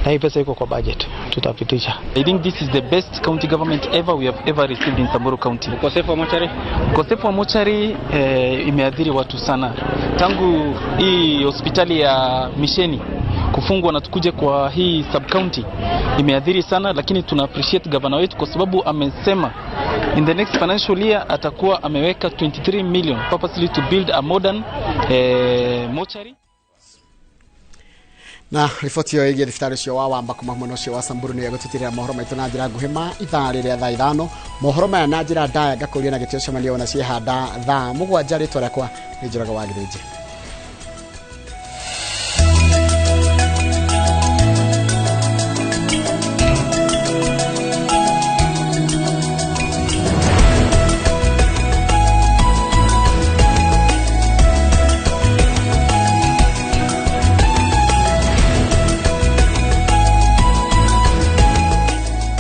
na hii pesa iko kwa budget, tutapitisha. I think this is the best county government we have ever received in Samburu County. Ukosefu wa mochari? Ukosefu wa mochari imeadhiri watu sana. Tangu hii hospitali ya Misheni kufungwa na tukuje kwa hii sub county imeadhiri sana, lakini tuna appreciate governor wetu kwa sababu amesema in the next financial year atakuwa ameweka 23 million purposely to build a modern mochari. Na riboti yo ĩgiĩ thibitarĩ ũcio wa Wamba kuma mwena ũcio wa Samburu nĩ gũtũtirĩra mohoro maitũ na njĩra nguhĩ ma ithaa rĩrĩa thaa 5. Mohoro maya na njĩra ndaya ngakũria na gĩtĩo cemania ona ciehanda thaa 7. Rĩtwa rĩakwa nĩ Njoroge wa Gĩthĩnji.